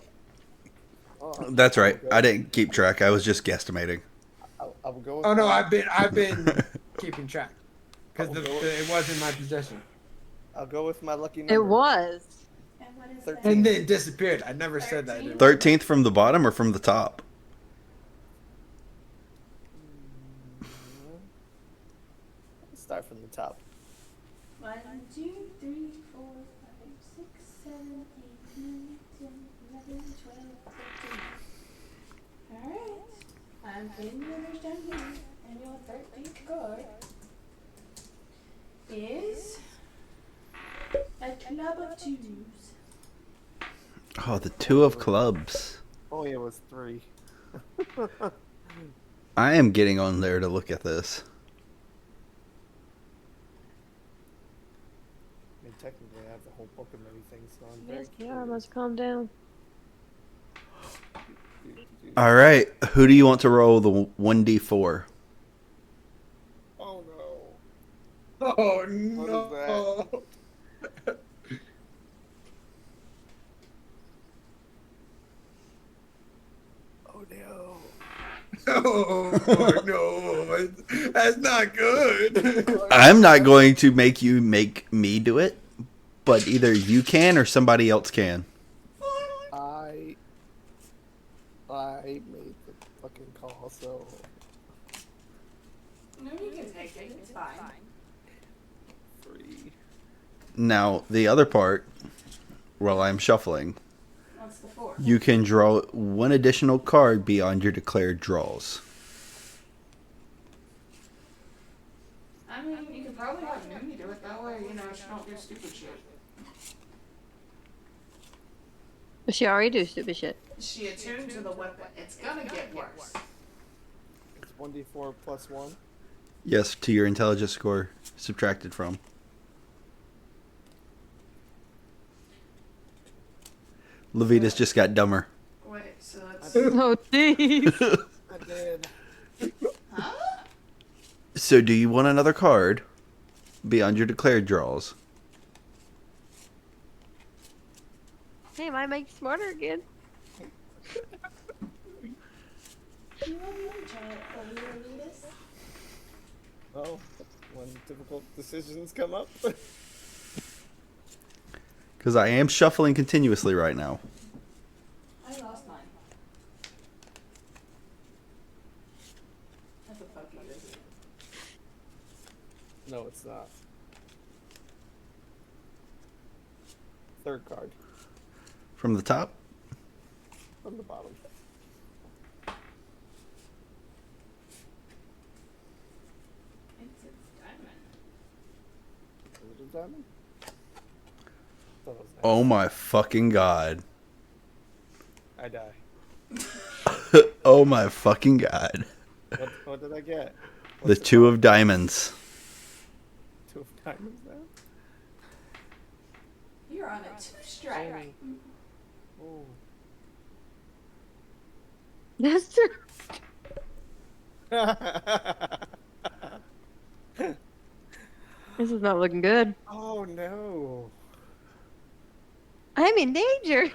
Oh, That's right. I didn't keep track. I was just guesstimating. I'll go with Oh no, my- I've been keeping track because it was in my possession. I'll go with my lucky number. It was. And what is 13. that? And then it disappeared. I never said that. 13? 13th from the bottom or from the top? Start from the top. 1, 2, 3, 4, 5, 6, 7, 8, 9, 10, 11, 12, 13. Alright. I'm putting the numbers down here, and your 13th card is a club of 2s. Oh, the 2 of clubs. Oh, it was 3. I am getting on there to look at this. I mean, technically, I have the whole book of many things, so I'm very Yes, yeah, curious. must calm down. All right. Who do you want to roll the 1d4? Oh no. Oh What is no! Oh no. Oh no, that's not good. I'm not going to make you make me do it, but either you can or somebody else can. I made the fucking call, so No, you can take it. It's fine. 3. Now, the other part, while I'm shuffling, What's the 4? you can draw one additional card beyond your declared draws. I mean, you could probably have Noonie do it that way. You know, she don't do stupid shit. But she already do stupid shit. She attuned to the weapon. It's gonna get worse. It's 1d4 plus 1. Yes, to your intelligence score subtracted from. Levita's just got dumber. Wait, so that's. Oh, jeez. I did. Huh? So, do you want another card beyond your declared draws? Hey, might make you smarter again. Oh, when difficult decisions come up. Because I am shuffling continuously right now. I lost mine. That's a fuck you, is it? No, it's not. Third card From the top? from the bottom. It's a diamond. Is it a diamond? Thought it was nice. Oh my fucking god. I die. Oh my fucking god. What did I get? The What's two of diamonds. 2 of diamonds now? You're on a 2-strike. Oh. That's true. This is not looking good. Oh no. I'm in danger.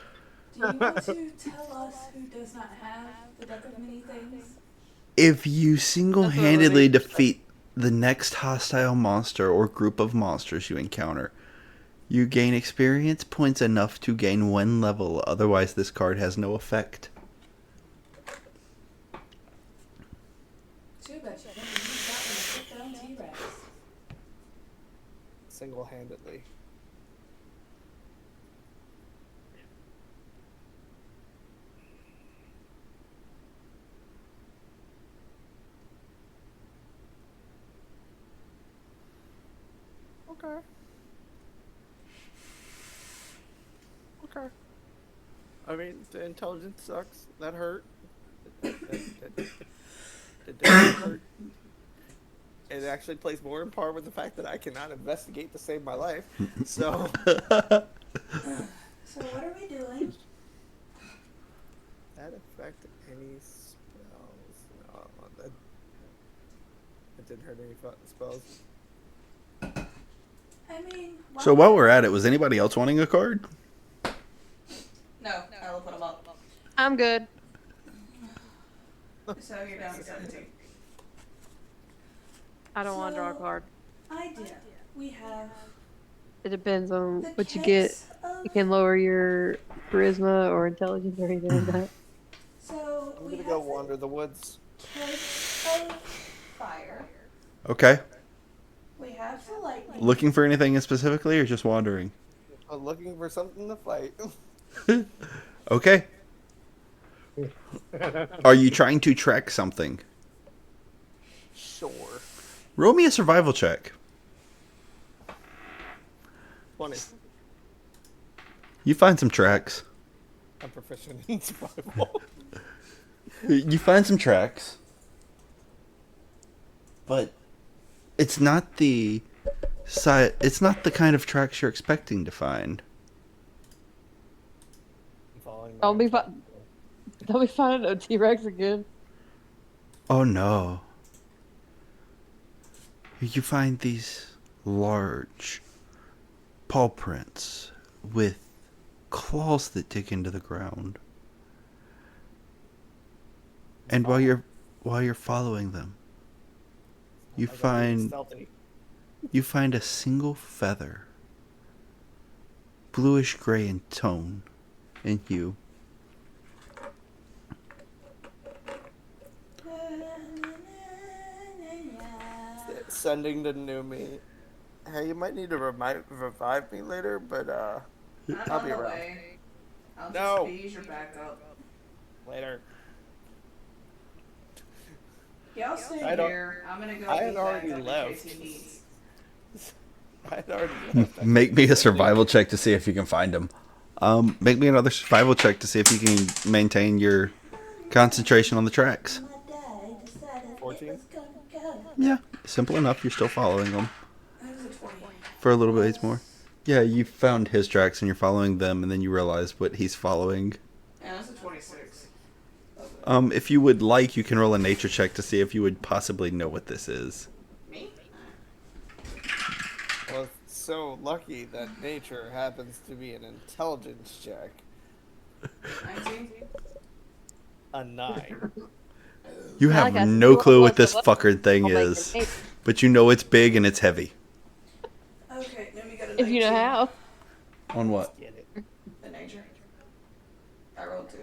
Do you want to tell us who does not have the deck of many things? If you single-handedly That's defeat the next hostile monster or group of monsters you encounter, you gain experience points enough to gain 1 level, otherwise this card has no effect. Too bad you never used that one to put down T-Rex. Single-handedly. Okay. Okay. I mean, the intelligence sucks. That hurt. It does hurt. It actually plays more in part with the fact that I cannot investigate to save my life. So, So what are we doing? that affect any spells? No, that didn't hurt any spells. I mean, So while we're at it, was anybody else wanting a card? no, I'll put them up. I'm good. So you're down to 17. I don't want to draw a card. Idea. We have It depends on the what you get. case of. You can lower your charisma or intelligence or anything like that. So I'm we gonna have go the wander the woods. case of fire. Okay. We have the lightning. Looking for anything specifically or just wandering? I'm looking for something to fight. Okay. Are you trying to track something? Sure. Roll me a survival check. 20. You find some tracks. I'm proficient in survival. You find some tracks. But it's not the it's not the kind of tracks you're expecting to find. I'm following Don't be my- Don't be finding a T-Rex again. Oh no. You find these large paw prints with claws that dig into the ground. And while you're while you're following them, you Like I'm being find stealthy. a single feather, bluish gray in tone and hue. Sending the new me. Hey, you might need to revive me later, but I'm I'll on be the around. way. I'll No. just be your backup. Later. Y'all stay I don't- here. I'm gonna go I be had already backup in left. case he needs. I had already left. Make me a survival check to see if you can find him. Make me another survival check to see if you can maintain your concentration on the tracks. 14. Yeah, simple enough. You're still following them That was a 20. for a little bit more. Yeah, you found his tracks and you're following them, and then you realize what he's following. Yeah, that's a 26. If you would like, you can roll a nature check to see if you would possibly know what this is. Me? Well, it's so lucky that nature happens to be an intelligence check. 19? A 9. You Not have like I no said, clue what what this the- fucker thing I'll make is, it. but you know it's big and it's heavy. Okay, let me go to 19. If you know how. On what? Get it. The nature. I rolled 2.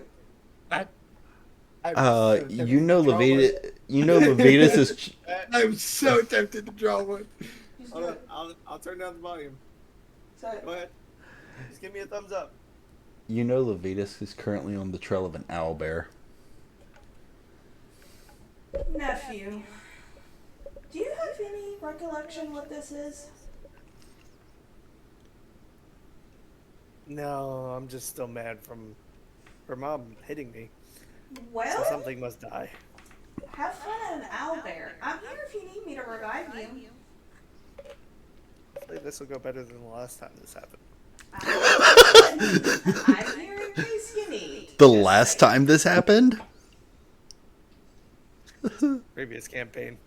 You know Levitas. You know Levitas is. I'm so tempted to draw one. Just Hold do on, it. I'll turn down the volume. Say it. Go ahead. Just give me a thumbs up. You know Levitas is currently on the trail of an owlbear. Nephew, do you have any recollection what this is? No, I'm just still mad from her mom hitting me. So Well, something must die. have fun at an owlbear. I'm here if you need me to revive you. Hopefully this will go better than the last time this happened. I'm here in case you need. The Just last saying. time this happened? Previous campaign.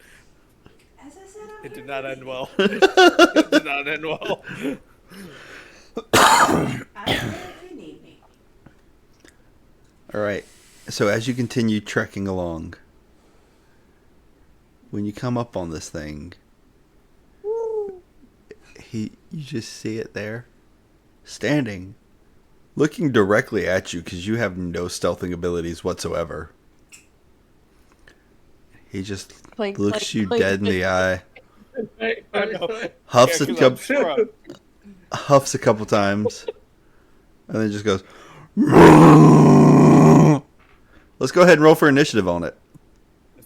As I said, I'm It here did not if end you well. It did not end well. need. I'm here if you need me. Alright, so as you continue trekking along, when you come up on this thing, you just see it there, standing, looking directly at you because you have no stealthing abilities whatsoever. He just Clink, looks clink, you clink, dead in the eye, I know. huffs Yeah, a 'cause I'm couple, shrunk. huffs a couple times, and then just goes. Let's go ahead and roll for initiative on it.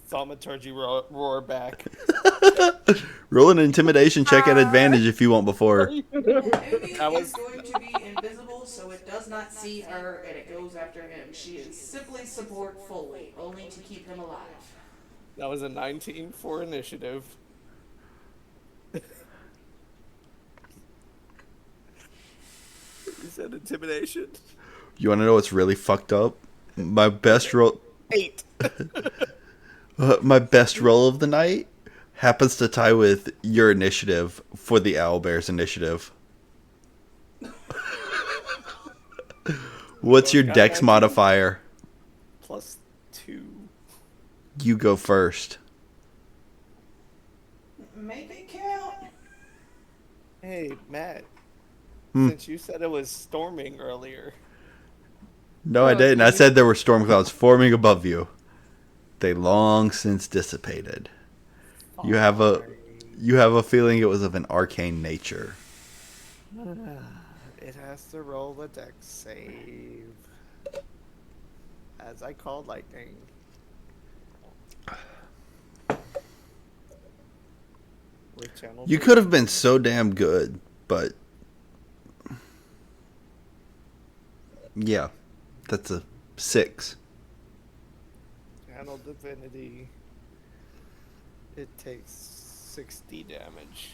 Thaumaturgy roar back. Roll an intimidation check at advantage if you want before. And Umi That was- is going to be invisible, so it does not see her and it goes after him. She is simply support fully, only to keep him alive. That was a 19 for initiative. You said intimidation? You want to know what's really fucked up? My best roll, 8. my best roll of the night happens to tie with your initiative for the owlbear's initiative. What's your Got dex 19? modifier? Plus 2. You go first. Make it count. Hey, Matt. Hmm. Since you said it was storming earlier. No, I didn't. I said there were storm clouds forming above you. They long since dissipated. You have a feeling it was of an arcane nature. It has to roll a dex save. As I called lightning. With channel You two. could have been so damn good, but yeah, that's a 6. Channel divinity. It takes 60 damage.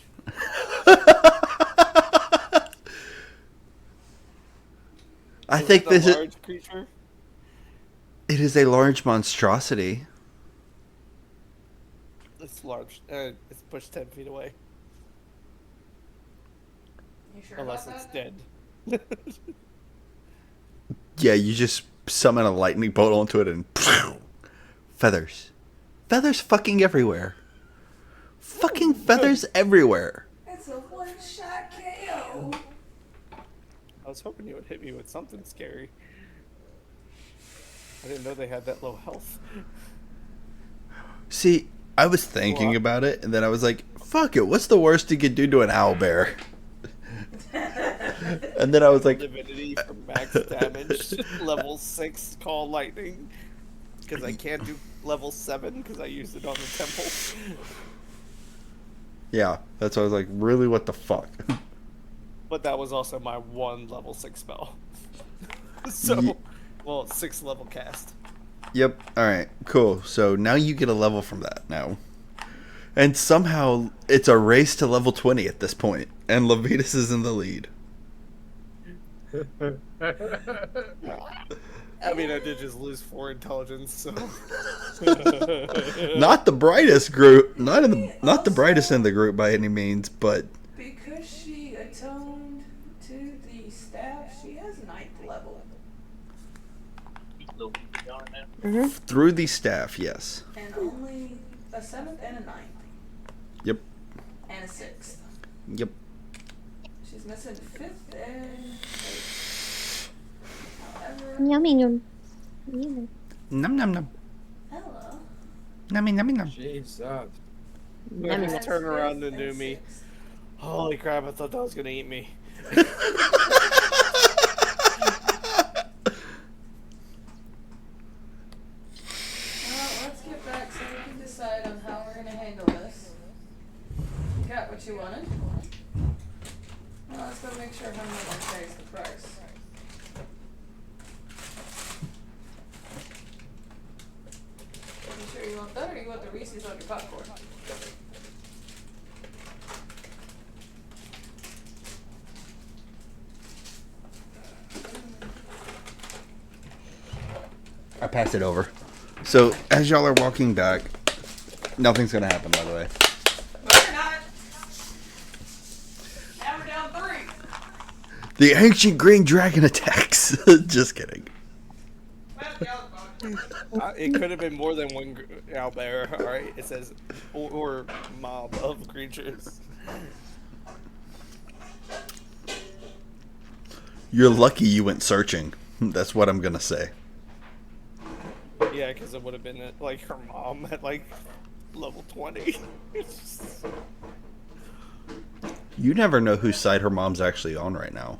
I Is think it a this is. large creature. It is a large monstrosity. It's large. It's pushed 10 feet away. You sure Unless about it's that? dead. Yeah, you just summon a lightning bolt onto it and feathers. Feathers fucking everywhere. Fucking feathers everywhere. It's a one-shot KO. I was hoping you would hit me with something scary. I didn't know they had that low health. See, I was thinking What? about it, and then I was like, fuck it, what's the worst you could do to an owlbear? And then I was like, Divinity for max damage, level 6 call lightning. Because I can't do level 7 because I used it on the temple. yeah, that's why I was like, really, what the fuck? But that was also my one level 6 spell. So, Ye- well, 6 level cast. Yep, alright, cool. So now you get a level from that now. And somehow it's a race to level 20 at this point, and Levitas is in the lead. I mean, I did just lose 4 intelligence, so. Not the brightest group, not the brightest in the group by any means, but Because she atoned to the staff, she has 9th level. through the staff, yes. And only a 7th and a 9th. Yep, And a 6th. yep. She's missing 5th and 8th. However, Yummy yum. Yummy. Num num num. Ella Nummy nummy num. Jesus. Yummy. Just turn around and and do me. 6th. Holy crap, I thought that was gonna eat me. Well, let's get back so we can decide on how we're gonna handle this. You got what you wanted. Now let's go make sure how much pays the price. You sure you want that, or you want the Reese's on your popcorn? I pass it over. So as y'all are walking back, nothing's gonna happen, by the way. No, you're not. Now we're down 3. The ancient green dragon attacks. Just kidding. Where's the other one? It could have been more than one owlbear, alright? It says, or mob of creatures. You're lucky you went searching. That's what I'm gonna say. Yeah, because it would have been like her mom at like level 20. It's just- You never know whose side her mom's actually on right now.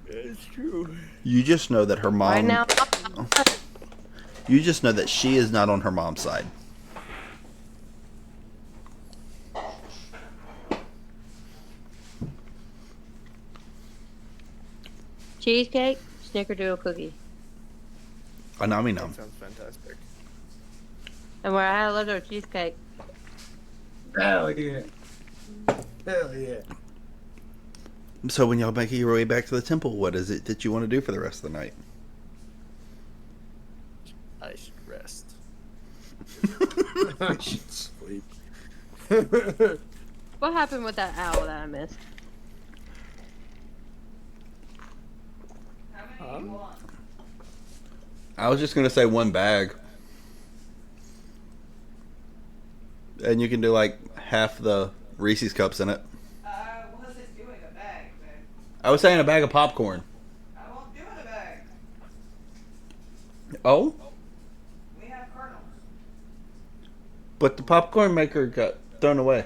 It's true. You just know that her mom. Right now, You just know that she is not on her mom's side. cheesecake, snickerdoodle cookie. Anami That num. sounds fantastic. And where I had a leftover cheesecake. Hell yeah. Hell yeah. So when y'all make your way back to the temple, what is it that you want to do for the rest of the night? I should rest. I should sleep. What happened with that owl that I missed? How many do you want? I was just gonna say one bag, and you can do like half the Reese's cups in it. Was it doing a bag, babe? I was saying a bag of popcorn. I won't do it a bag. Oh, We have kernels. but the popcorn maker got thrown away.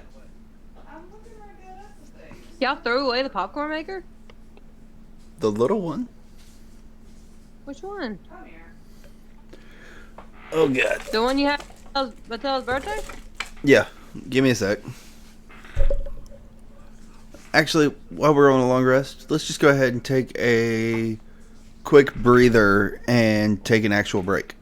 I'm looking right at the thing. Y'all threw away the popcorn maker? The little one. Which one? Come here. Oh god. The one you had for Mattel's birthday? Yeah, give me a sec. Actually, while we're on a long rest, let's just go ahead and take a quick breather and take an actual break.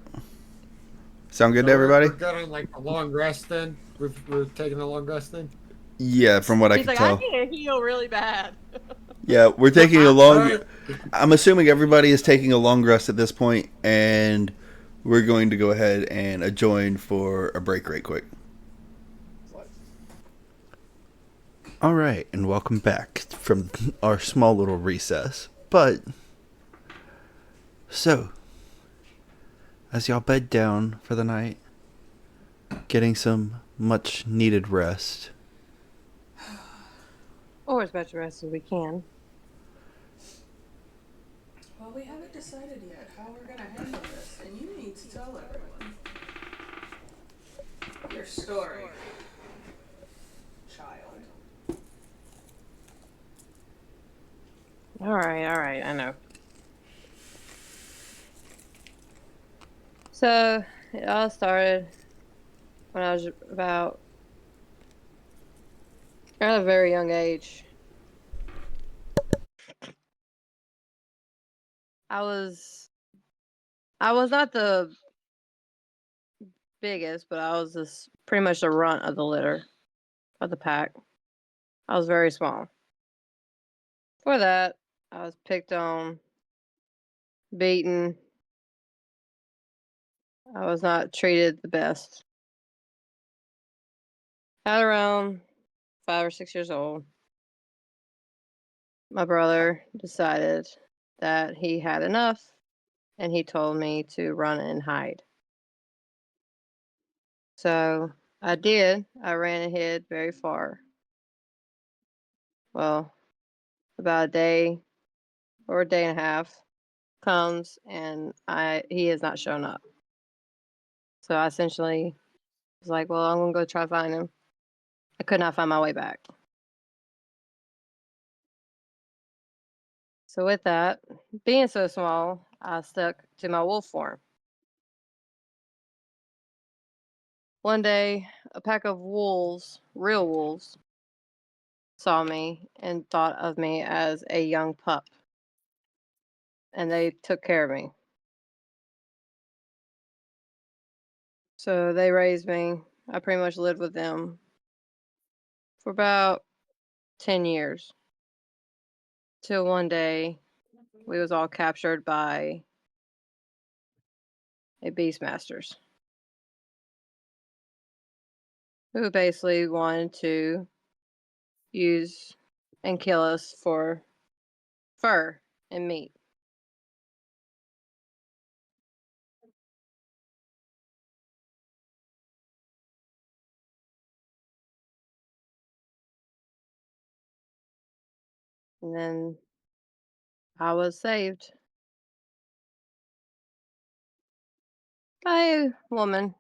Sound good to everybody? We're good on like a long rest then? We're taking a long rest then? Yeah, from what I He's can like, tell. I need to heal really bad. Yeah, we're taking a long. Alright. I'm assuming everybody is taking a long rest at this point, and we're going to go ahead and adjourn for a break right quick. All right, and welcome back from our small little recess. But so, as y'all bed down for the night, getting some much needed rest. Or as much rest as we can. Well, we haven't decided yet how we're gonna handle this, and you need to tell everyone your story, child. All right, I know. So it all started when I was about at a very young age. I was I was not the biggest, but I was just pretty much the runt of the litter of the pack. I was very small. For that, I was picked on, beaten. I was not treated the best. At around 5 or 6 years old, my brother decided that he had enough and he told me to run and hide. So I did. I ran and hid very far. Well, about a day or a day and a half comes and he has not shown up. So I essentially was like, well, I'm gonna go try to find him. I could not find my way back. So with that, being so small, I stuck to my wolf form. One day, a pack of wolves, real wolves, saw me and thought of me as a young pup, and they took care of me. So they raised me. I pretty much lived with them for about 10 years. Till one day, we was all captured by a beastmasters who basically wanted to use and kill us for fur and meat. And then I was saved by a woman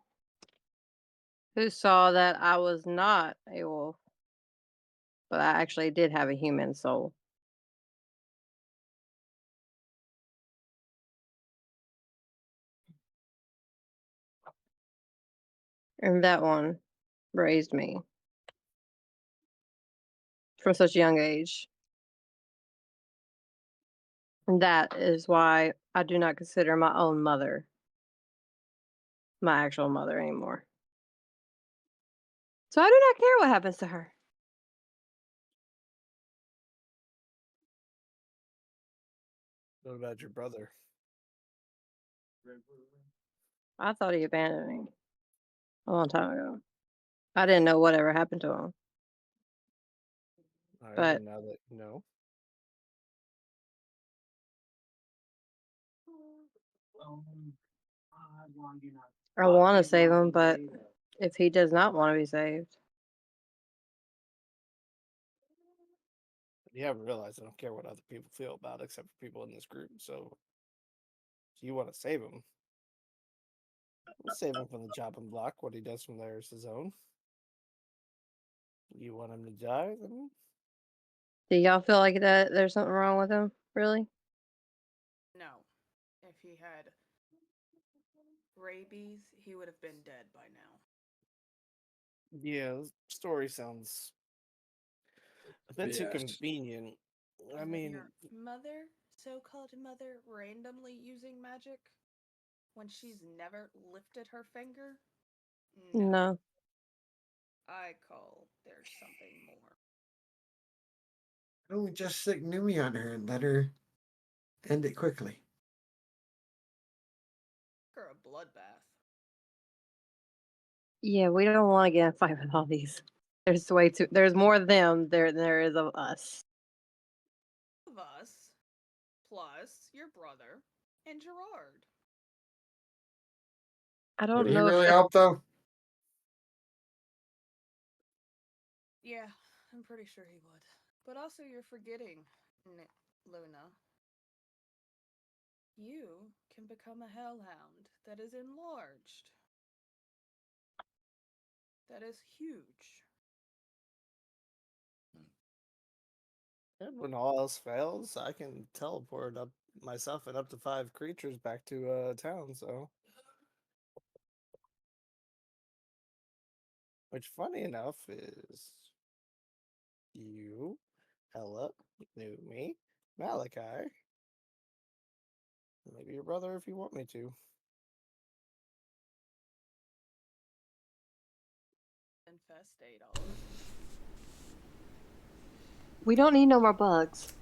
who saw that I was not a wolf, but I actually did have a human soul. And that one raised me from such a young age. And that is why I do not consider my own mother my actual mother anymore. So I do not care what happens to her. What about your brother? I thought he abandoned me a long time ago. I didn't know whatever happened to him. All right, well, But now that you know. I want to save him, but if he does not want to be saved, You haven't realized I don't care what other people feel about it, except for people in this group. So you want to save him. We'll save him from the chopping block. What he does from there is his own. You want him to die? Then do y'all feel like that there's something wrong with him? Really? No. If he had rabies, he would have been dead by now. yeah, the story sounds a bit too convenient. I And then mean, your mother, so called mother, randomly using magic when she's never lifted her finger? No. No. I call there's something more. Why don't we just stick Numi on her and let her end it quickly? Or a bloodbath. Yeah, we don't want to get in a fight with all these. There's way too. There's more of them there than there is of us. Of us, plus your brother and Gerard. I Would don't he know if really that. help though? Yeah, I'm pretty sure he would. But also, you're forgetting, Luna. You can become a hellhound that is enlarged. That is huge. And when all else fails, I can teleport up myself and up to 5 creatures back to town. So, which funny enough is you, Ella, Numi, Malachi, maybe your brother if you want me to. Infestate all of them. We don't need no more bugs.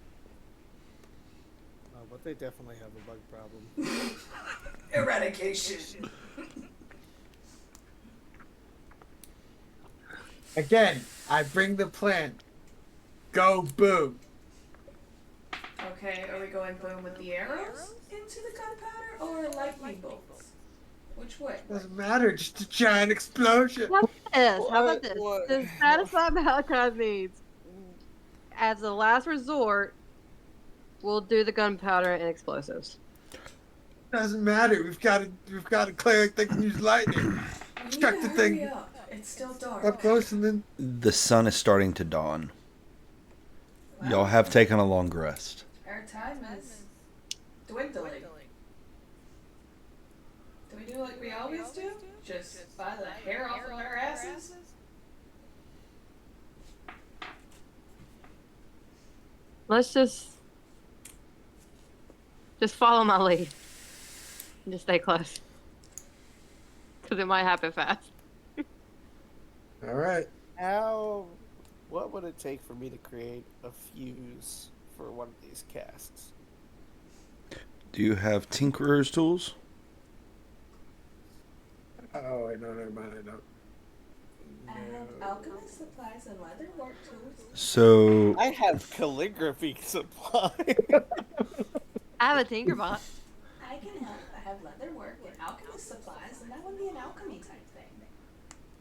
But they definitely have a bug problem. Eradication. Again, I bring the plan. Go boom. Okay, are we going boom with the arrows into the gunpowder or lightning bolts? Which way? Doesn't matter, just a giant explosion. How about this? How about What- this? what- To satisfy Malachi's needs, as a last resort, we'll do the gunpowder and explosives. Doesn't matter. We've got a cleric that can use lightning. We need Chuck to the hurry thing up. It's still dark. up close and then. The sun is starting to dawn. Well, Y'all have taken a long rest. our time is dwindling. Do we do like we always do? Just buy the hair off of our asses? Let's just follow my lead. And just stay close. Because it might happen fast. All right. What would it take for me to create a fuse for one of these casts? Do you have tinkerer's tools? Oh, I know. Never mind. I don't. I have alchemist supplies and leather work tools. So I have calligraphy supply. I have a Tinkerbot. I can help. I have leather work and alchemist supplies, and that would be an alchemy type thing.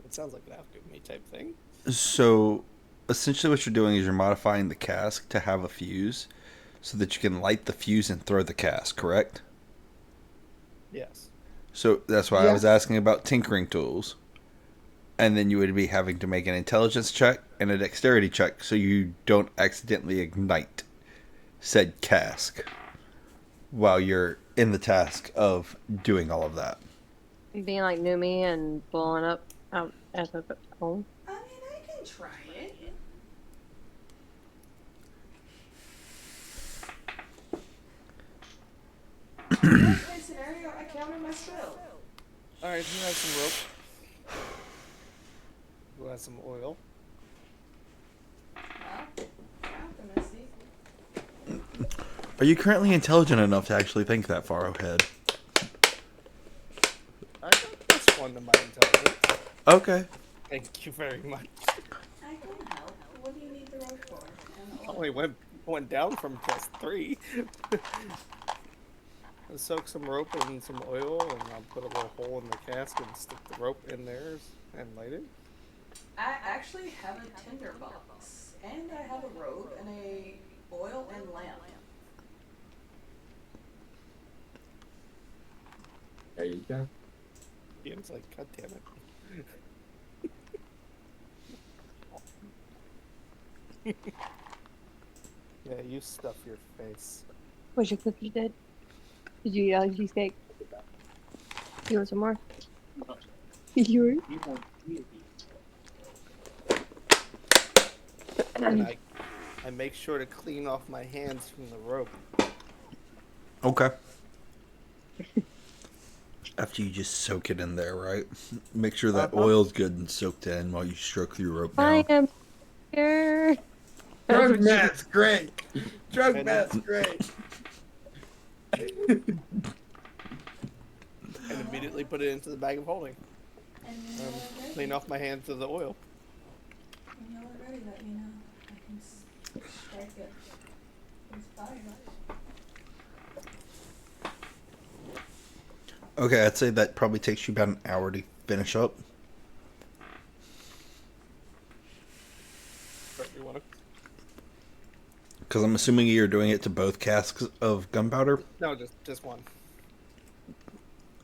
It sounds like an alchemy type thing. So essentially what you're doing is you're modifying the cask to have a fuse so that you can light the fuse and throw the cask, correct? Yes. So that's why I was asking about tinkering tools. And then you would be having to make an intelligence check and a dexterity check so you don't accidentally ignite said cask while you're in the task of doing all of that. Being like Numi and blowing up out at the home. I mean, I can try it. Worst case scenario, I counter my spell. Alright, who has some rope? Who has some oil? Well, alchemy. Are you currently intelligent enough to actually think that far ahead? I got this one to my intelligence. Okay. Thank you very much. I can help. What do you need the rope for? And I only went down from test 3. I'll soak some rope in some oil, and I'll put a little hole in the cask and stick the rope in there and light it. I actually have a tinder box, and I have a robe and a oil and lamp. There you go. Ian's like, God damn it. Yeah, you stuff your face. What's your cookie did? Did you eat cheesecake? You want some more? You And I make sure to clean off my hands from the rope. Okay. After you just soak it in there, right? Make sure that oil's good and soaked in while you stroke through your rope I down. am here. Drug math's great. Drug And math's great. And immediately put it into the bag of holding. And when y'all are ready, Clean off my hands with the oil. when y'all are ready, let me know. I can strike it with fire. Okay, I'd say that probably takes you about an hour to finish up. whatever you want to. Because I'm assuming you're doing it to both casks of gunpowder. No, just one.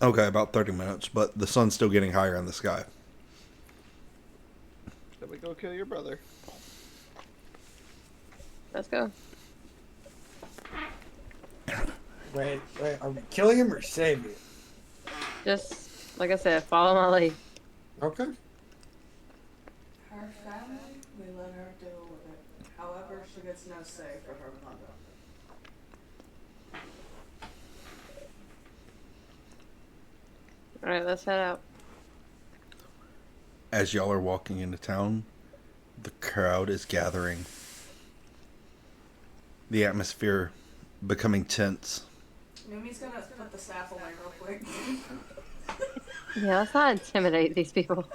Okay, about 30 minutes, but the sun's still getting higher in the sky. Then we go kill your brother. Let's go. Wait, are we killing him or saving him? Just like I said, follow my lead. Okay. Her family, we let her deal with it. However, she gets no say for her mother. All right, let's head out. As y'all are walking into town, the crowd is gathering. The atmosphere becoming tense. Numi's gonna put the staff away real quick. Yeah, let's not intimidate these people.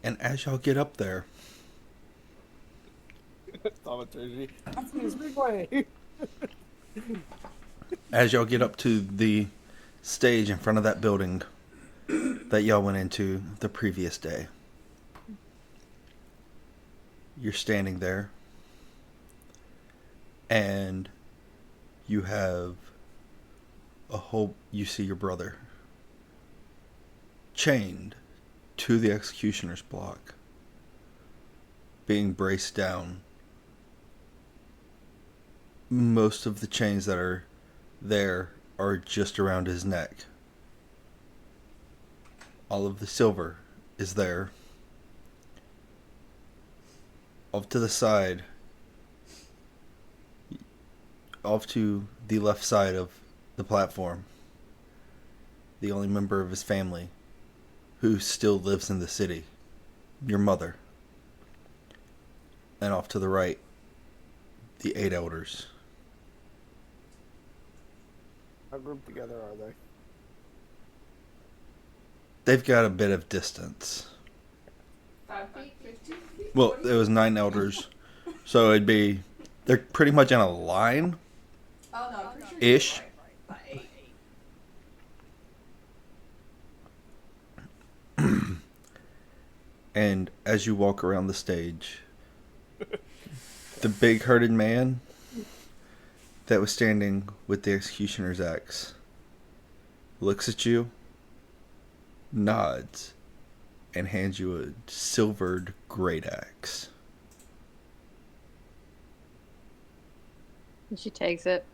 And as y'all get up there, Thaumaturgy. Please make way. as y'all get up to the stage in front of that building that y'all went into the previous day, you're standing there and you have you see your brother chained to the executioner's block, being braced down. Most of the chains that are there are just around his neck. All of the silver is there. Off to the side, off to the left side of the platform, the only member of his family who still lives in the city, your mother. And off to the right, the 8 elders. How grouped together are they? They've got a bit of distance. 5 feet, 15 feet. Well, it was 9 elders, so they're pretty much in a line. Oh no, I'm pretty sure Ish. By 8. And as you walk around the stage, the big herded man that was standing with the executioner's axe looks at you, nods, and hands you a silvered great axe. And she takes it.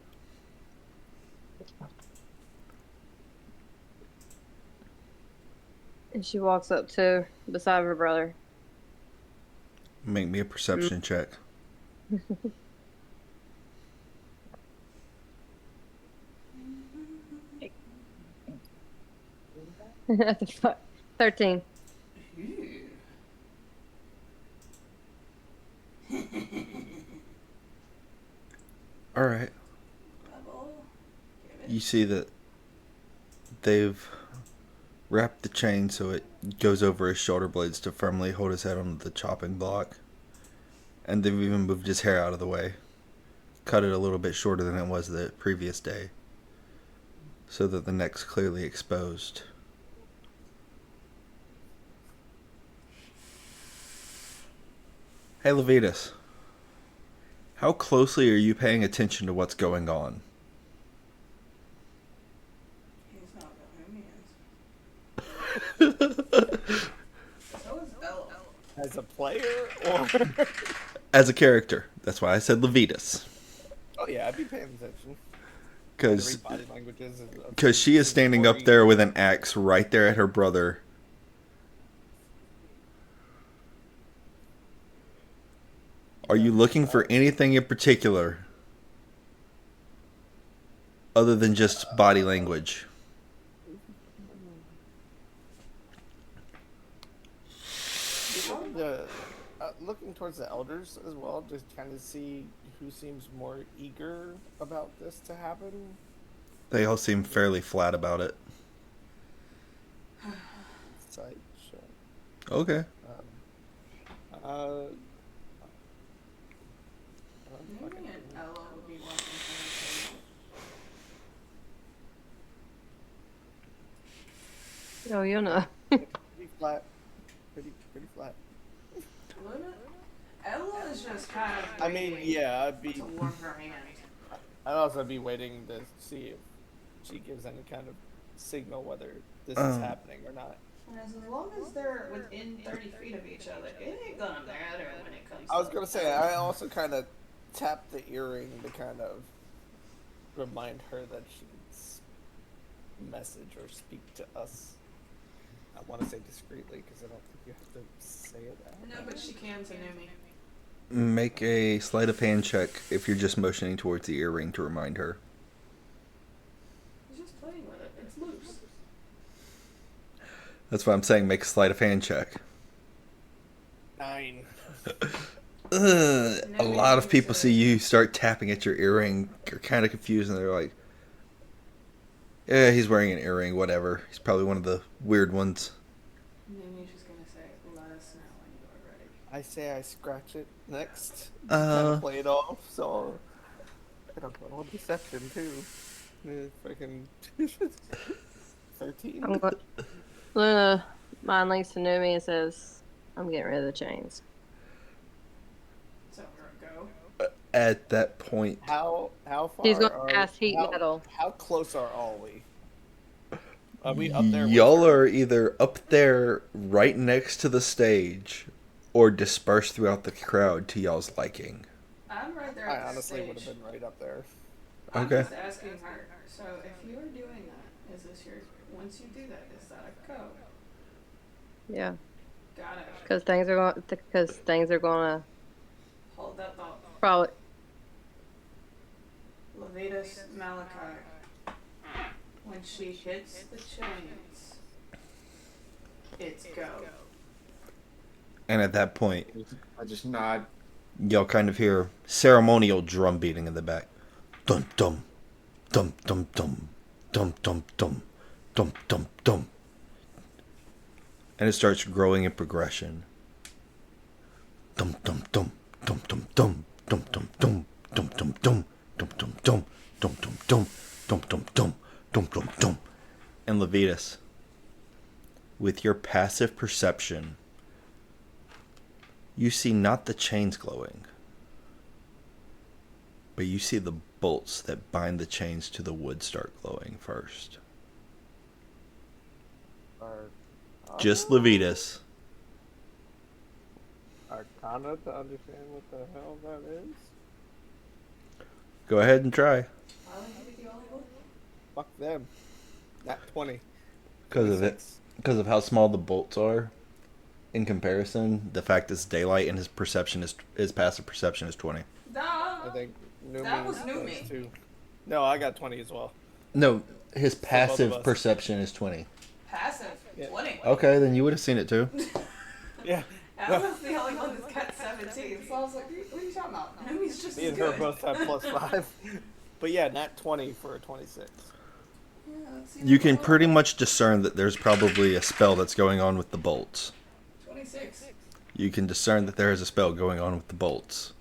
And she walks up to beside her brother. Make me a perception check. That's 13. All right. Rebel. Give it. You see that they've wrapped the chain so it goes over his shoulder blades to firmly hold his head on the chopping block. And they've even moved his hair out of the way. Cut it a little bit shorter than it was the previous day, so that the neck's clearly exposed. Hey, Levitas. How closely are you paying attention to what's going on? He's not Bohemians. So is Bella. As a player or? As a character. That's why I said Levitas. Oh yeah, I'd be paying attention. Because Body languages. she is standing up there with an axe right there at her brother. Are you looking for anything in particular other than just body language? Looking towards the elders as well, just kind of see who seems more eager about this to happen. They all seem fairly flat about it. Sight, sure. Okay. Numi and Ella would be working for Oh, you'll know. Be flat. pretty flat. Luna? Ella is just kind of I mean, waiting yeah, I'd be. to warm her hand. I'd also be waiting to see if she gives any kind of signal whether this is Um, happening or not. And as long as they're within 30 feet of each other, it ain't gonna matter when it comes I was to gonna say I also kind of tap the earring to kind of remind her that she can message or speak to us. I want to say discreetly because I don't think you have to say it out. No, but she can to Numi. Make a sleight of hand check if you're just motioning towards the earring to remind her. He's just playing with it. It's loose. That's what I'm saying. Make a sleight of hand check. 9. A lot of people see you start tapping at your earring. You're kind of confused, and they're like, "Yeah, he's wearing an earring. Whatever. He's probably one of the weird ones." Numi's just gonna say, let us know when you are ready. I say I scratch it next. Kind of play it off. So I don't know. On deception too. Freaking 13. I'm going. Luna, mine links to Numi and says, "I'm getting rid of the chains." So we're a go. At that point, How far He's going are to cast heat how, metal. how close are we? Are we up there? y'all with her? are either up there right next to the stage or dispersed throughout the crowd to y'all's liking. I'm right there at I the honestly stage. would have been right up there. I'm Okay. just asking her. So if you are doing that, is this your? Once you do that, is that a go? Yeah, Got it. because things are going to Hold that thought. probably. Levitas Malachi. When she hits the chains, it's go. And at that point, I just nod. y'all kind of hear ceremonial drum beating in the back. Dum dum, dum dum dum, dum dum dum, dum dum dum. And it starts growing in progression. Dum dum dum, dum dum dum, dum dum dum, dum dum dum, dum dum dum, dum dum dum, dum dum dum, dum dum dum. And Levitas, with your passive perception, you see not the chains glowing, but you see the bolts that bind the chains to the wood start glowing first. Just Levitas. Arcana to understand what the hell that is. Go ahead and try. Why would you be the only one? Fuck them. Not 20. Because of it. 26. Because of how small the bolts are. In comparison, the fact it's daylight and his passive perception is 20. I think Numi That was does Numi. too. No, I got 20 as well. No, his both of passive us. perception is 20. Passive. Yeah. 20. Okay, then you would have seen it too. Yeah. I was the only one that's got 17, so I was like, what are you talking about? Numi's just Me as and her good. both have +5. But yeah, not 20 for a 26. Yeah, let's see You what can the- pretty much discern that there's probably a spell that's going on with the bolts. 26. You can discern that there is a spell going on with the bolts.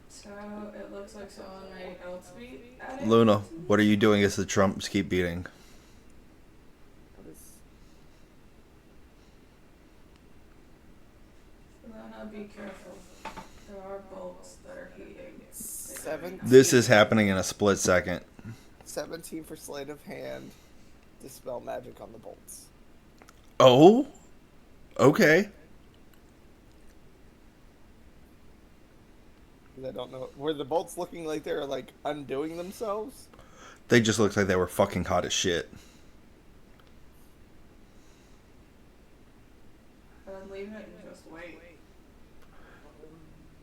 So it looks like someone made Eltsby at it. Luna, what are you doing as the drums keep beating? What is... Luna, be careful. There are bolts that are heating. 17. This is happening in a split second. 17 for sleight of hand. Dispel magic on the bolts. Oh? Okay. 'Cause I don't know. Were the bolts looking like they're like undoing themselves? They just looked like they were fucking hot as shit. Then leave it and just wait.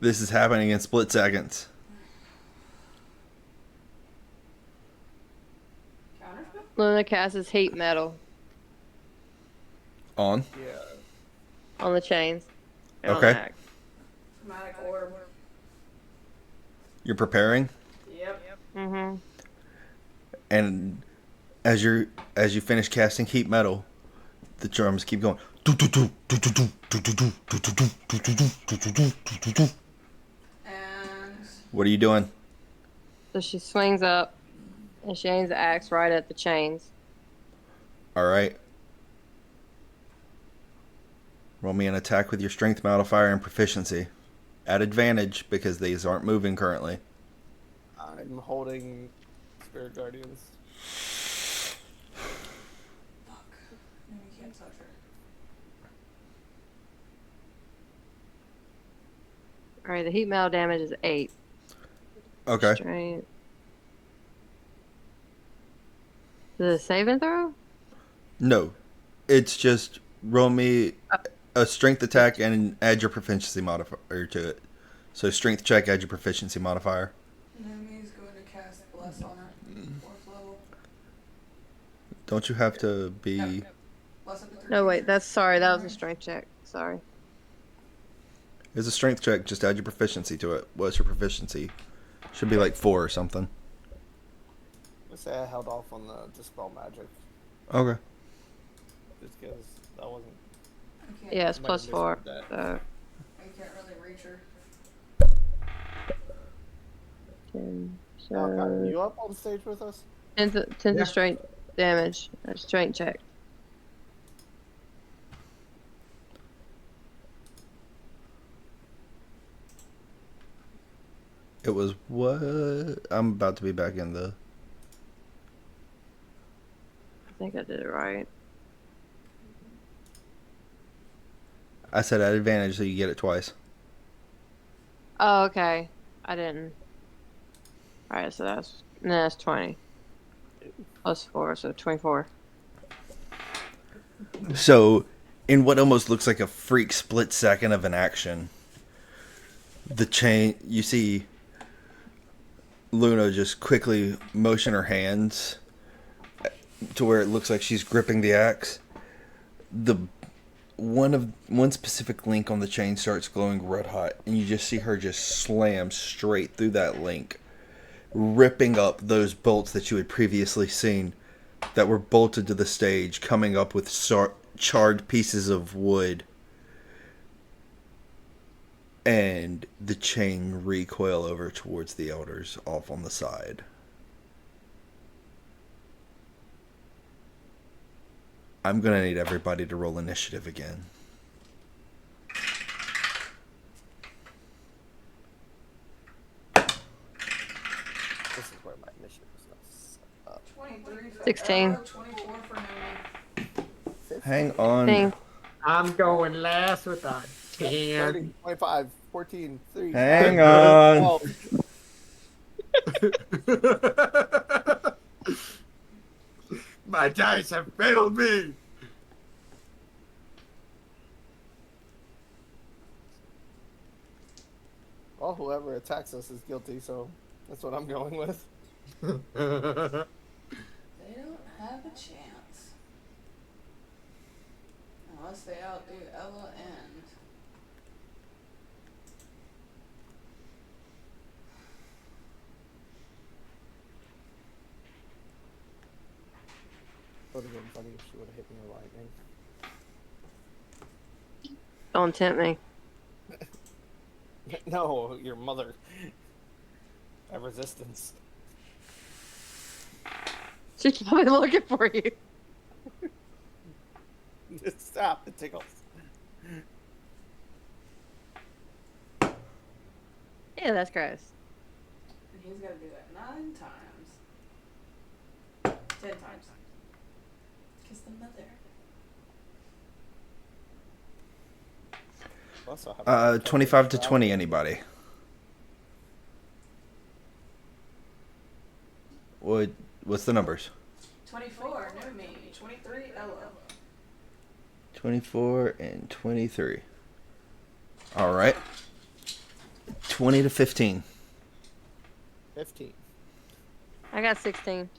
This is happening in split seconds. Counterspell? Luna casts heat metal On. Yeah. on the chains. and on Okay. the axe. Chromatic orb. You're preparing, Yep. Mm-hmm. and as you finish casting heat metal, the drums keep going. And What are you doing? So she swings up and she aims the axe right at the chains. All right. Roll me an attack with your strength modifier and proficiency. At advantage because these aren't moving currently. I'm holding Spirit Guardians. Fuck. No, we can't touch her. All right, the heat metal damage is 8. Okay. Strength. The saving throw? No. It's just roll me a strength attack and add your proficiency modifier to it. So strength check, add your proficiency modifier. Naomi's going to cast Bless on her. 4th level. Don't you have to be... No. Bless up to 13. No, wait, that was a strength check. Sorry. It's a strength check, just add your proficiency to it. What's your proficiency? Should be like 4 or something. Let's say I held off on the Dispel Magic. Okay. Just because that wasn't... I can't, Yeah, it's Might have +4. misread that. So, I can't really reach her. 10, so Malachi, are you up on stage with us? 10 Yeah. to strength damage. A strength check. It was what? I'm about to be back in the... I think I did it right. I said at advantage, so you get it twice. Oh, okay. I didn't. Alright, so that's 20. +4, so 24. So, in what almost looks like a freak split second of an action, the chain, you see Luna just quickly motion her hands to where it looks like she's gripping the axe. The one specific link on the chain starts glowing red hot, and you just see her just slam straight through that link, ripping up those bolts that you had previously seen that were bolted to the stage, coming up with charred pieces of wood, and the chain recoil over towards the elders off on the side. I'm gonna need everybody to roll initiative again. This is where my initiative is not set up. 23 for 16. Ella, 24 for Naomi. Hang on. Thing. I'm going last with a 10. 30, 25, 14, 3. Hang on. 12. My dice have failed me. Well, whoever attacks us is guilty, so that's what I'm going with. They don't have a chance. Unless they outdo Ella and... Would have been funny if she would have hit me with lightning. Don't tempt me. No, your mother. Have resistance. She's probably looking for you. Stop, it tickles. Yeah, that's gross. And he's got to do it 9 times. 10 times. Kiss the mother. Also, how about 25 to 20, anybody? What's the numbers? 24, Naomi. 23, Ella. 24 and 23. All right. 20 to 15. 15. I got 16.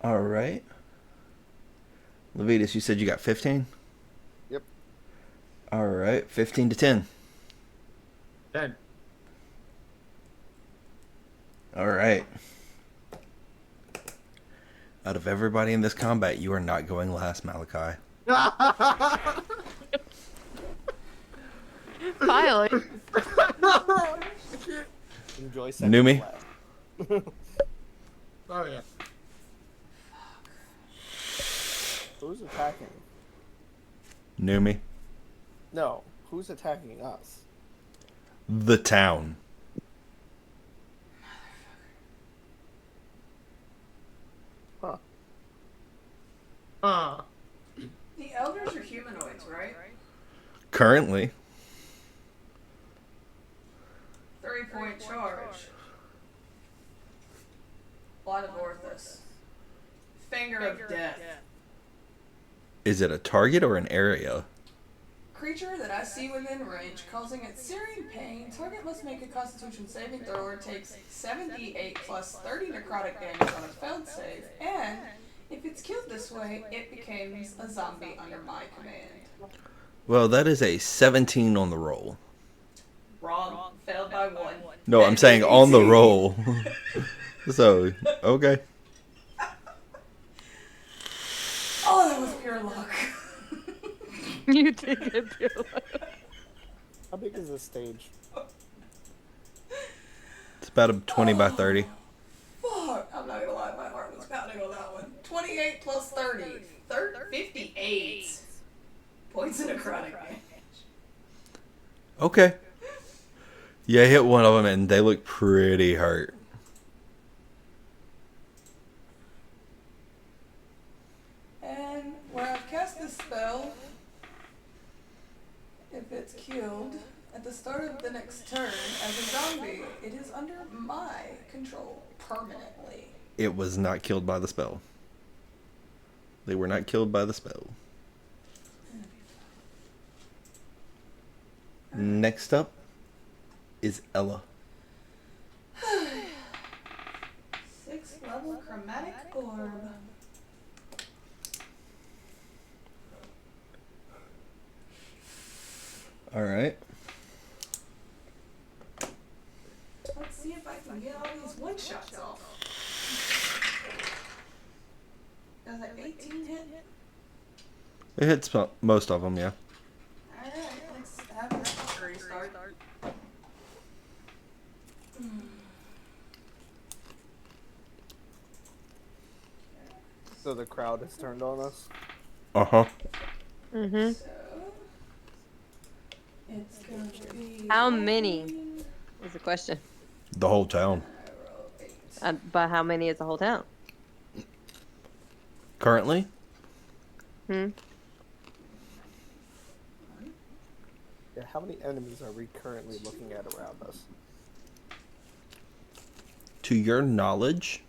All right. Levitas, you said you got 15? Yep. All right. 15 to 10. 10. All right. Out of everybody in this combat, you are not going last, Malachi. Finally. Enjoy second Numi? last. Oh, yeah. Who's attacking? Numi. No, who's attacking us? The town. Huh. The elders are humanoids, right? Currently. 3-point charge. Blood of Orthus. Finger of Death. Is it a target or an area? Creature that I see within range, causing it searing pain. Target must make a Constitution saving throw or takes 7d8 plus 30 necrotic damage on a failed save. And if it's killed this way, it becomes a zombie under my command. Well, that is a 17 on the roll. Wrong. Failed by 1. No, I'm saying on the roll. So, okay. Oh, that was pure luck. You did get pure luck. How big is this stage? It's about a 20 by 30. Fuck, I'm not gonna lie, my heart was pounding on that one. 28 plus 30. 58 points of necrotic damage. Okay. Yeah, I hit one of them and they look pretty hurt. And where I've cast this spell, if it's killed at the start of the next turn as a zombie, it is under my control permanently. It was not killed by the spell. They were not killed by the spell. Next up is Ella. 6th level chromatic orb. Alright. Let's see if I can get all these one shots off. Does that 18 hit? It hits most of them, yeah. Alright, let's have a restart. So the crowd has turned on us? Uh-huh. Mm-hmm. So, it's going to be. How many is the question? The whole town. I roll 8. But how many is the whole town? Currently? Hmm. Yeah, how many enemies are we currently looking at around us? To your knowledge,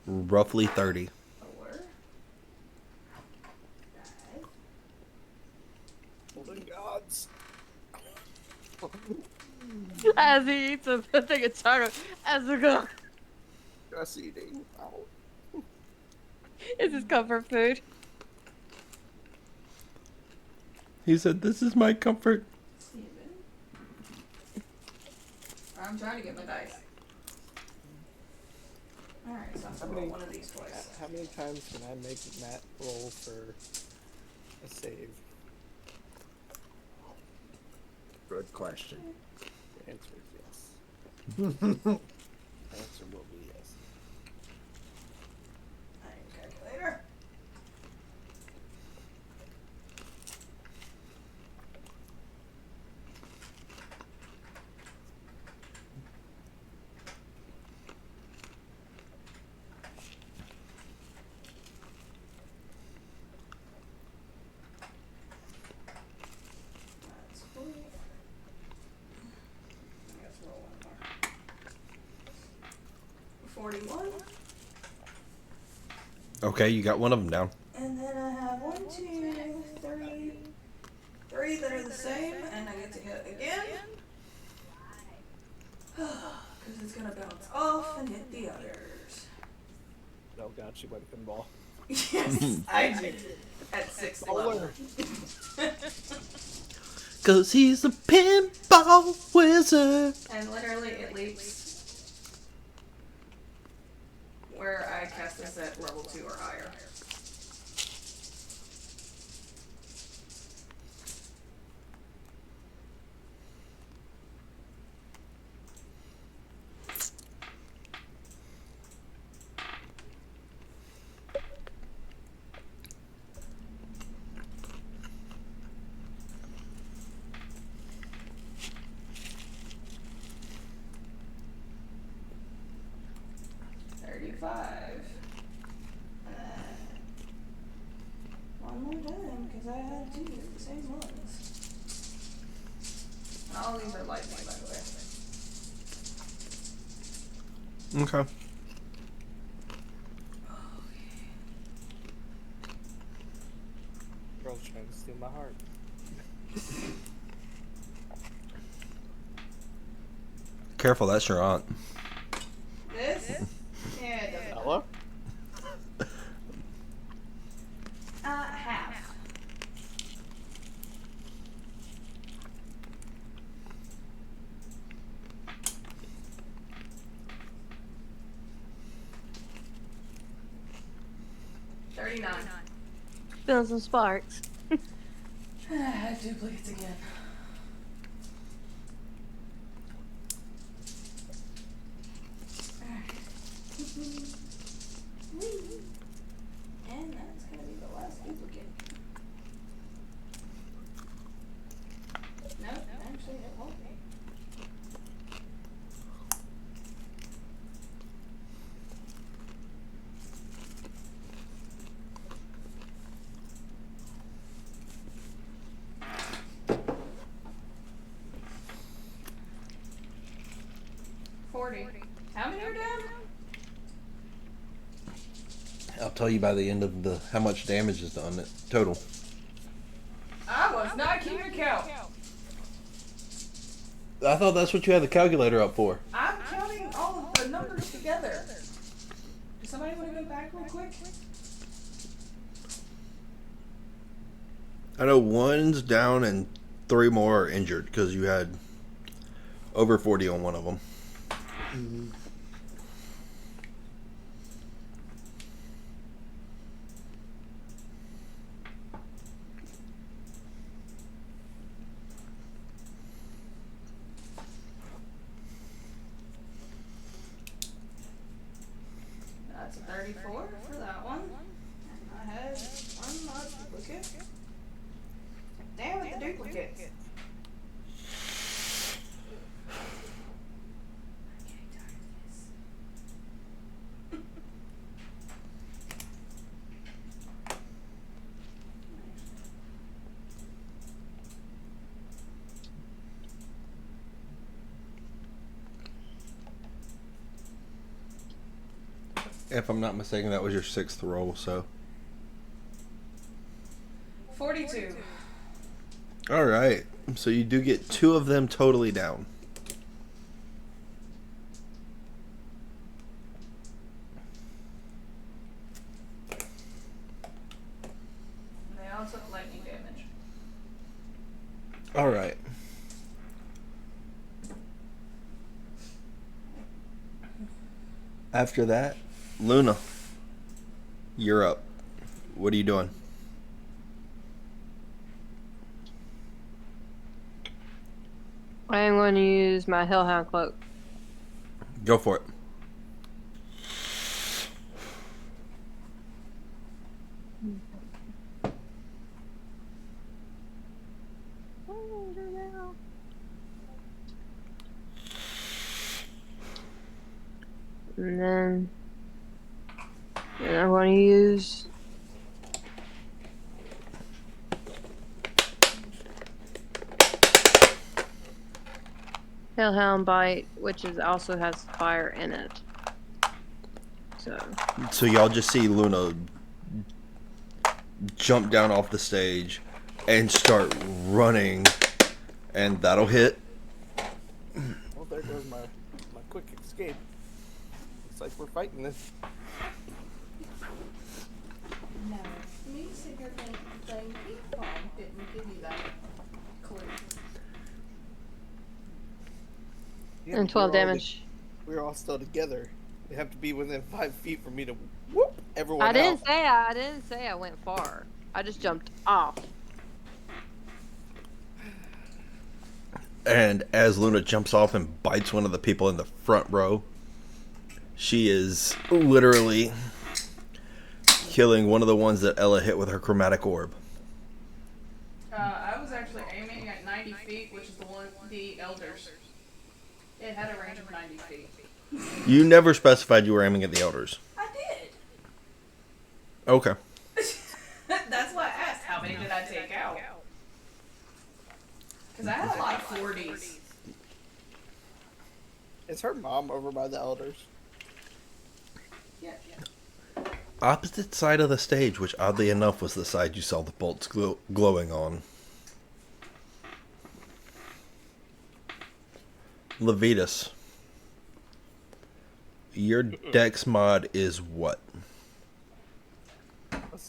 roughly 30. 4. 5. Holy gods! As he eats a thing of chocolate. As we go. Just eating. Ow. Is his comfort food? He said, "This is my comfort." Steven. I'm trying to get my dice. Alright, so I'm How gonna roll many- one of these twice. How many times can I make Matt roll for a save? Good question. The answer is yes. The answer will be yes. Calculator. That's 40. Let's roll one more. 41. Okay, you got one of them down. And then I have 1, 2, 3, 3 that are the same, and I get to hit again. Because it's gonna bounce off and hit the others. Oh god, she went pinball. Yes, I did. At 6th level. Cause he's a pinball wizard. And literally it leaps where I cast this at level 2 or higher. 35. One more time, because I had two of the same ones. All these are lightning, by the way. Okay. Girl's trying to steal my heart. Careful, that's your aunt. This? Yeah, it doesn't. Ella? Half. Feeling some sparks. I have duplicates again. And that's gonna be the last duplicate. Nope, actually it won't be. How many are down? I'll tell you by the end of the how much damage is done total. I was not keeping count. I thought that's what you had the calculator up for. I'm counting all of the numbers together. Does somebody want to go back real quick? I know one's down and 3 more are injured because you had over 40 on one of them. Mm-hmm. That's a 34 for that one. And I had one more duplicate. Damn it, the duplicates. If I'm not mistaken, that was your 6th roll, so. 42. Alright. So you do get 2 of them totally down. They all took lightning damage. Alright. After that, Luna, you're up. What are you doing? I am going to use my Hellhound Cloak. Go for it. And then I'm going to use Hellhound Bite, which also has fire in it. So y'all just see Luna jump down off the stage and start running, and that'll hit. Well, there goes my quick escape. Looks like we're fighting this. No. Me sitting here playing ping pong didn't give you that clue. Yeah, and 12 damage. We're all still together. They have to be within 5 feet for me to whoop everyone I out. didn't say I went far. I just jumped off. And as Luna jumps off and bites one of the people in the front row, she is literally killing one of the ones that Ella hit with her chromatic orb. I was actually aiming at 90 feet, which is the elders. It had a range of 90 feet. You never specified you were aiming at the elders. I did. Okay. That's why I asked how many did I take out. Because I had a lot of 40s. Is her mom over by the elders? Yeah. Opposite side of the stage, which oddly enough was the side you saw the bolts glowing on. Levitas. Your dex mod is what?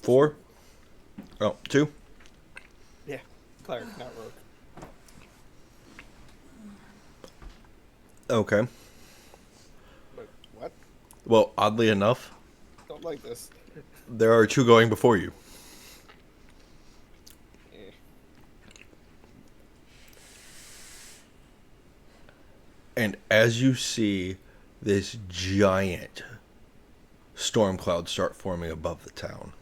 4? Oh, 2? Yeah, cleric, not rogue. Okay. Wait, what? Well, oddly enough, Don't like this. there are 2 going before you. Eh. And as you see this giant storm cloud start forming above the town,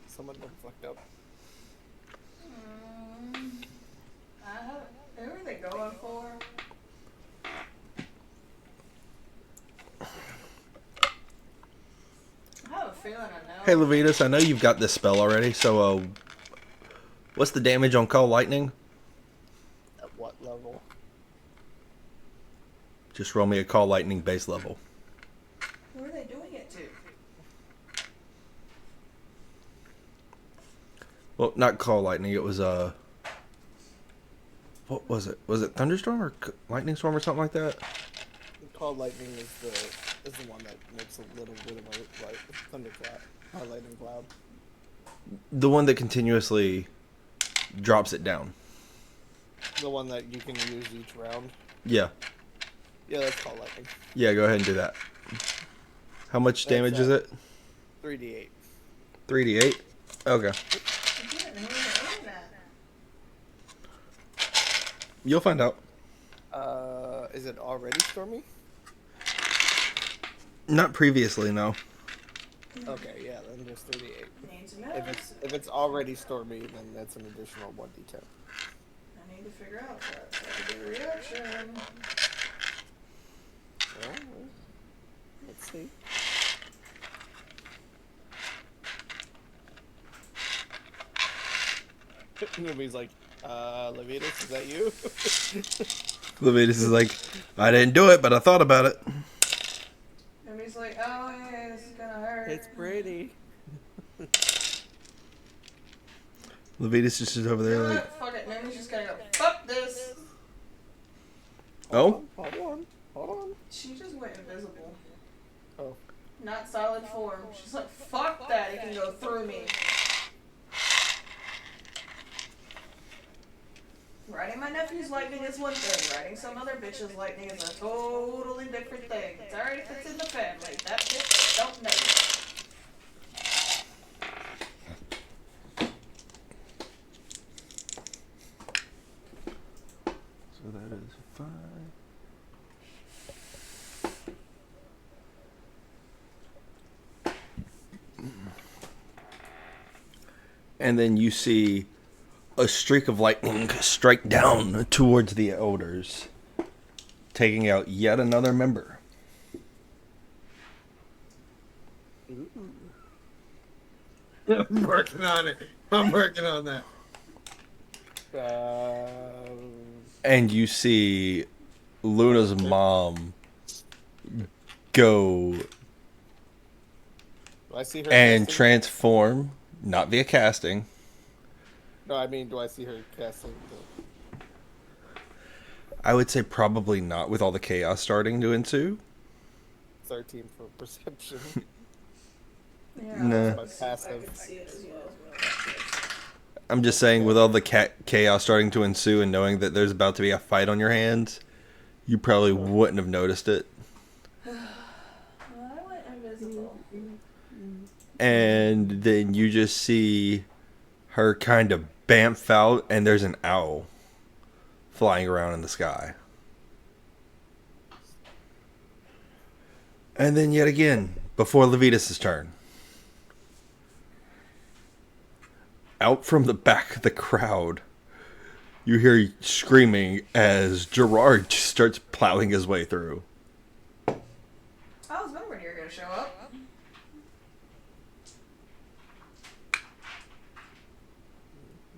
Someone done fucked up. Who are they going for? I have a feeling I know. hey Levitas, I know you've got this spell already, so what's the damage on Call Lightning? At what level? Just roll me a Call Lightning base level. Who are they doing it to? Well, not Call Lightning, it was what was it? Was it Thunderstorm or Lightning Storm or something like that? Called lightning is the one that makes a little bit of a like thunderclap, a lightning cloud. The one that continuously drops it down. The one that you can use each round. Yeah. Yeah, that's called lightning. Yeah, go ahead and do that. How much damage is it? 3d8. 3d8? Okay. I didn't know they were that. You'll find out. Is it already stormy? Not previously, no. Okay, yeah, then just 3d8. Needs a If it's already stormy, then that's an additional 1d10. I need to figure out that. So I can do a reaction. Well, let's see. Nobody's like, Levitas, is that you? Levitas is like, I didn't do it, but I thought about it. And he's like, oh yeah, this is gonna hurt. It's pretty. Levitas is just over there like, Fuck it, Nami's just gonna go, fuck this. oh? Hold on. She just went invisible. Oh. Not solid form. She's like, fuck that, it can go through me. Riding my nephew's lightning is one thing. Riding some other bitch's lightning is a totally different thing. It's alright if it's in the family. That bitch don't know. So that is 5. And then you see a streak of lightning strike down towards the elders, taking out yet another member. I'm working on it. I'm working on that. And you see Luna's mom go Do I see her and casting? transform, not via casting. No, I mean, do I see her casting? I would say probably not, with all the chaos starting to ensue. 13 for perception. Yeah, Nah. My passive. I can see it as well. I'm just saying, with all the chaos starting to ensue and knowing that there's about to be a fight on your hands, you probably wouldn't have noticed it. Well, I went invisible. And then you just see her kind of bamf out, and there's an owl flying around in the sky. And then yet again, before Levitas' turn, out from the back of the crowd, you hear screaming as Gerard starts plowing his way through. I was wondering you were gonna show up.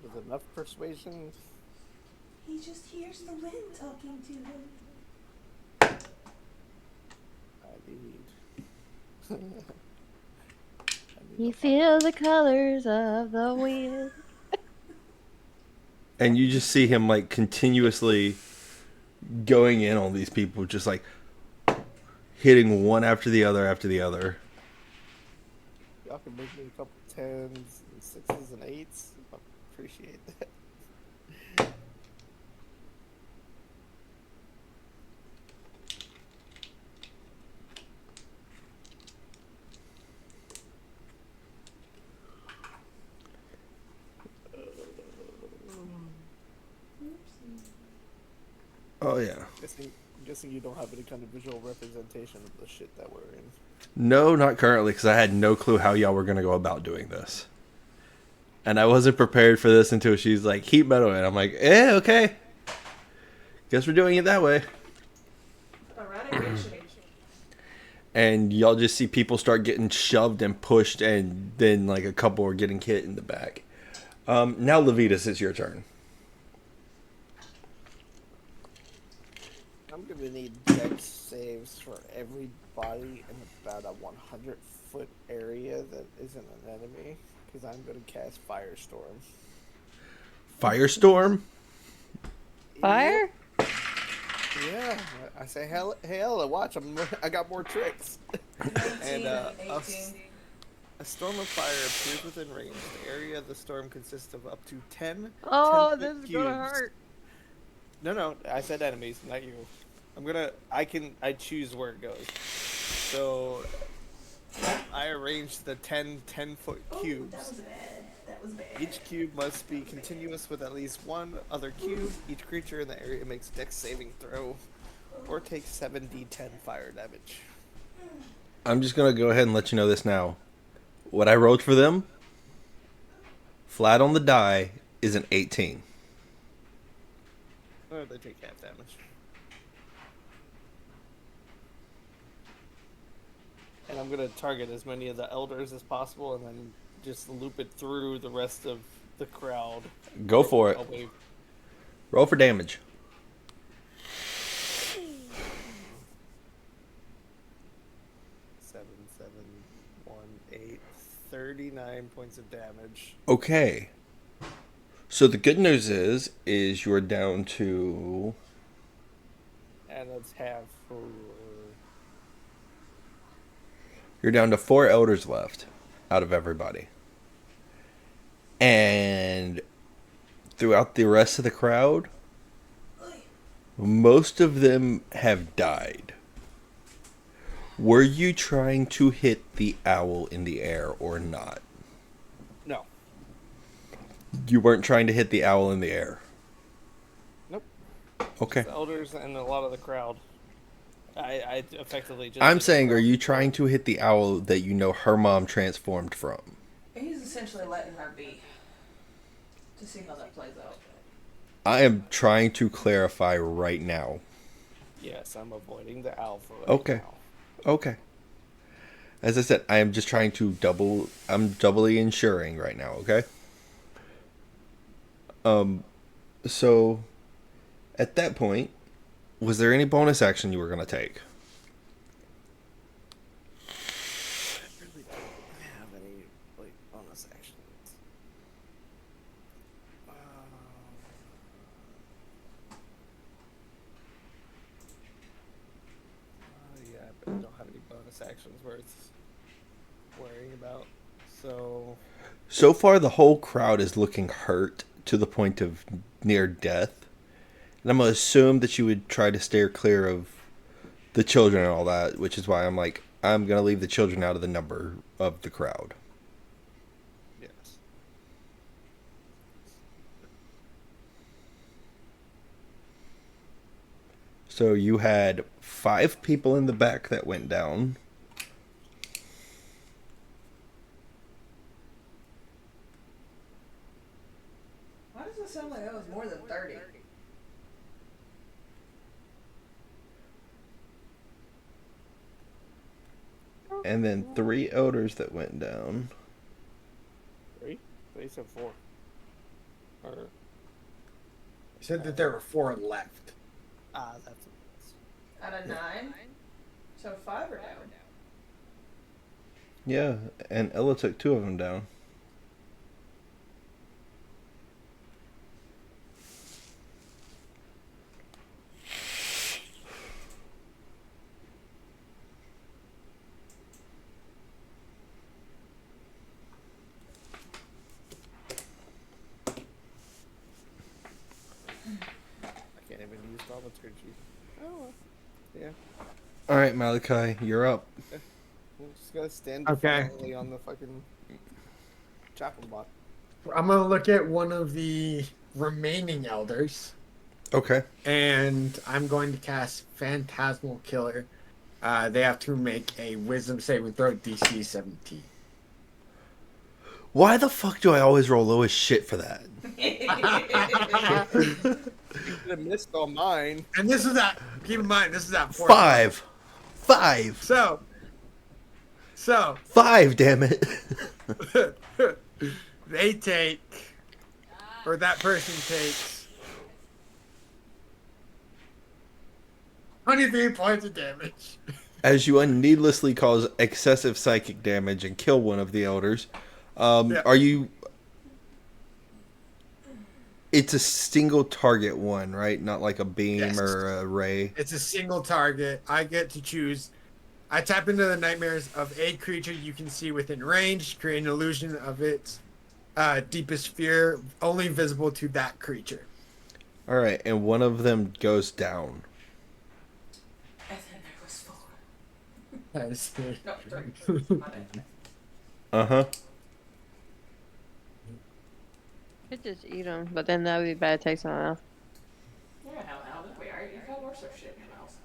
With enough persuasion. He just hears the wind talking to him. I need. You feel the colors of the wind. And you just see him like continuously going in on these people, just like hitting one after the other after the other. Y'all can make me a couple 10s and 6s and 8s. I appreciate that. Oh yeah. I'm guessing you don't have any kind of visual representation of the shit that we're in. No, not currently, because I had no clue how y'all were gonna go about doing this, and I wasn't prepared for this until she's like heat metal, and I'm like, okay. Guess we're doing it that way. Eradication. And y'all just see people start getting shoved and pushed, and then like a couple are getting hit in the back. Now, Levitas, it's your turn. I'm gonna need dex saves for everybody in about a 100-foot area that isn't an enemy, because I'm gonna cast Firestorm. Firestorm? Fire? Yeah, I say hell, watch, I got more tricks. 19 And and 18. a storm of fire appears within range. The area of the storm consists of up to 10 Oh, 10-foot this is cubes. gonna hurt. No, I said enemies, not you. I choose where it goes. So I arranged the 10-foot cubes. That was bad. That was bad. Each cube must be continuous with at least one other cube. Each creature in the area makes dex saving throw or takes 7d10 fire damage. I'm just gonna go ahead and let you know this now. What I rolled for them, flat on the die, is an 18. Or they take half damage. And I'm gonna target as many of the elders as possible, and then just loop it through the rest of the crowd. Go for it. Away. Roll for damage. 7, 1, 8, 39 points of damage. Okay. So the good news is you're down to... And that's half for... You're down to 4 elders left out of everybody. And throughout the rest of the crowd, most of them have died. Were you trying to hit the owl in the air or not? No. You weren't trying to hit the owl in the air? Nope. Okay. The elders and a lot of the crowd. I effectively just... I'm saying, are you trying to hit the owl that you know her mom transformed from? He's essentially letting her be. To see how that plays out. I am trying to clarify right now. Yes, I'm avoiding the owl for right Okay. now. Okay. As I said, I am just trying to I'm doubly ensuring right now, okay? So at that point, was there any bonus action you were going to take? I really don't have any bonus actions. Yeah, but I don't have any bonus actions worth worrying about. So far, the whole crowd is looking hurt to the point of near death. And I'm going to assume that you would try to steer clear of the children and all that, which is why I'm like, I'm going to leave the children out of the number of the crowd. Yes. So you had 5 people in the back that went down. Why does it sound like that was more than 30? and then 3 elders that went down. 3? They said 4. Or You said that there were 4 left. that's what it is. Out of 9? So 5 are down. Yeah, and Ella took 2 of them down. I can't even use thaumaturgy. Oh well. Yeah. All right, Malachi, you're up. I'm just gonna stand Okay. defiantly on the fucking chopping block. I'm gonna look at one of the remaining elders, Okay. and I'm going to cast Phantasmal Killer. They have to make a Wisdom saving throw DC 17. Why the fuck do I always roll low as shit for that? Could have missed on mine. And this is at, keep in mind, this is at 4. 5. 5. So, 5, damn it. they take, or that person takes 23 points of damage. As you needlessly cause excessive psychic damage and kill one of the elders, are you... It's a single target one, right? Not like a beam Yes. or a ray. It's a single target. I get to choose. I tap into the nightmares of a creature you can see within range, create an illusion of its deepest fear, only visible to that creature. All right, and one of them goes down. And then there was 4. That is No, 3. My bad. Uh-huh. Could just eat them, but then that would be bad taste in my mouth. Yeah, hell, that'd be alright. You've got worse of shit in your mouth.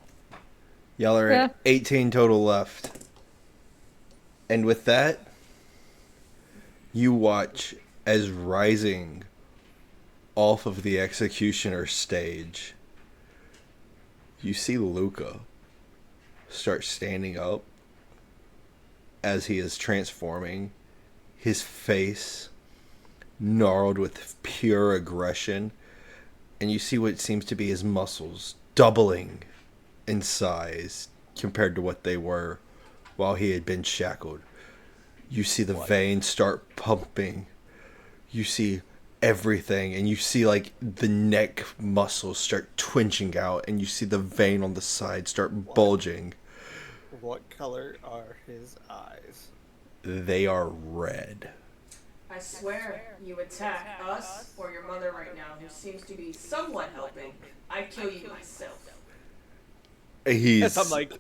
Y'all are at 18 total left. And with that, you watch as rising off of the executioner stage, you see Luca start standing up as he is transforming, his face gnarled with pure aggression, and you see what seems to be his muscles doubling in size compared to what they were while he had been shackled. You see the veins start pumping. You see everything, and you see like the neck muscles start twitching out, and you see the vein on the side start bulging. What color are his eyes? They are red. I swear, you attack us or your mother right now, who seems to be somewhat helping. I'd kill you myself. He's I'm like,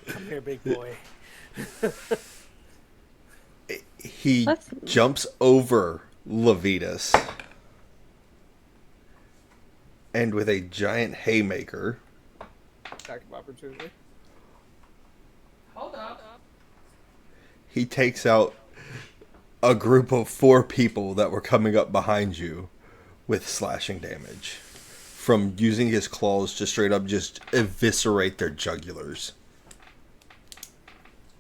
come here, big boy. he jumps over Levitas, and with a giant haymaker, Attack of opportunity. Hold up. he takes out a group of 4 people that were coming up behind you with slashing damage from using his claws to straight up just eviscerate their jugulars.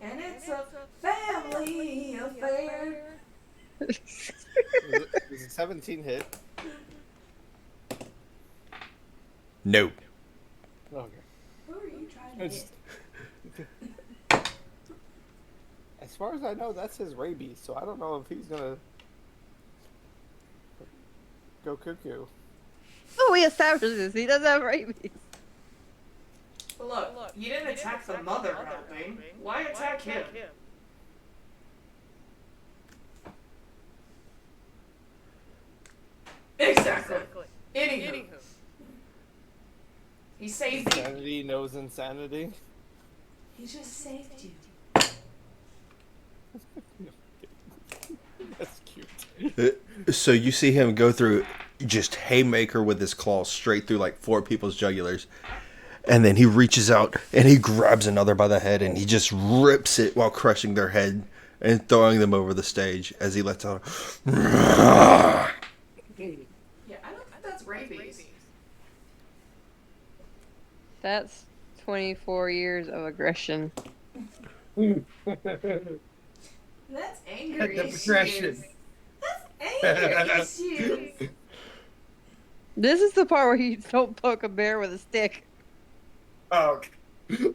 And it's a family affair. Is a 17 hit? Nope. Okay. Who are you trying to It's- hit? As far as I know, that's his rabies, so I don't know if he's gonna go cuckoo. Oh, we established this. He doesn't have rabies. But look, you didn't attack the mother helping. Why attack him? Exactly. Anywho. He saved you. Insanity knows insanity. He just saved you. That's cute. So you see him go through just haymaker with his claws straight through like 4 people's jugulars. And then he reaches out and he grabs another by the head and he just rips it while crushing their head and throwing them over the stage as he lets out. Yeah, I don't think that's rabies. That's 24 years of aggression. That's anger The issues. progression. That's anger issues. This is the part where you don't poke a bear with a stick. Oh. There is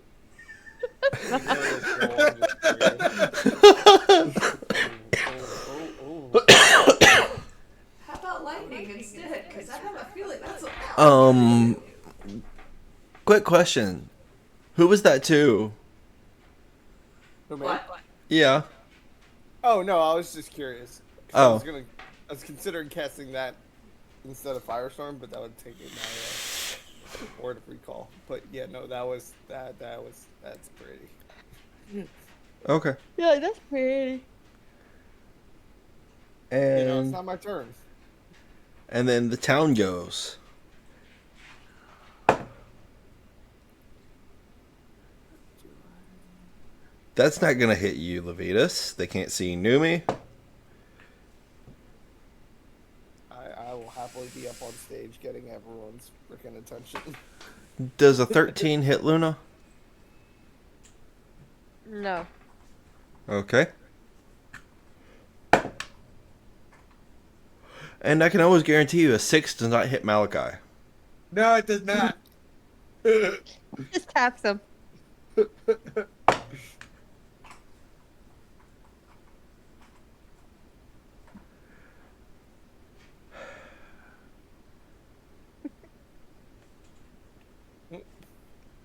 Joel, I'm just curious. How about lightning instead? Because I have a feeling that's what that Um, quick question. Who was that to? Who, me? What? Yeah. Oh no, I was just curious. 'Cause Oh. I was considering casting that instead of Firestorm, but that would take it my word of recall. But yeah, no, that's pretty. Okay. Yeah, that's pretty. You know, it's And not my turn. then the town goes. That's not gonna hit you, Levitas. They can't see Numi. I will happily be up on stage getting everyone's freaking attention. Does a 13 hit Luna? No. Okay. And I can always guarantee you a 6 does not hit Malachi. No, it does not. Just taps him.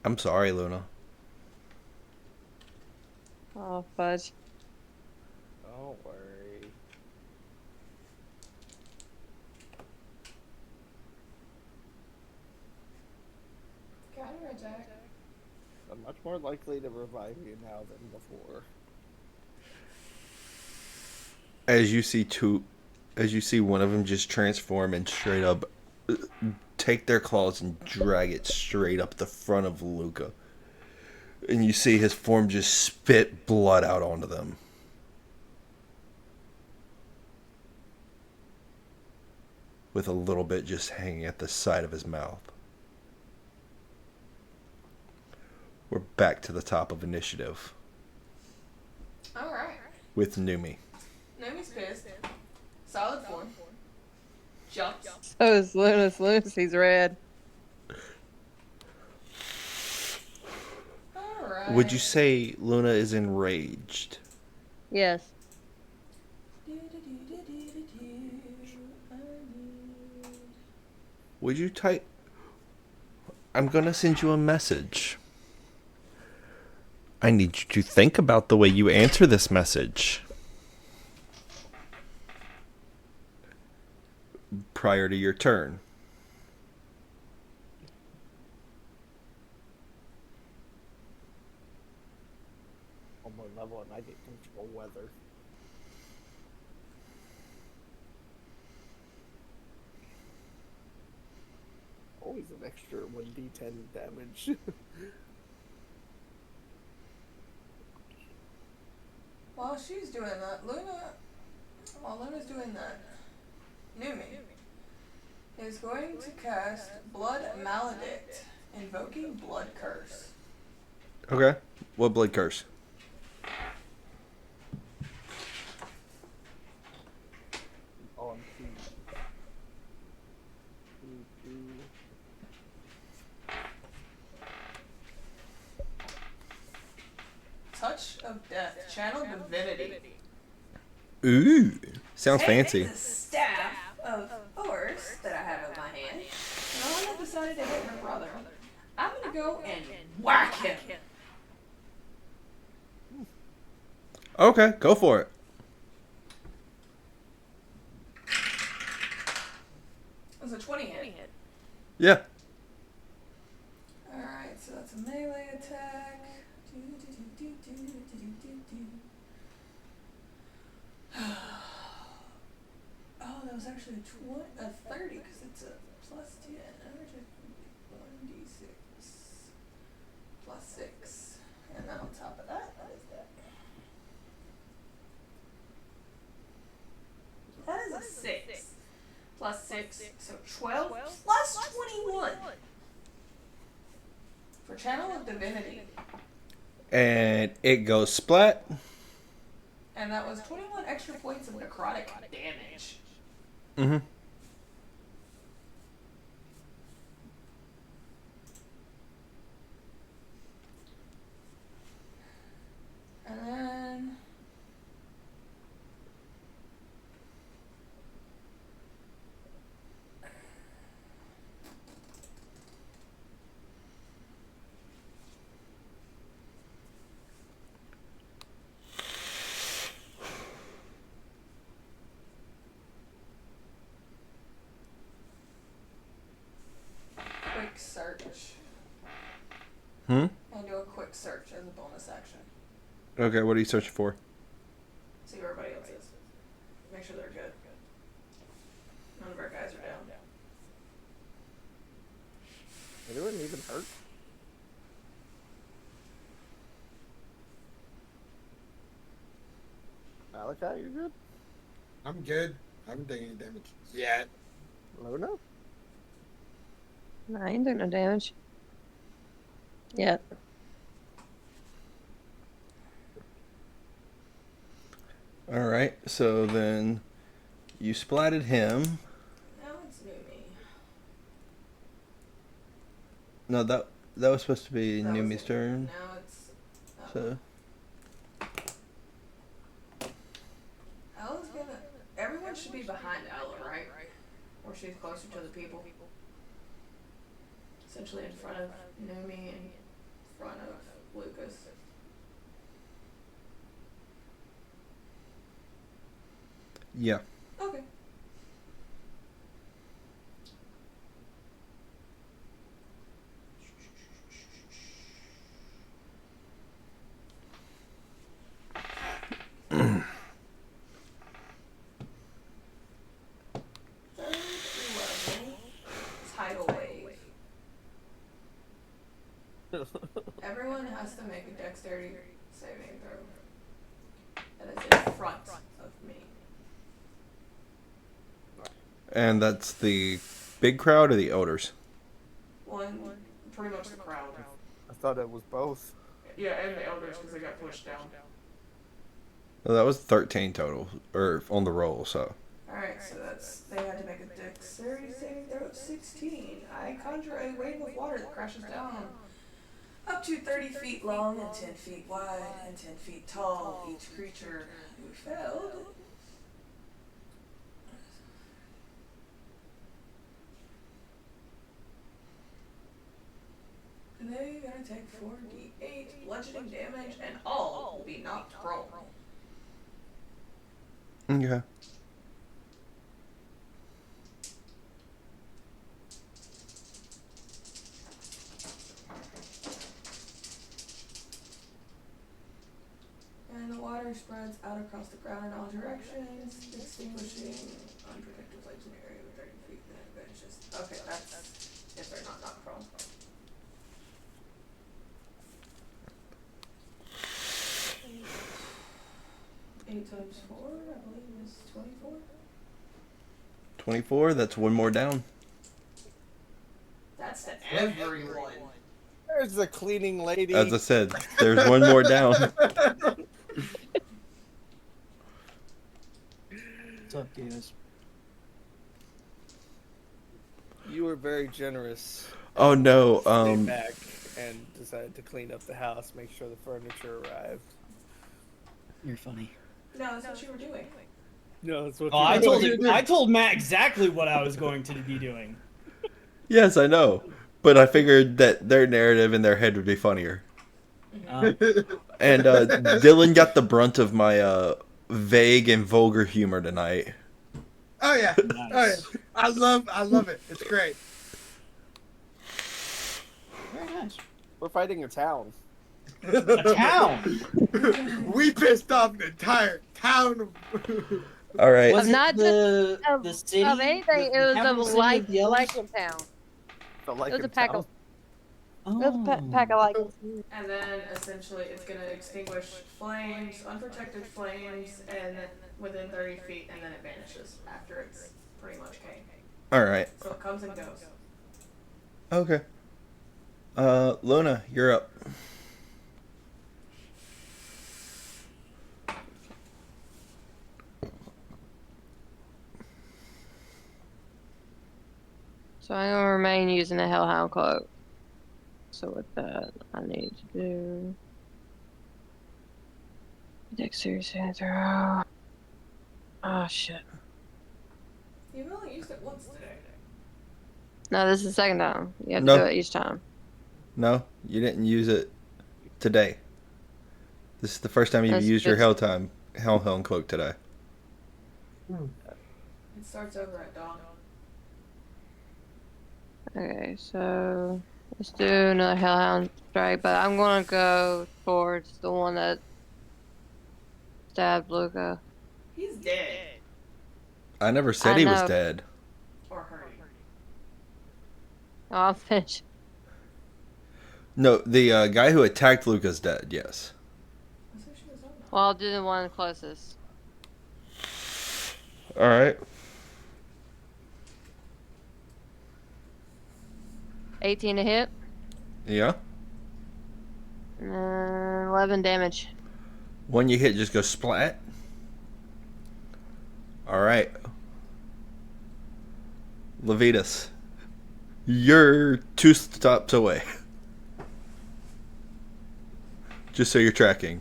I'm sorry, Luna. Oh, fudge. Don't worry. Counterattack. I'm much more likely to revive you now than before. As you see one of them just transform and straight up take their claws and drag it straight up the front of Luca. And you see his form just spit blood out onto them. With a little bit just hanging at the side of his mouth. We're back to the top of initiative. Alright. With Numi. Numi's pissed. Solid form. Jumps. So is Lunas. Lunas, he's red. Alright. Would you say Luna is enraged? Yes. Would you type... I'm gonna send you a message. I need you to think about the way you answer this message. Prior to your turn. On my level, and I get control weather. Always an extra 1d10 damage. While she's doing that, while Luna's doing that, Numi is going to cast Blood Maledict, invoking Blood Curse. Okay. What blood curse? On two. Touch of Death, Channel Divinity. Ooh. Sounds Hey, fancy. It's a staff of force that I have in my hand. And I have decided to hit her brother. I'm gonna go and whack him. Okay, go for it. It was a 20 hit. Yeah. Alright, so that's a melee attack. Oh, that was actually a 30 because it's a plus 10. Average 1d6 plus 6. And then on top of that, what is that? That is a 6. Plus 6, so 12 plus 21. For Channel of Divinity. And it goes splat. And that was 21 extra points of necrotic damage. Mm-hmm. And then quick search. Hmm? And do a quick search as a bonus action. Okay, what are you searching for? See where everybody else is. Make sure they're good. None of our guys are down. Anyone even hurt? Malachi, you good? I'm good. I haven't taken any damage yet. Luna? No, I ain't doing no damage. Yet. All right, so then you splatted him. Now it's new me. No, that was supposed to be That was Numi's it. turn. Now it's So Ella's gonna. Everyone should be behind Ella, right? Or she's closer to the people. Essentially in front of Numi and in front of Lucas. yeah. Okay. Third level tidal wave. Everyone has to make a dexterity saving throw. That is in front of me. And that's the big crowd or the elders? One, pretty much the crowd. I thought it was both. Yeah, and the elders because they got pushed down. Well, that was 13 total, or on the roll, so. Alright, so they had to make a dexterity saving throw of 16. I conjure a wave of water that crashes down up to 30 feet long and 10 feet wide and 10 feet tall. Each creature who failed. They're gonna take 4d8 bludgeoning damage and all will be knocked prone. Okay. And the water spreads out across the ground in all directions, extinguishing unprotected flames in the area of 30 feet. Then it vanishes. Okay, that's if they're not knocked prone. 8 times 4, I believe, is 24. 24, that's one more down. That's to everyone. There's the cleaning lady. As I said, there's one more down. What's up, guys? You were very generous. Oh no, Stayed back and decided to clean up the house, make sure the furniture arrived. You're funny. No, that's what you were doing. No, that's what Oh, I told Matt exactly what I was going to be doing. yes, I know. But I figured that their narrative in their head would be funnier. And Dylan got the brunt of my vague and vulgar humor tonight. Oh yeah. Nice. Oh yeah. I love it. It's great. Very nice. We're fighting a town. A town. We pissed off an entire town. All right. Was Not it the of- the city? Of anything, the it was capital of city like the elves? Lycan town. The It was a pack of. It was a pack of Lycans. And then essentially it's going to extinguish flames, unprotected flames, and within 30 feet, and then it vanishes after it's pretty much came. All right. So it comes and goes. Okay. Luna, you're up. So I'm gonna remain using the Hellhound Cloak. So with that, I need to do Dexterity saving throw. Oh shit! You've only used it once today. No, this is the second time. You have to do No, it each time. no, you didn't use it today. This is the first time you've That's used your just Hellhound Cloak today. It starts over at dawn. okay. So let's do another Hellhound strike, but I'm gonna go towards the one that stabbed Luca. He's dead. I never said I he was know. dead. Or hurting. Oh, I'll finish. No, the guy who attacked Luca's dead. Yes. I said she was over. Well, I'll do the one closest. All right. 18 to hit. Yeah. 11 damage. When you hit, just go splat. All right. Levitas, you're 2 stops away. Just so you're tracking.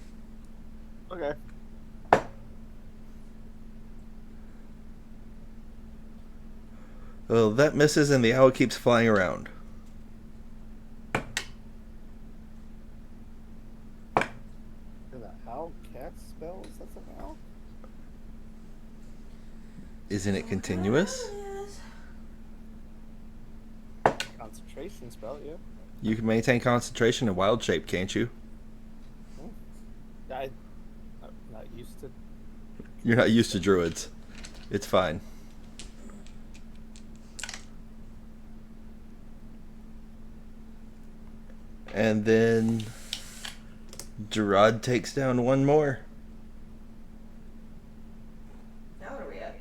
Okay. Well, that misses and the owl keeps flying around. And the owl cast spells? That's an owl? Isn't it continuous? Concentration spell, yeah. You can maintain concentration in wild shape, can't you? I'm not used to. You're not used to druids. It's fine. And then Gerard takes down one more. Now what are we at?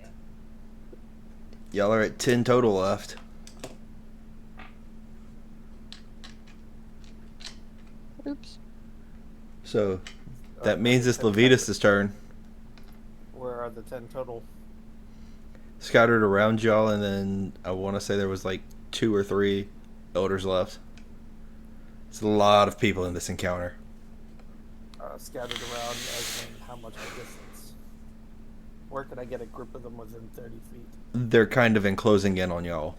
Y'all are at 10 total left. Oops. So that means it's Levitas' turn. Where are the 10 total? Scattered around y'all, and then I want to say there was like 2 or 3 elders left. It's a lot of people in this encounter. Scattered around as in how much of a distance? Where can I get a group of them within 30 feet? They're kind of enclosing in on y'all,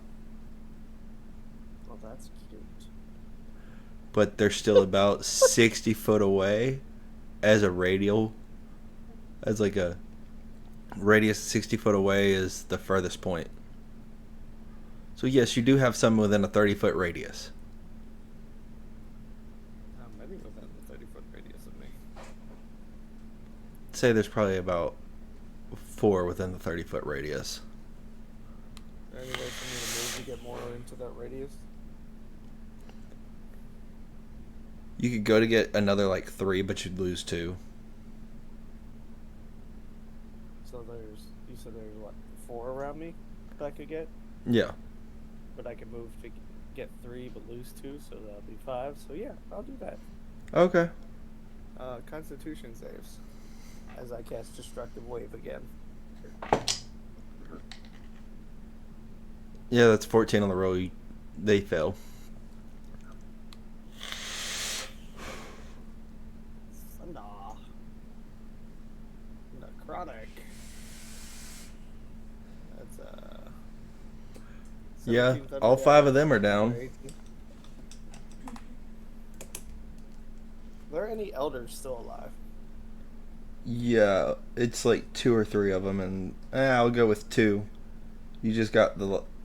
Well, that's cute. but they're still about 60 foot away as a radial. As like a radius 60 foot away is the furthest point. So yes, you do have some within a 30-foot radius. Maybe within the 30-foot radius of me. Say there's probably about 4 within the 30-foot radius. Is there any way for me to move to get more into that radius? You could go to get another like 3, but you'd lose 2. So you said there's what, 4 around me that I could get? Yeah. But I can move to get 3 but lose 2, so that'll be 5. So yeah, I'll do that. Okay. Constitution saves. As I cast Destructive Wave again. Yeah, that's 14 on the roll. They fail. Nah. Necrotic. That's Yeah, 17 all thunder 5 of damage, them are down. 18. Are there any elders still alive? Yeah, it's like 2 or 3 of them, and I'll go with 2. You just got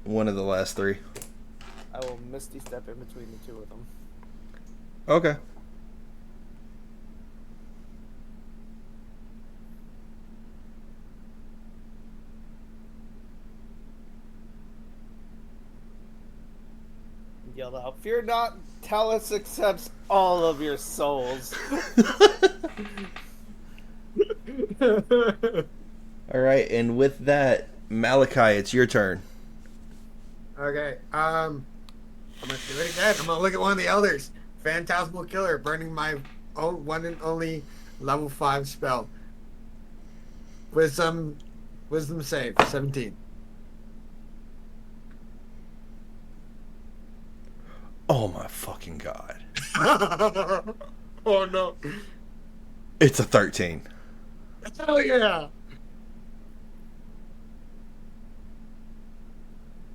one of the last 3. I will Misty Step in between the 2 of them. Okay. Yelled out, "Fear not, Talus accepts all of your souls." All right, and with that, Malachi, it's your turn. Okay. I'm gonna do it again. I'm gonna look at one of the elders. Phantasmal Killer, burning my own one and only level 5 spell. Wisdom save 17. Oh my fucking god. Oh no. It's a 13. Hell yeah.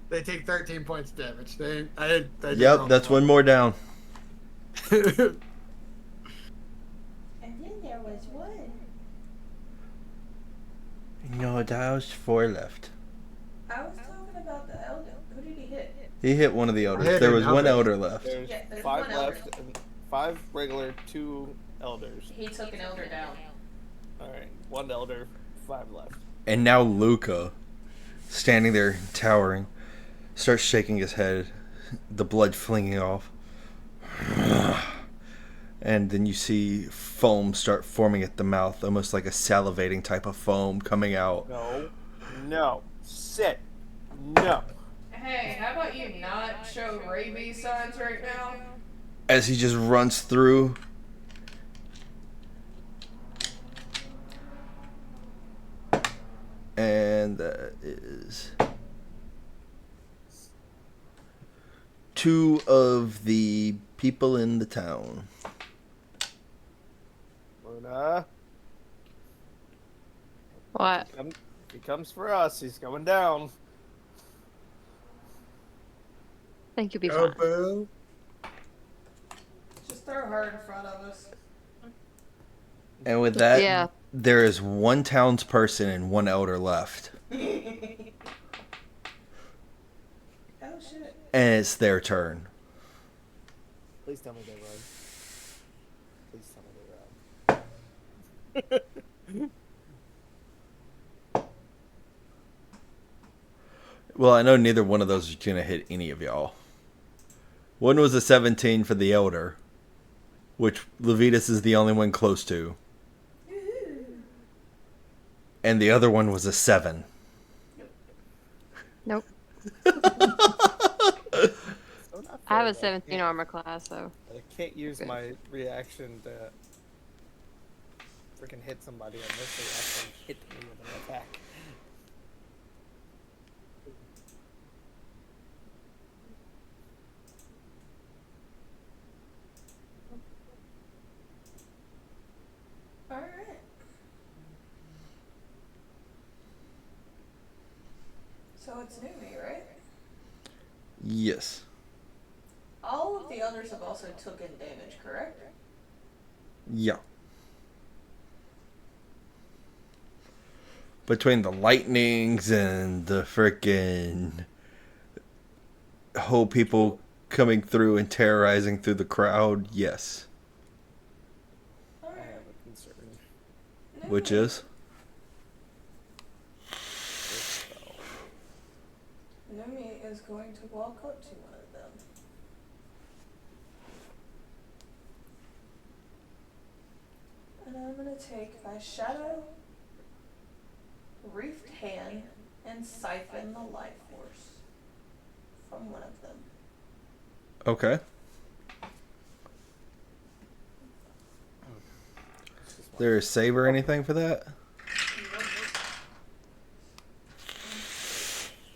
They take 13 points damage. I did Yep, that's one more down. And then there was one. No, that was 4 left. I was talking about the elder. Who did he hit? He hit one of the I elders. hit There an was one elder. elder left. There's Yeah, there's 5 one elder. left, and 5 regular, 2 elders. He took an elder down. Alright, 1 elder, 5 left. And now Luca, standing there towering, starts shaking his head, the blood flinging off. And then you see foam start forming at the mouth, almost like a salivating type of foam coming out. No. No. Sit. No. Hey, how about you not show rabies signs right now? As he just runs through. And that is 2 of the people in the town. Luna. What? He comes for us. He's going down. I think you'll be Go, fine. boo. Just throw her in front of us. And with that, Yeah. there is 1 townsperson and 1 elder left. Oh shit. And it's their turn. Please tell me they run. Please tell me they run. Well, I know neither one of those is going to hit any of y'all. One was a 17 for the elder, which Levitas is the only one close to. And the other one was a 7. Nope. So not I have fair, a 17 can't- armor class, so. I can't use Good. my reaction to freaking hit somebody unless they actually hit me with an attack. Alright. So it's Numi, right? Yes. All of the others have also taken damage, correct? Yeah. Between the lightnings and the frickin' whole people coming through and terrorizing through the crowd, yes. I Alright. have a concern. Which is? Numi is going to walk up to one of them. And I'm going to take my shadow, reefed hand, and siphon the life force from one of them. Okay. There a save or anything for that?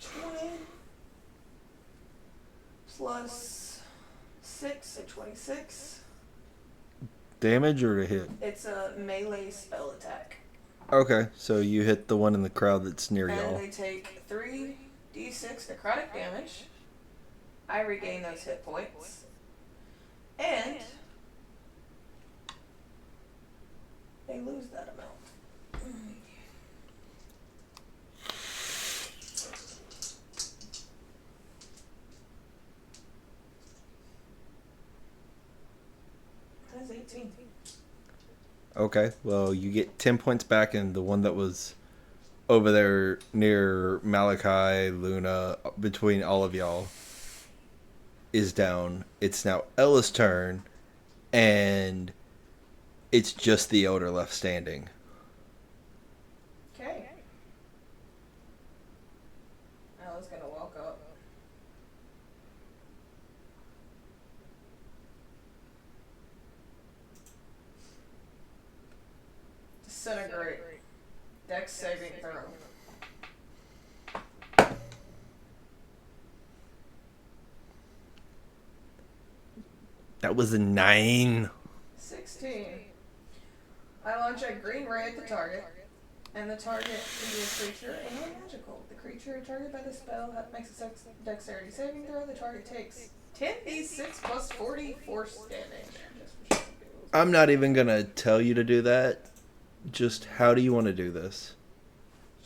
20 plus 6, so 26. Damage or to hit? It's a melee spell attack. Okay, so you hit the one in the crowd that's near And y'all. they take 3d6 necrotic damage. I regain those hit points. And they lose that amount. That's 18. Okay, well, you get 10 points back, and the one that was over there near Malachi, Luna, between all of y'all, is down. It's now Ella's turn, and it's just the Elder left standing. Okay. I was gonna walk up. Disintegrate. Dex saving throw. That was a 9. 16. I launch a green ray at the target, and the target can be a creature and magical. The creature targeted by the spell makes a dexterity saving throw. The target takes 10d6 plus 40 force damage. I'm not even going to tell you to do that. Just how do you want to do this?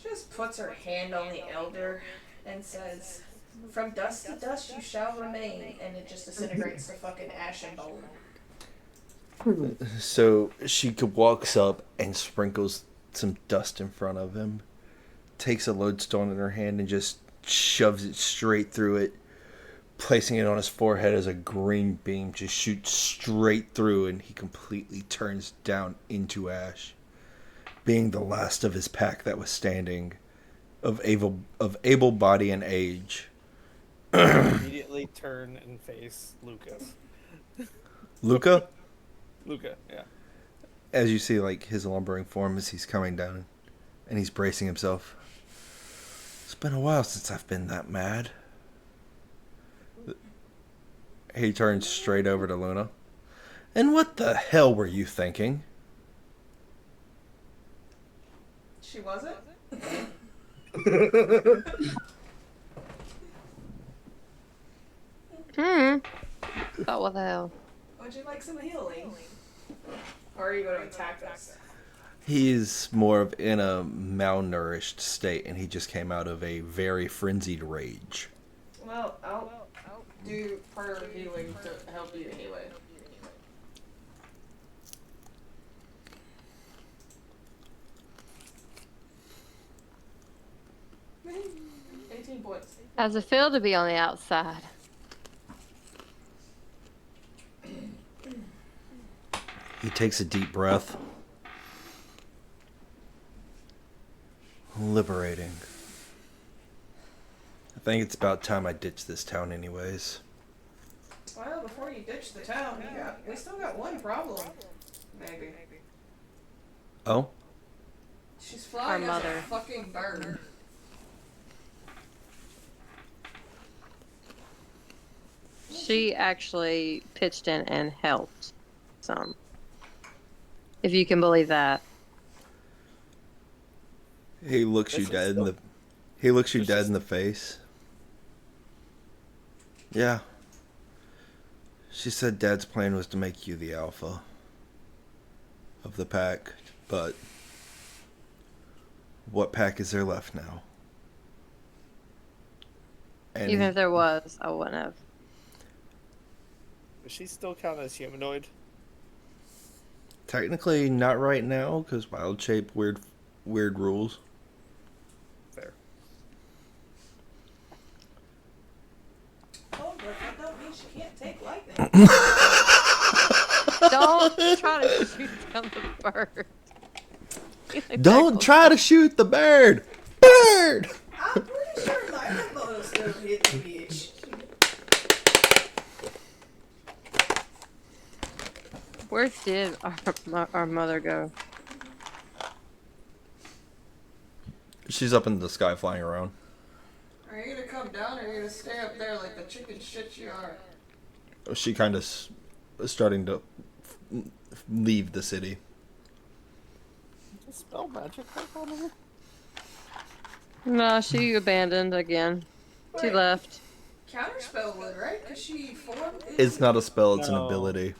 Just puts her hand on the elder and says, "From dust to dust you shall remain," and it just disintegrates the fucking ashen bone. So she walks up and sprinkles some dust in front of him, takes a lodestone in her hand and just shoves it straight through it, placing it on his forehead as a green beam just shoots straight through, and he completely turns down into ash, being the last of his pack that was standing, of able body and age. Immediately turn and face Lucas. Luca, Luca, yeah. as you see, like his lumbering form as he's coming down, and he's bracing himself. It's been a while since I've been that mad. He turns straight over to Luna. And what the hell were you thinking? She wasn't? Thought what the hell? Would you like some healing? Or are you going to attack us? He's more of in a malnourished state, and he just came out of a very frenzied rage. Well, I'll do part of the healing to help you anyway. Points. How's it feel to be on the outside? He takes a deep breath. Liberating. I think it's about time I ditch this town anyways. Well, before you ditch the town, we still got one problem. Maybe. Oh? She's flying Our as a mother. fucking bird. She actually pitched in and helped some. If you can believe that. He looks you dead in the He looks you dead in the face. Yeah. She said Dad's plan was to make you the alpha of the pack, but what pack is there left now? And Even if there was, I wouldn't have. Does she still count as humanoid? technically not right now because wild shape weird rules. Fair. Oh, but that don't mean she can't take lightning. Don't try to shoot down the bird. Don't try to shoot the bird. Bird. I'm pretty sure lightning bolt will still hit the bitch. Where did our mother go? She's up in the sky flying around. Are you gonna come down or are you gonna stay up there like the chicken shit you are? She kind of starting to leave the city. Spell magic like on her? No, she abandoned again. She Wait. left. Counterspell would, right? Because she formed. It's not a spell, it's an No. ability.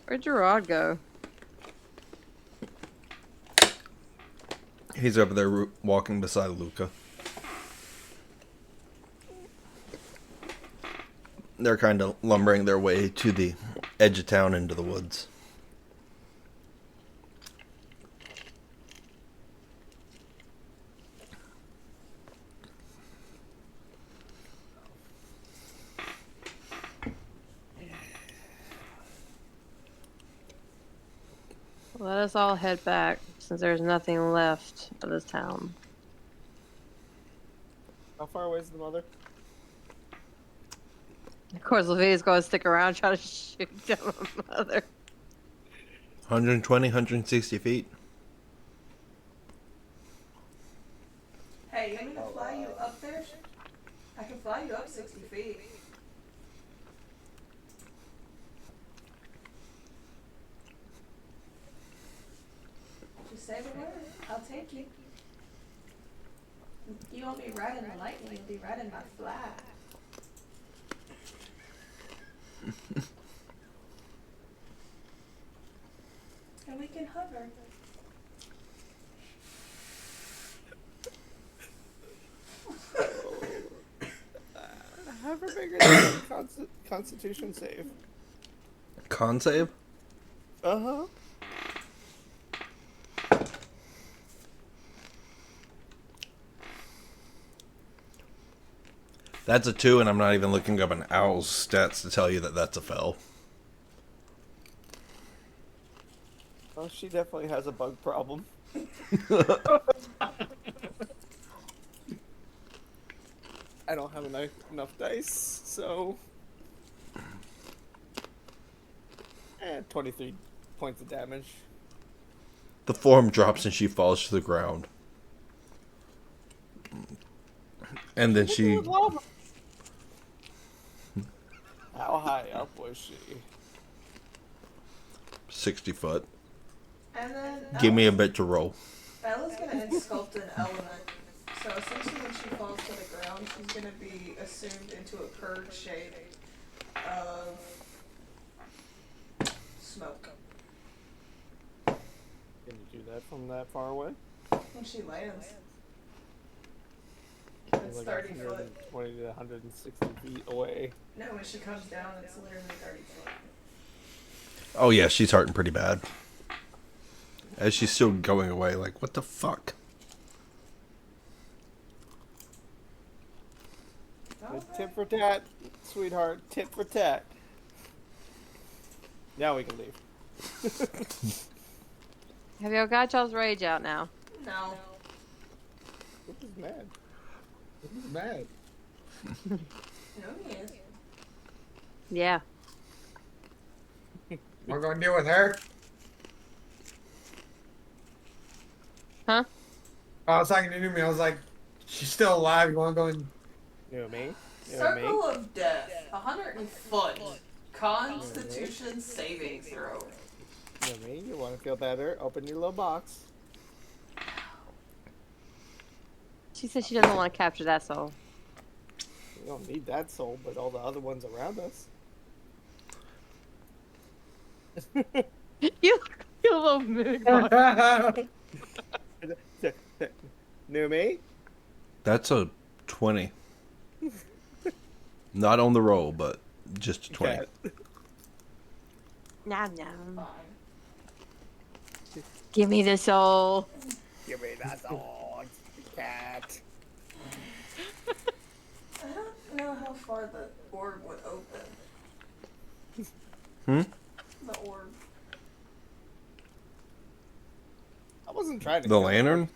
Where'd Gerard go? He's over there walking beside Luca. They're kind of lumbering their way to the edge of town into the woods. Let us all head back, since there's nothing left of this town. How far away is the mother? Of course, Levia's going to stick around trying to shoot down my mother. 120, 160 feet. Hey, you want me to fly you up there? I can fly you up 60 feet. Just say the word. I'll take you. You won't be riding the lightning, you'll be riding my fly. And we can hover. Have her bigger than Constitution save. Con save? Uh huh. That's a 2, and I'm not even looking up an owl's stats to tell you that that's a fail. Well, she definitely has a bug problem. I don't have enough dice, so. 23 points of damage. The form drops and she falls to the ground. And then she... How high up was she? 60 foot. And then Give me a bit to roll. Bella's gonna sculpt an element. So essentially when she falls to the ground, she's gonna be assumed into a curved shape of smoke. Can you do that from that far away? When she lands. It's Like 30 foot. 120 to 160 feet away. No, when she comes down, it's literally 30 foot. Oh yeah, she's hurting pretty bad. As she's still going away, like, what the fuck? Tit for tat, sweetheart. Tit for tat. Now we can leave. Have y'all got y'all's rage out now? No. Who's mad? Who's mad? No, he is. Yeah. We're gonna deal with her. Huh? I was talking to Numi. I was like, she's still alive. You wanna go and... You know me? You know me? Circle of Death. 100 foot. Constitution saving throw. You know me? You want to feel better? Open your little box. She said she doesn't want to capture that soul. We don't need that soul, but all the other ones around us. You little mood. New me? That's a 20. Not on the roll, but just a 20. Cat. Nom nom. Give me the soul. Give me that dog. Cat. I don't know how far the orb would open. Hmm? The orb. I wasn't trying to The kill her. lantern?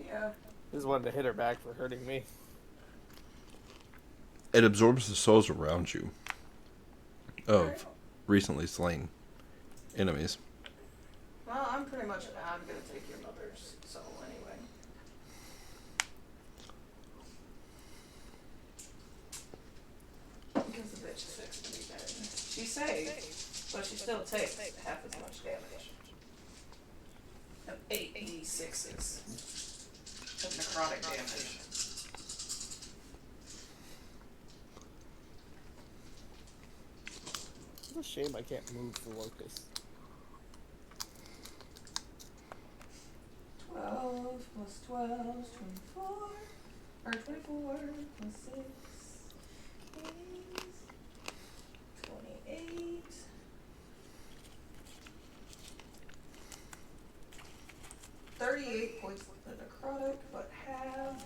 Yeah. Just wanted to hit her back for hurting me. It absorbs the souls around you of recently slain enemies. Well, I'm pretty much. I'm gonna take your mother's soul anyway. Because the bitch is fixed to be dead. She's saved, but she still takes half as much damage. Of 8d6s of necrotic damage. It's a shame I can't move the locust. 12 plus 12 is 24. Or 24 plus 6 is 28. $38 points of necrotic, but halved.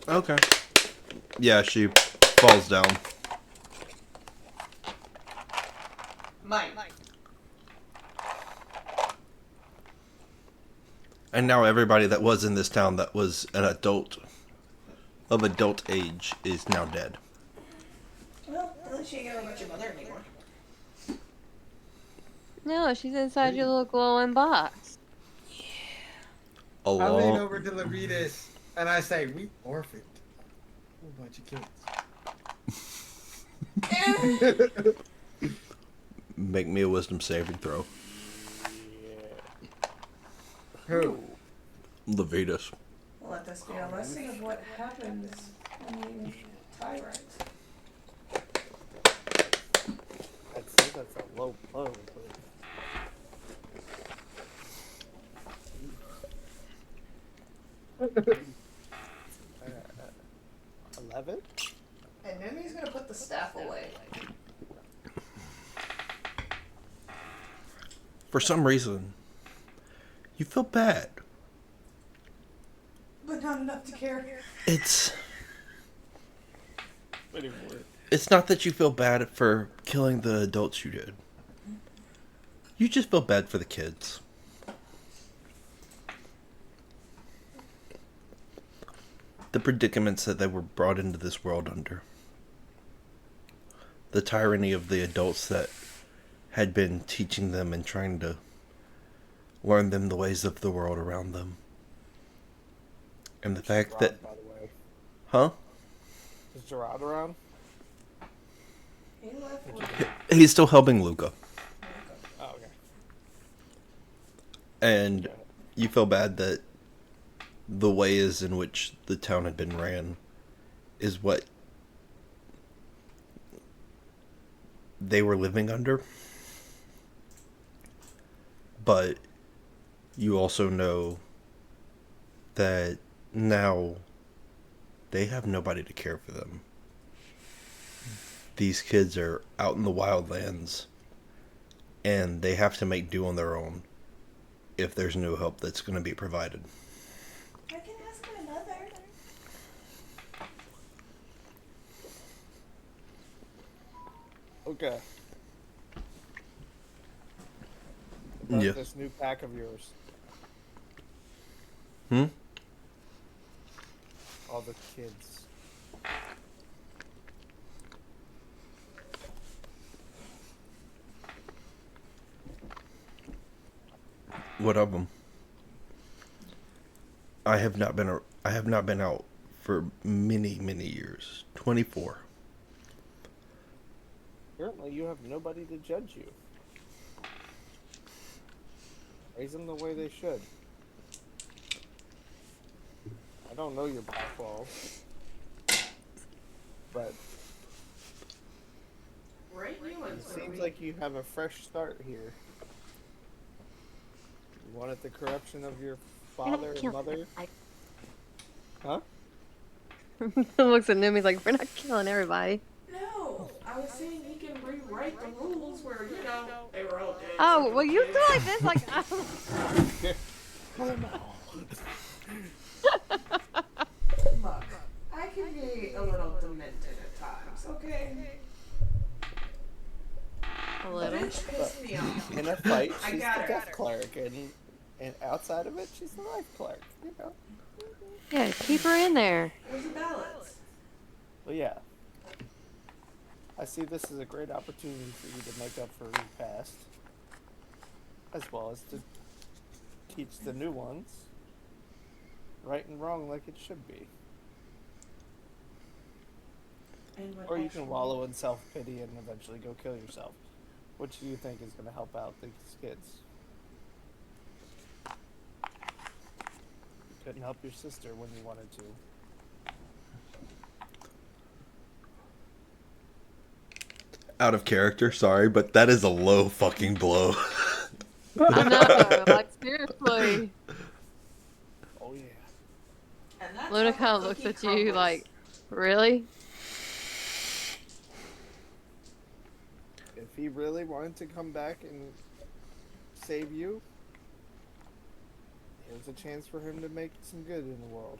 Okay. Yeah, she falls down. Mine. And now everybody that was in this town that was an adult of adult age is now dead. Well, at least you ain't gotta worry about your mother anymore. No, she's inside your little glowing box. I lean Along, over to Lavitas and I say, "We orphaned a whole bunch of kids." make me a wisdom saving throw. Who? Levitas. Let this be a lesson of what happens when you tyrant. I'd say that's a low blow, but 11. And then he's gonna put the staff away. For some reason, you feel bad. But not enough to care. It's Anymore. it's not that you feel bad for killing the adults you did. You just feel bad for the kids. The predicaments that they were brought into this world under. The tyranny of the adults that had been teaching them and trying to learn them the ways of the world around them. And the fact Gerard, that... by the way. Huh? Is Gerard around? He left with He's still helping Luca. Oh, okay. And you feel bad that the ways in which the town had been ran is what they were living under. But you also know that now they have nobody to care for them. These kids are out in the wildlands and they have to make do on their own if there's no help that's going to be provided. I can ask my mother. Okay. About Yeah. this new pack of yours. Hmm? All the kids. What of them? I have not been out for many, many years. 24. Apparently, you have nobody to judge you. Raise them the way they should. I don't know your backball, but Right, you it seems like you have a fresh start here. You wanted the corruption of your father and mother? Huh? Looks at Numi's like, we're not killing everybody. No, I was saying he can rewrite the rules where, you know, they were all dead. Oh, well, you do like this, like, Look, I can be a little demented at times, okay? a The little. bitch pissed me off. In a fight, I she's got the her. death cleric, and outside of it, she's the life cleric. You know. Yeah, keep her in there. There's a balance. Well, yeah. I see this as a great opportunity for you to make up for your past, as well as to teach the new ones right and wrong like it should be. And what Or you actually- can wallow in self-pity and eventually go kill yourself. Which do you think is going to help out these kids? You couldn't help your sister when you wanted to. Out of character, sorry, but that is a low fucking blow. I know, like, seriously. Oh yeah. And that's Luna how kind of the looks cookie at you crumbles. like, really? If he really wanted to come back and save you, here's a chance for him to make some good in the world.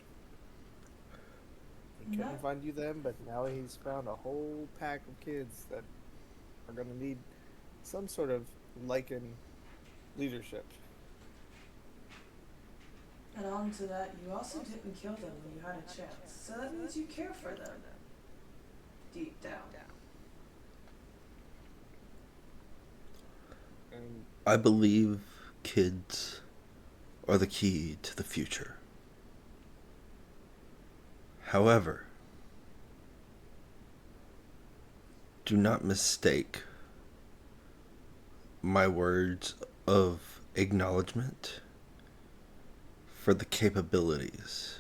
He couldn't No. find you then, but now he's found a whole pack of kids that are going to need some sort of Lycan leadership. And on to that, you also didn't kill them when you had a chance. So that means you care for them. Deep down. And I believe kids are the key to the future. However, do not mistake my words of acknowledgement for the capabilities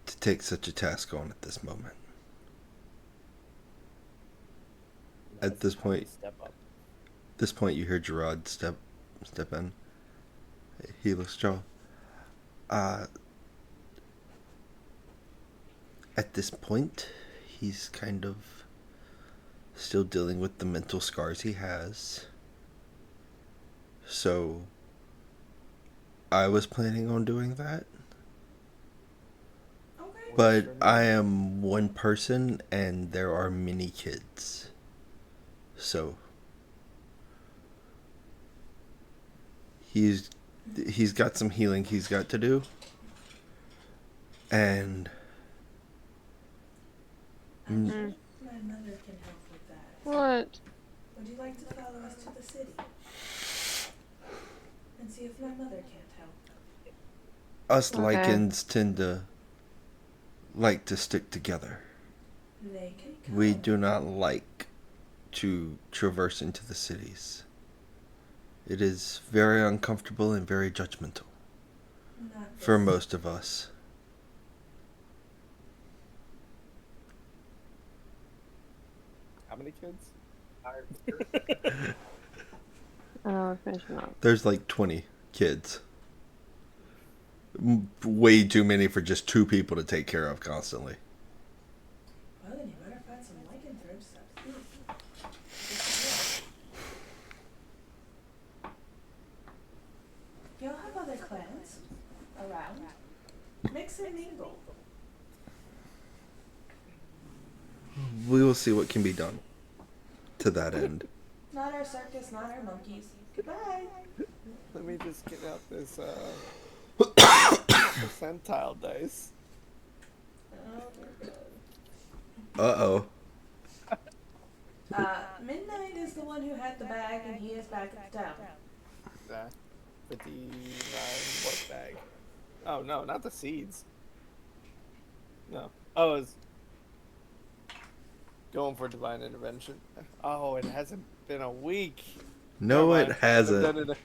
to take such a task on at this moment. At this point, step up. you hear Gerard step in. He looks at y'all. At this point, he's kind of still dealing with the mental scars he has. So, I was planning on doing that. Okay. But I am one person and there are many kids. So, he's got some healing he's got to do. And I think my mother can help with that. What? Would you like to follow us to the city? And see if my mother can't help? us Okay. lichens tend to like to stick together. They can come. We do not like to traverse into the cities. It is very uncomfortable and very judgmental Not for this. most of us. How many kids? Oh, we're finishing up. There's like 20 kids. Way too many for just 2 people to take care of constantly. Well, then you better find some lycanthropes to eat. Y'all have other clans around. Mix and mingle. We will see what can be done to that end. Not our circus, not our monkeys. Goodbye. Let me just get out this percentile dice. Uh-oh. Midnight is the one who had the bag, and he is back at the town. 59 what bag? Oh no, not the seeds. No. Oh, it's going for divine intervention. Oh, it hasn't been a week. No, Never it mind. hasn't.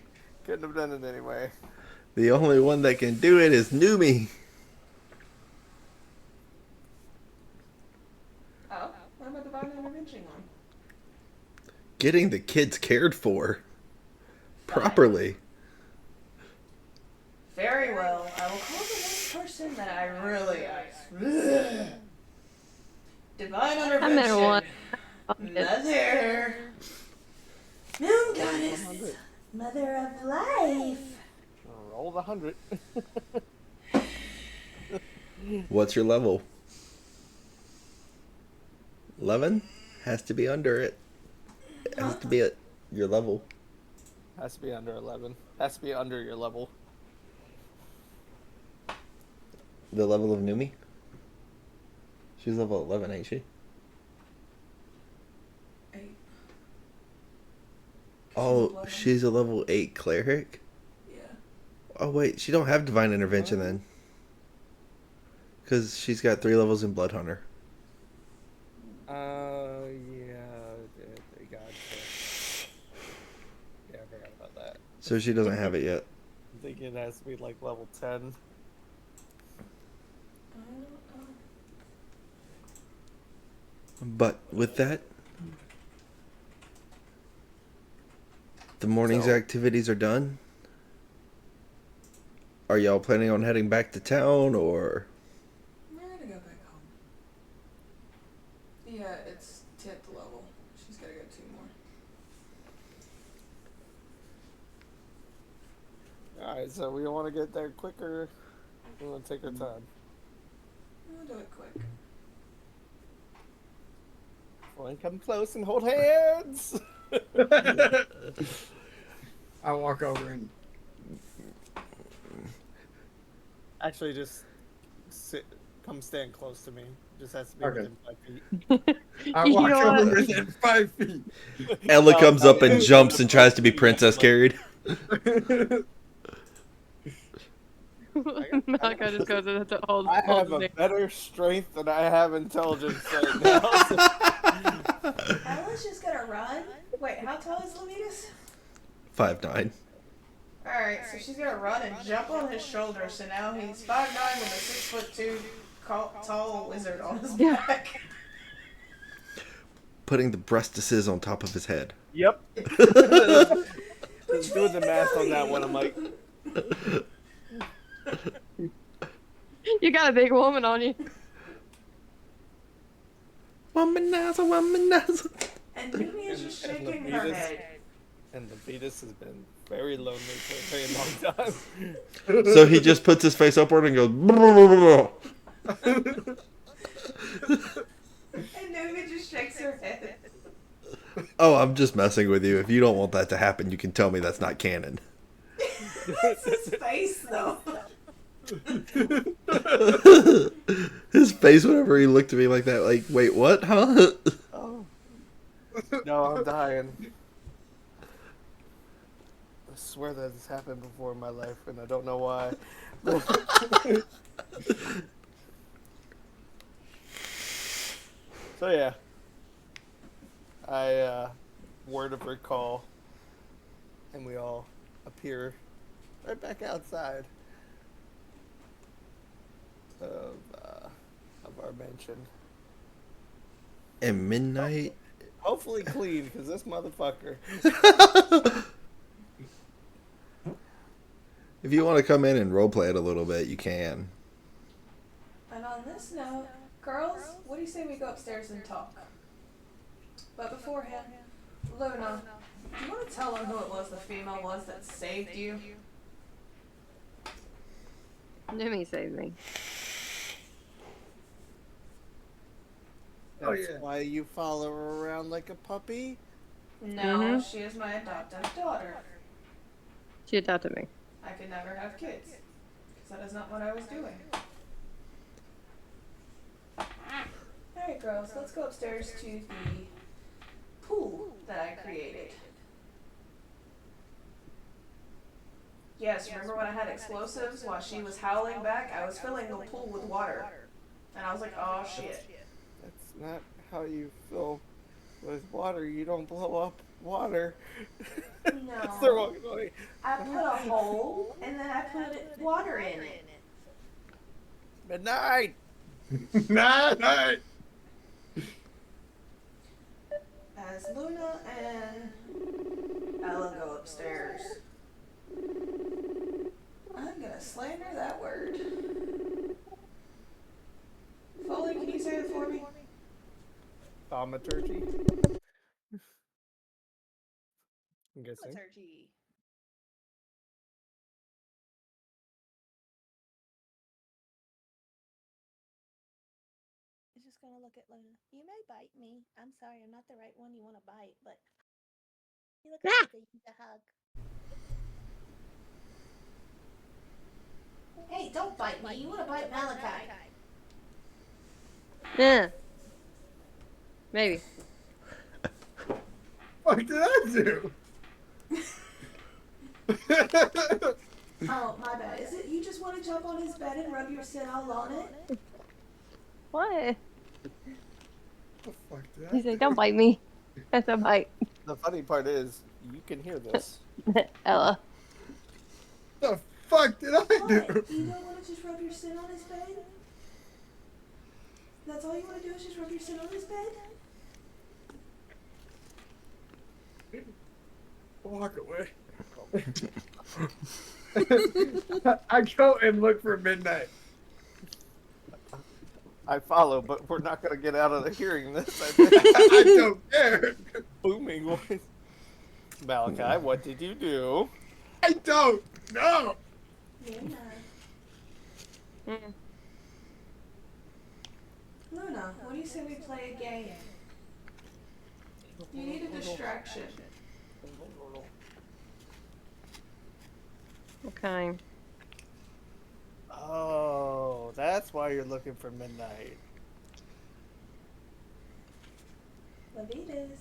Couldn't have done it anyway. The only one that can do it is Numi. Oh, I'm a divine intervention one. Getting the kids cared for properly. Very well. I will call the one person that I really ice. Divine intervention. I met one. Mother. Moon goddess. Mother of life. Roll the 100. What's your level? 11? Has to be under it. It has to be at your level. Has to be under 11. Has to be under your level. The level of Numi? She's level 11, ain't she? 8. Oh, she's a level 8 cleric? Yeah. Oh, wait, she don't have divine intervention then. Because she's got 3 levels in Blood Hunter. Yeah, they got it. Yeah, I forgot about that. So she doesn't have it yet. I think it has to be like level 10. But with that, the morning's activities are done. Are y'all planning on heading back to town, or? We're gonna go back home. Yeah, it's 10th level. She's gotta go 2 more. Alright, so we want to get there quicker. We want to take our time. We'll do it quick. Everyone come close and hold hands! I walk over and Actually, just sit, come stand close to me. Just has to be Okay. within 5 feet. I You walk don't over wanna- within 5 feet. Ella comes up and Malachi, jumps the and tries to be first thing princess I'm like, carried. Malachi just goes and holds I have his a hand. better strength than I have intelligence right now. So Ella's just gonna run. Wait, how tall is Levitas? 5'9". Alright, so she's gonna run and jump on his shoulder, so now he's 5'9" with a 6'2" tall wizard on his Yeah. back. Putting the breastises on top of his head. yep. Which Doing the way math to on go? that one, I'm like, You got a big woman on you. Womanizer, womanizer. And Mimi is just And shaking her Levitas. head. and the fetus has been very lonely for a very long time. So he just puts his face upward and goes. "Brrrr." And Mimi just shakes her head. Oh, I'm just messing with you. If you don't want that to happen, you can tell me that's not canon. That's his face, though. His face whenever he looked at me like that, like, wait, what? Huh? Oh. No, I'm dying. I swear that this happened before in my life, and I don't know why. So yeah, I word of recall, and we all appear right back outside of our mansion. And midnight. Hopefully clean, because this motherfucker. If you want to come in and roleplay it a little bit, you can. And on this note, girls, what do you say we go upstairs and talk? But beforehand, Luna, Do you want to tell them who it was, the female was that saved you? Jimmy saved me. That's Oh, yeah. why you follow her around like a puppy? No, she is my adoptive daughter. She adopted me. I could never have kids. Because that is not what I was doing. alright, girls, let's go upstairs to the pool that I created. Yes, remember when I had explosives while she was howling back? I was filling the pool with water. And I was like, oh shit. That's not how you fill with water. You don't blow up water. That's the No. wrong way. I put a hole, and then I put water in it. Midnight! Night. As Luna and Ella go upstairs, I'm gonna slander that word. Foley, can you say it for me? Thaumaturgy? I'm guessing. Thaumaturgy. Is just gonna look at Luna. You may bite me. I'm sorry, I'm not the right one you want to bite, but you look like you could use a hug. Hey, don't bite me. You wanna bite Malachi. Yeah. Maybe. What did I do? Oh, my bad. Is it you just want to jump on his bed and rub your sin all on it? What? The fuck did I He said, don't bite me. That's a bite. The funny part is, you can hear this. Ella. The fuck did I What? do? You don't want to just rub your sin on his bed? That's all you want to do is just rub your sin on his bed? Walk away. I go and look for midnight. I follow, but we're not going to get out of the hearing this. I think. I don't care. Booming voice. Malachi, what did you do? I don't know. Luna. Mm. Luna, what do you say we play a game? You need a distraction. Okay. that's why you're looking for midnight. Levitas.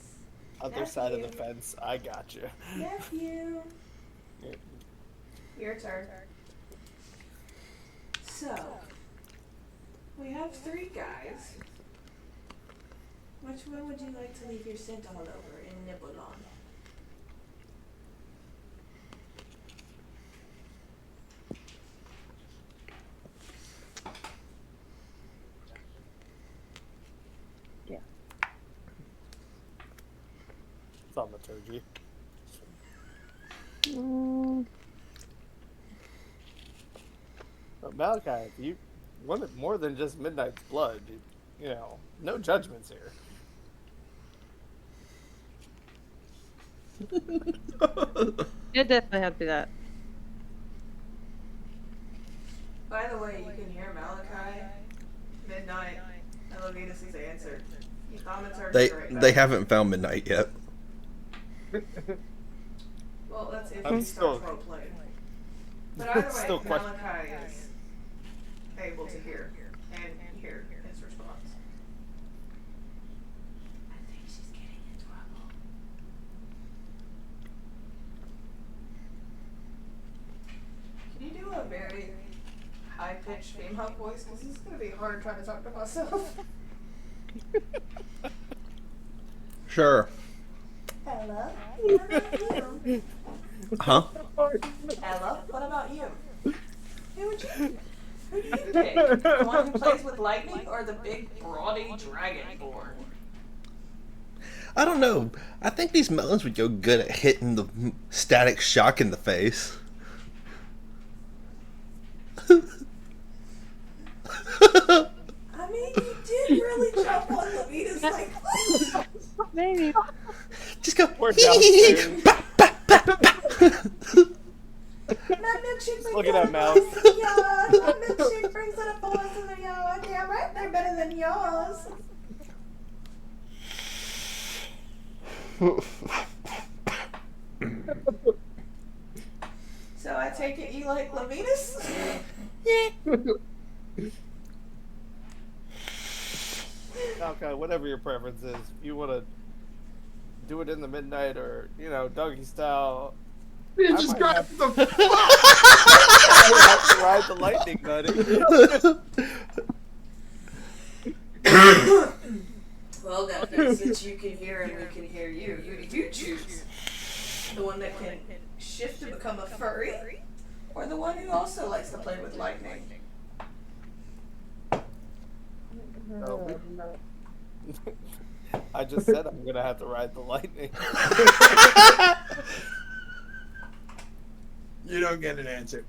Other side of the Nephew. fence. I got you. Nephew. Your turn. So, we have 3 guys. Which one would you like to leave your scent all over and nibble on? Thaumaturgy. But Malachi, if you wanted more than just Midnight's blood, you know, no judgments here. It definitely have to be that. By the way, you can hear Malachi, Midnight, and Levitas' answer. He thaumaturged right They back. haven't found midnight yet. Well, that's if I'm he starts still- roleplaying. But either way, Still question- Malachi is able to hear and hear his response. I think she's getting in trouble. Can you do a very high-pitched female voice? Because this is going to be hard trying to talk to myself. Sure. Ella, what about you? Huh? Ella, what about you? Who do you pick? The one who plays with lightning or the big, brawdy dragonborn? I don't know. I think these melons would go good at hitting the static shock in the face. I mean, you did really jump on Levita's like, Maybe. Just go. We're downstairs. my milkshake brings Look at out that a mouth. voice in the yard. My milkshake brings out a voice in the yard. Damn right, they're better than yours. So I take it you like Levitas? Okay, whatever your preference is. If you want to do it in the midnight or, you know, doggy style, You I just might got have- the I have to ride the lightning, buddy. Well, then, since you can hear and we can hear you, who do you choose? The one that can shift to become a furry? Or the one who also likes to play with lightning? I just said I'm going to have to ride the lightning. You don't get an answer.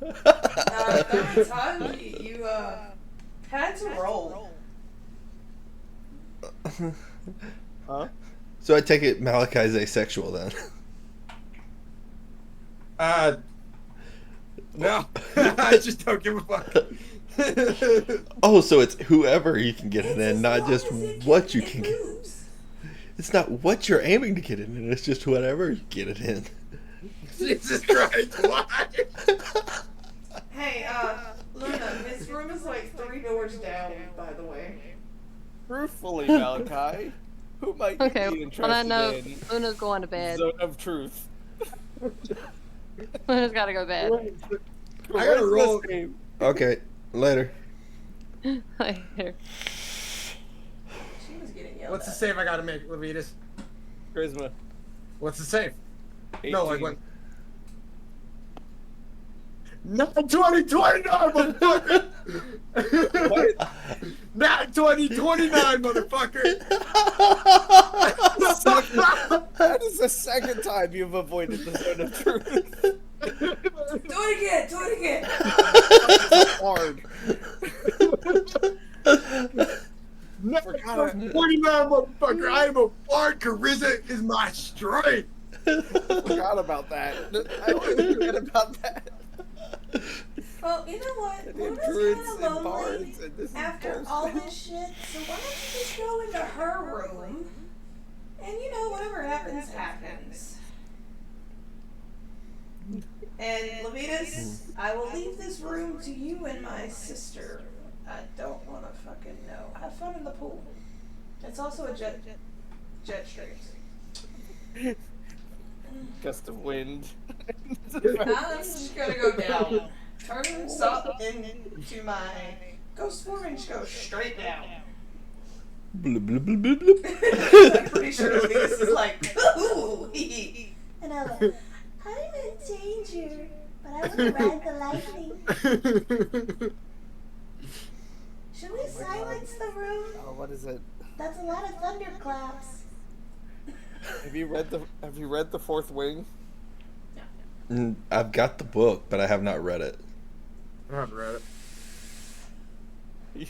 That time you had to roll. Huh? So I take it Malachi's asexual then. No. I just don't give a fuck. Oh, so it's whoever you can get it It's in, as not long just as it what can you get can get. boobs. It's not what you're aiming to get it in, it's just whatever you get it in. Jesus Christ, why? Hey, Luna, his room is like 3 doors down, by the way. Truthfully, Malachi, who might you Okay, be on interested that note, in Luna's going to bed. Zone of Truth? Luna's got to go to bed. I gotta roll. Game. Okay, later. Later. She was getting yelled What's the at. save I gotta make, Levitas? Charisma. What's the save? 18. No, like what? 2029, motherfucker! What? Not 2029, motherfucker! That is the second time you've avoided the Zone of Truth. Do it again, do it again! Hard. Not 2029, motherfucker! I am a bard. Charisma is my strength! Forgot about that. I always forget about that. Well, you know what? And Luna's druids kind and of lonely bards and this is after bullshit. all this shit, so why don't you just go into her room? And you know, whatever happens, happens. And Levitas, I will leave this room to you and my sister. I don't want to fucking know. Have fun in the pool. It's also a jet streams. Gust of wind. I'm just gonna go down. Turn up into my ghost form and just go straight down. Blub, blub, blub, blub, blub. I'm pretty sure Levitas is like, ooh, hee hee. And I'm like, I'm in danger, but I want to ride the lightning. Should we silence the room? Oh, what is it? That's a lot of thunderclaps. Have you read the Fourth Wing? I've got the book, but I have not read it. I haven't read it.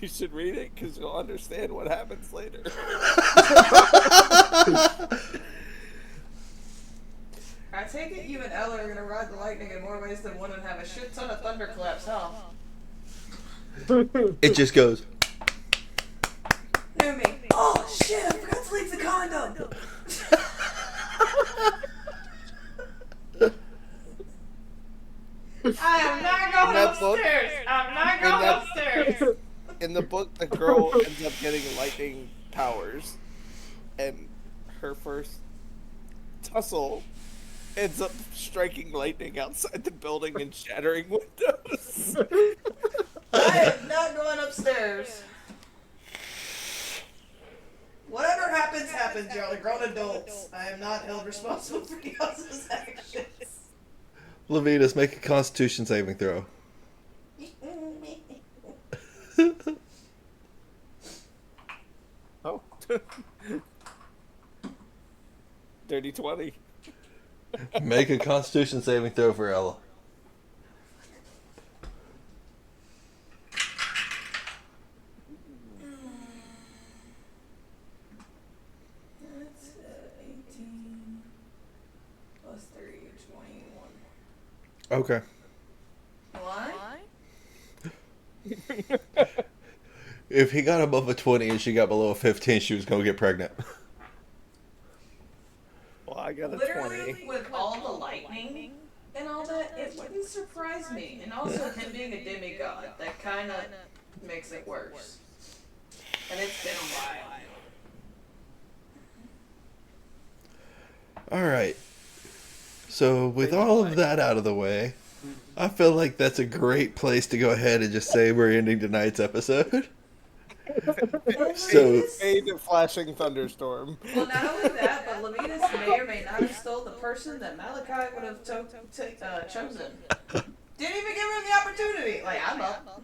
You should read it because you'll understand what happens later. I take it you and Ella are gonna ride the lightning in more ways than one and have a shit ton of thunderclaps, huh? It just goes. Knew me. Oh shit! I forgot to leave the condom. I am not going That book- upstairs. I'm not in going that- upstairs. In the book, the girl ends up getting lightning powers, and her first tussle ends up striking lightning outside the building and shattering windows. I am not going upstairs. Whatever happens, happens. Y'all are grown adults. I am not held responsible for y'all's actions. Levitas, make a Constitution saving throw. Oh. Dirty 20. Make a Constitution saving throw for Ella. That's 18 plus 3, 21. Okay. Why? If he got above a 20 and she got below a 15, she was going to get pregnant. Well, I got a Literally, 20. with all the lightning and all that, it wouldn't surprise me. And also, him being a demigod, that kind of makes it worse. And it's been a while. All right. So, with all of that out of the way, I feel like that's a great place to go ahead and just say we're ending tonight's episode. So, Fade a flashing thunderstorm. Well, not only that, but Levitas may or may not have stole the person that Malachi would have chosen. Didn't even give him the opportunity. Like, I'm up.